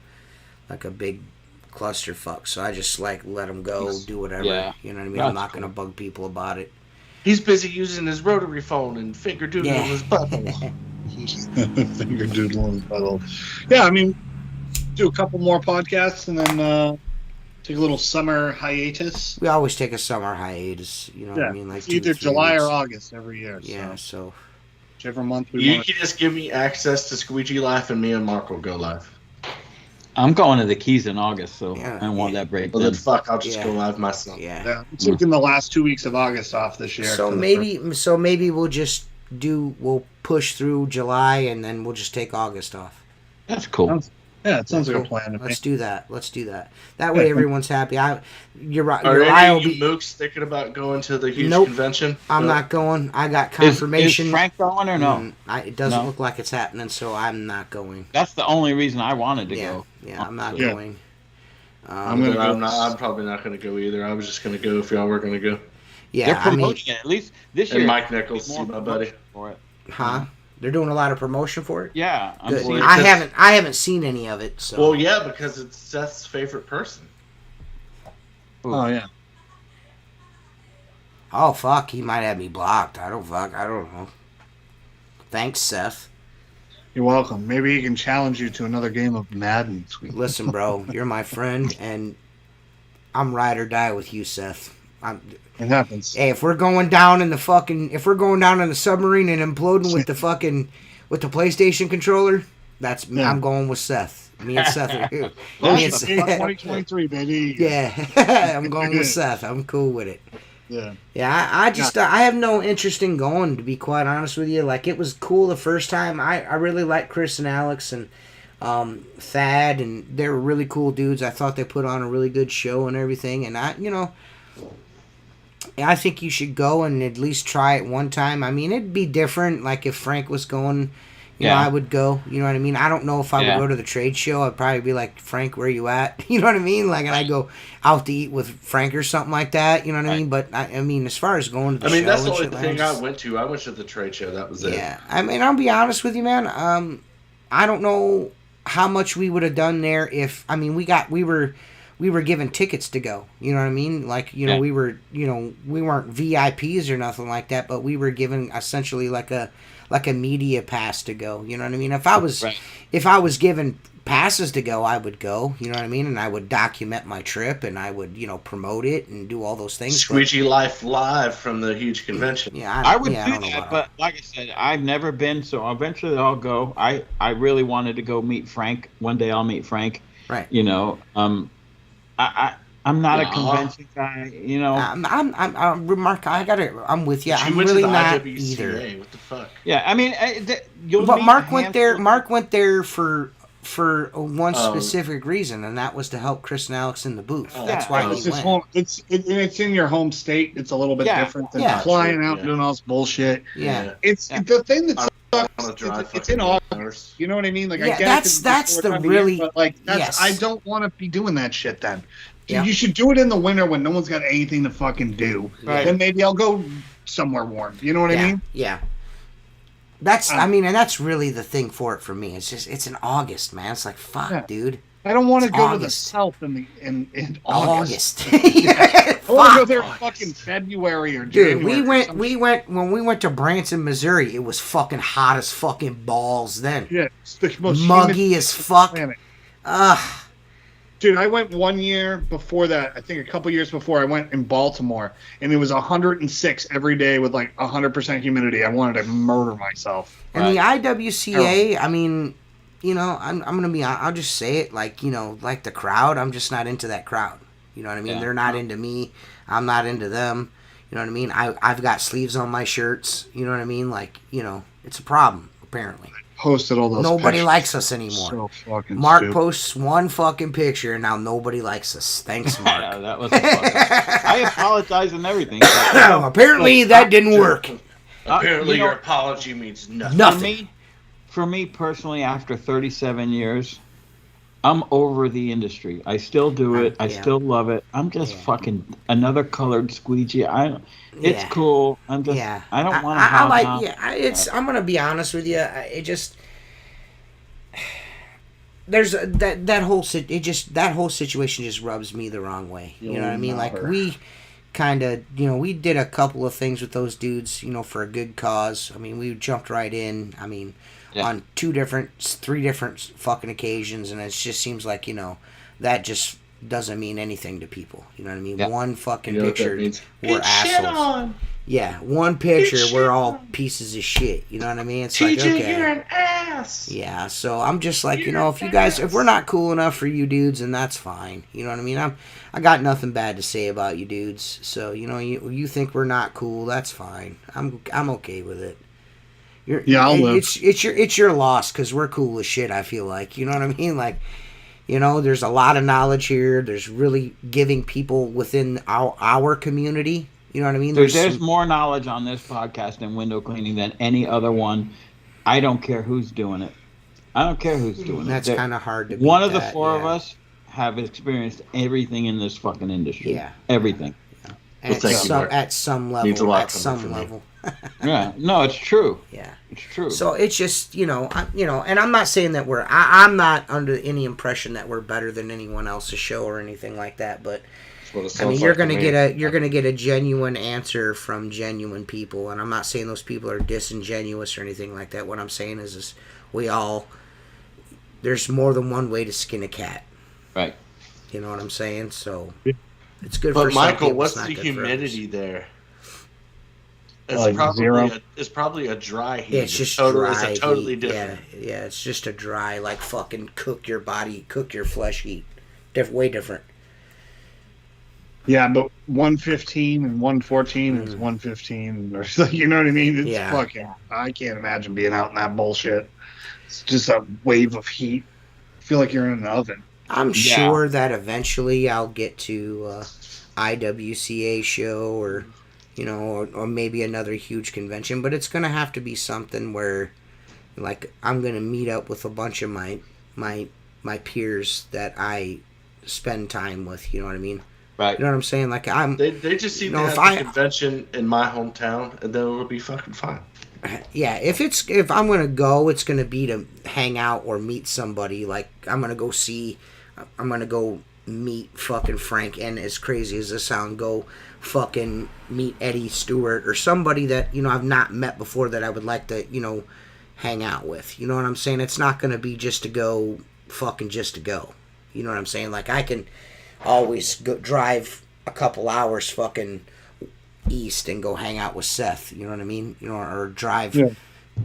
S1: big clusterfuck. So I just like let them go, do whatever.
S4: Yeah.
S1: You know what I mean? I'm not going to bug people about it.
S3: He's busy using his rotary phone and finger doodling his butthole.
S2: Finger doodling his butthole. Yeah, I mean, do a couple more podcasts and then take a little summer hiatus.
S1: We always take a summer hiatus. You know what I mean? Like
S2: either July or August every year.
S1: Yeah, so
S2: whichever month
S3: you can just give me access to Squeegee Live, and me and Mark will go live.
S4: I'm going to the Keys in August, so I want that break.
S3: Well, then fuck, I'll just go live myself.
S1: Yeah.
S2: I'm taking the last 2 weeks of August off this year.
S1: So maybe we'll just we'll push through July and then we'll just take August off.
S4: That's cool.
S2: Yeah, it sounds like a plan.
S1: Let's do that. That way everyone's happy. You're right.
S3: Are any of you mooks thinking about going to the huge convention?
S1: I'm not going. I got confirmation.
S4: Is Frank going or no?
S1: It doesn't look like it's happening, so I'm not going.
S4: That's the only reason I wanted to go.
S1: Yeah, I'm not going.
S3: I'm probably not going to go either. I was just going to go if y'all were going to go.
S1: Yeah,
S4: they're promoting it at least this year.
S3: And Mike Nichols, see my buddy.
S4: For it.
S1: Huh? They're doing a lot of promotion for it.
S4: Yeah,
S1: I haven't seen any of it. So.
S3: Well, yeah, because it's Seth's favorite person.
S2: Oh yeah.
S1: Oh fuck, he might have me blocked. I don't know. Thanks, Seth.
S2: You're welcome. Maybe he can challenge you to another game of Madden.
S1: Listen, bro, you're my friend, and I'm ride or die with you, Seth.
S2: It happens.
S1: Hey, if we're going down in the submarine and imploding with the PlayStation controller, I'm going with Seth. Me and Seth are here.
S2: Me and 2023, baby.
S1: Yeah, I'm going with Seth. I'm cool with it.
S2: Yeah.
S1: Yeah, I have no interest in going, to be quite honest with you. Like, it was cool the first time. I really liked Chris and Alex and Thad, and they were really cool dudes. I thought they put on a really good show and everything, and I think you should go and at least try it one time. I mean, it'd be different. Like, if Frank was going, you know, I would go. You know what I mean? I don't know if I would go to the trade show. I'd probably be like, Frank, where you at? You know what I mean? Like, and I go out to eat with Frank or something like that. You know what I mean? But, I mean, as far as going to the show,
S3: that's the only thing I went to. I went to the trade show. That was it.
S1: Yeah. I mean, I'll be honest with you, man. I don't know how much we would have done there if, I mean, we were given tickets to go. You know what I mean? Like, you know, we weren't VIPs or nothing like that, but we were given essentially like a media pass to go. You know what I mean? If I was given passes to go, I would go. You know what I mean? And I would document my trip, and I would, promote it and do all those things.
S3: Squeegee Life live from the huge convention.
S1: Yeah,
S6: I would do that, but like I said, I've never been, so eventually I'll go. I really wanted to go meet Frank. One day I'll meet Frank.
S1: Right.
S6: You know, I'm not a convention guy, you know.
S1: I'm with you. I'm
S3: went
S1: really
S3: to the
S1: not
S3: IWCA.
S1: either.
S3: What the fuck?
S6: Yeah, I mean,
S1: but Mark went there. Mark went there for one specific reason, and that was to help Chris and Alex in the booth. That's why he went.
S2: It's in your home state. It's a little bit different than flying out and doing all this bullshit.
S1: Yeah,
S2: it's the thing that sucks. It's in August. You know what I mean? Like, I get
S1: that's the really.
S2: But like, I don't want to be doing that shit then. You should do it in the winter when no one's got anything to fucking do. Right. Then maybe I'll go somewhere warm. You know what I mean?
S1: Yeah. That's and that's really the thing for it for me. It's just it's in August, man. It's like fuck, dude.
S2: I don't want to go to the south in August.
S1: I
S2: want to go there in fucking February or January.
S1: Dude, when we went to Branson, Missouri. It was fucking hot as fucking balls then.
S2: Yeah, it's the most
S1: muggy as fuck.
S2: Dude, I went 1 year before that. I think a couple years before I went in Baltimore, and it was 106 every day with like 100% humidity. I wanted to murder myself.
S1: And the IWCA, I mean, I'm gonna be. I'll just say it, like like the crowd. I'm just not into that crowd. You know what I mean? They're not into me. I'm not into them. You know what I mean? I've got sleeves on my shirts. You know what I mean? Like it's a problem apparently.
S2: Posted all those.
S1: Nobody
S2: pictures.
S1: likes us anymore.
S2: So fucking
S1: Mark
S2: stupid.
S1: posts one fucking picture, and now nobody likes us. Thanks, Mark.
S6: Yeah, that was. I apologize and everything.
S1: Apparently, that didn't work.
S3: Apparently, your apology means nothing.
S6: For me personally, after 37 years, I'm over the industry. I still do it. I still love it. I'm just fucking another colored squeegee. It's cool. I'm just. I don't want to.
S1: I'm gonna be honest with you. It just. There's that whole situation just rubs me the wrong way. You know what I mean? Like we kind of we did a couple of things with those dudes for a good cause. I mean, we jumped right in. I mean. On 3 different fucking occasions, and it just seems like that just doesn't mean anything to people. You know what I mean? One fucking picture, we're assholes. Yeah, one picture, we're all pieces of shit. You know what I mean? It's like, okay,
S3: you're an ass.
S1: Yeah, so I'm just like, if we're not cool enough for you dudes, then that's fine. You know what I mean? I got nothing bad to say about you dudes. So you think we're not cool, that's fine. I'm okay with it.
S2: I'll live.
S1: It's your loss because we're cool as shit. I feel like you know what I mean. Like, there's a lot of knowledge here. There's really giving people within our community. You know what I mean.
S6: There's more knowledge on this podcast in window cleaning than any other one. I don't care who's doing it.
S1: That's kind of hard to.
S6: One of the 4 of us have experienced everything in this fucking industry.
S1: Yeah,
S6: everything.
S1: Yeah. At some level.
S3: Means a lot
S1: at some level.
S6: Yeah, no, it's true.
S1: Yeah,
S6: it's true.
S1: So it's just and I'm not saying that I'm not under any impression that we're better than anyone else's show or anything like that. But I mean, you're gonna get a genuine answer from genuine people, and I'm not saying those people are disingenuous or anything like that. What I'm saying is there's more than one way to skin a cat.
S6: Right.
S1: You know what I'm saying? So. It's good
S3: but
S1: for
S3: Michael,
S1: some people.
S3: what's
S1: It's not
S3: the
S1: good for
S3: humidity
S1: others.
S3: there?
S2: Like
S3: It's probably a dry heat.
S1: Yeah, it's just dry.
S3: It's a totally
S1: heat.
S3: different.
S1: Yeah, it's just a dry, like fucking cook your flesh heat. Way different.
S2: Yeah, but 115 and 114 is 115, or you know what I mean? It's fucking. I can't imagine being out in that bullshit. It's just a wave of heat. I feel like you're in an oven.
S1: I'm sure that eventually I'll get to IWCA show or, you know, or maybe another huge convention, but it's gonna have to be something where, like, I'm gonna meet up with a bunch of my peers that I spend time with. You know what I mean?
S6: Right.
S1: You know what I'm saying? Like
S3: They just need to have a convention in my hometown, and then it'll be fucking fine.
S1: Yeah, if I'm gonna go, it's gonna be to hang out or meet somebody. Like I'm gonna go meet fucking Frank, and as crazy as this sound, go fucking meet Eddie Stewart or somebody that, you know, I've not met before that I would like to, you know, hang out with. You know what I'm saying? It's not gonna be just to go just to go. You know what I'm saying? Like I can always go drive a couple hours fucking east and go hang out with Seth, you know what I mean? You know, or drive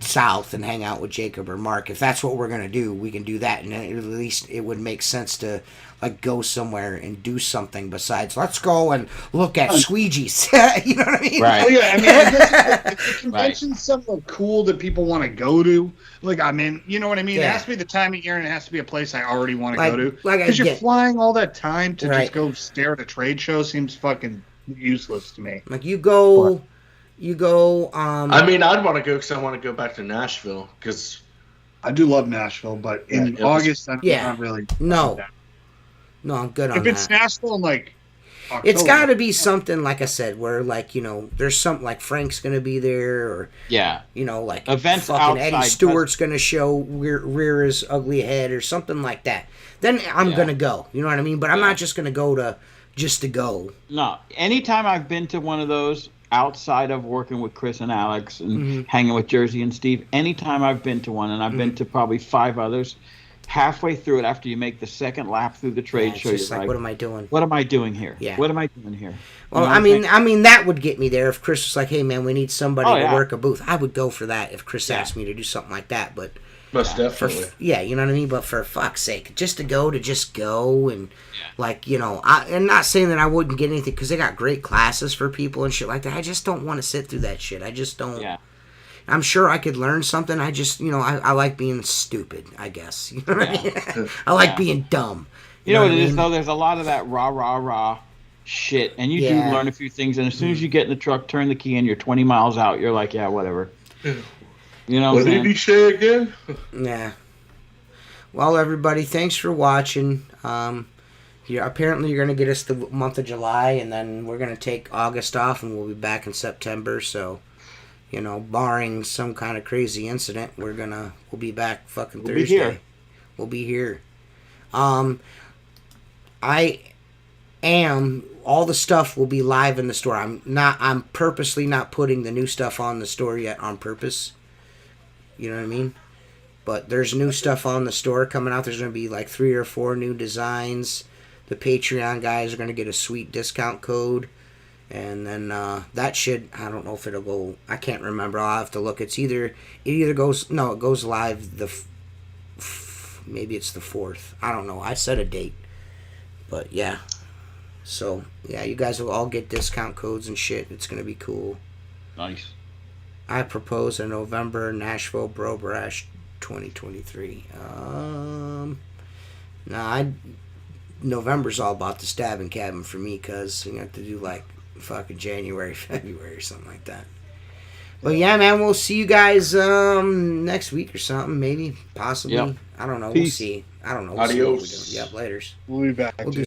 S1: south and hang out with Jacob or Mark. If that's what we're gonna do, we can do that, and at least it would make sense to like go somewhere and do something besides let's go and look at Squeegees. You know what I mean?
S6: Right.
S2: Well, yeah, I mean, I guess if the convention's something cool that people want to go to. Like, I mean, you know what I mean?
S1: Yeah.
S2: It has to be the time of year, and it has to be a place I already want to
S1: Like-
S2: go to.
S1: like I
S2: Because you're
S1: get-
S2: flying all that time to
S1: Right.
S2: just go stare at a trade show seems fucking useless to me.
S1: Like you go.
S3: I mean, I'd want to go because I want to go back to Nashville because
S2: I do love Nashville, but in August, I'm not really.
S1: No, I'm good on
S2: If it's
S1: that.
S2: Nashville in like October,
S1: It's got to be something, like I said, where, like, you know, there's something like Frank's going to be there, or, you know, like
S6: events
S1: fucking
S6: outside,
S1: Eddie Stewart's going to show rear his ugly head or something like that. Then I'm going to go. You know what I mean? But I'm not just going to go just to go.
S6: No. Anytime I've been to one of those outside of working with Chris and Alex and hanging with Jersey and Steve, anytime I've been to one, and I've been to probably 5 others, halfway through it, after you make the second lap through the trade show,
S1: Just
S6: you're
S1: like, what am I doing?
S6: What am I doing here?
S1: Yeah.
S6: What am I doing here?
S1: Well,
S6: You know what
S1: I mean, that would get me there if Chris was like, "Hey, man, we need somebody
S6: Oh,
S1: to
S6: yeah.
S1: work a booth." I would go for that if Chris asked me to do something like that. But
S3: most definitely.
S1: you know what I mean. But for fuck's sake, just to go, and like, you know, I'm not saying that I wouldn't get anything because they got great classes for people and shit like that. I just don't want to sit through that shit. I just don't.
S6: Yeah.
S1: I'm sure I could learn something. I just, you know, I like being stupid, I guess. You know what I mean? I like being dumb.
S6: You know what
S1: I
S6: it is,
S1: mean?
S6: though? There's a lot of that rah shit, and you do
S1: Yeah.
S6: learn a few things, and as soon as you get in the truck, turn the key, and you're 20 miles out, you're like, yeah, whatever. You know what I'm
S3: What did
S6: saying?
S3: he say again?
S1: Yeah. Well, everybody, thanks for watching. Apparently you're going to get us the month of July, and then we're going to take August off, and we'll be back in September. So, you know, barring some kind of crazy incident, we'll be back fucking
S6: We'll be
S1: Thursday.
S6: here.
S1: We'll be here. All the stuff will be live in the store. I'm purposely not putting the new stuff on the store yet on purpose. You know what I mean? But there's new stuff on the store coming out. There's going to be like 3 or 4 new designs. The Patreon guys are going to get a sweet discount code. And then that should, I don't know if it'll go, I can't remember. I'll have to look. It goes live maybe it's the 4th. I don't know. I set a date. But yeah. So, yeah, you guys will all get discount codes and shit. It's going to be cool.
S6: Nice.
S1: I propose a November Bro Brash 2023. November's all about the stabbing cabin for me, because you have to do like fucking January, February, or something like that. But yeah, man, we'll see you guys next week or something, maybe, possibly.
S6: Yep.
S1: I don't know.
S6: Peace.
S1: We'll see. I don't know.
S3: Adios.
S1: We'll see what we're doing. Yep, laters.
S2: We'll be back.
S1: We'll do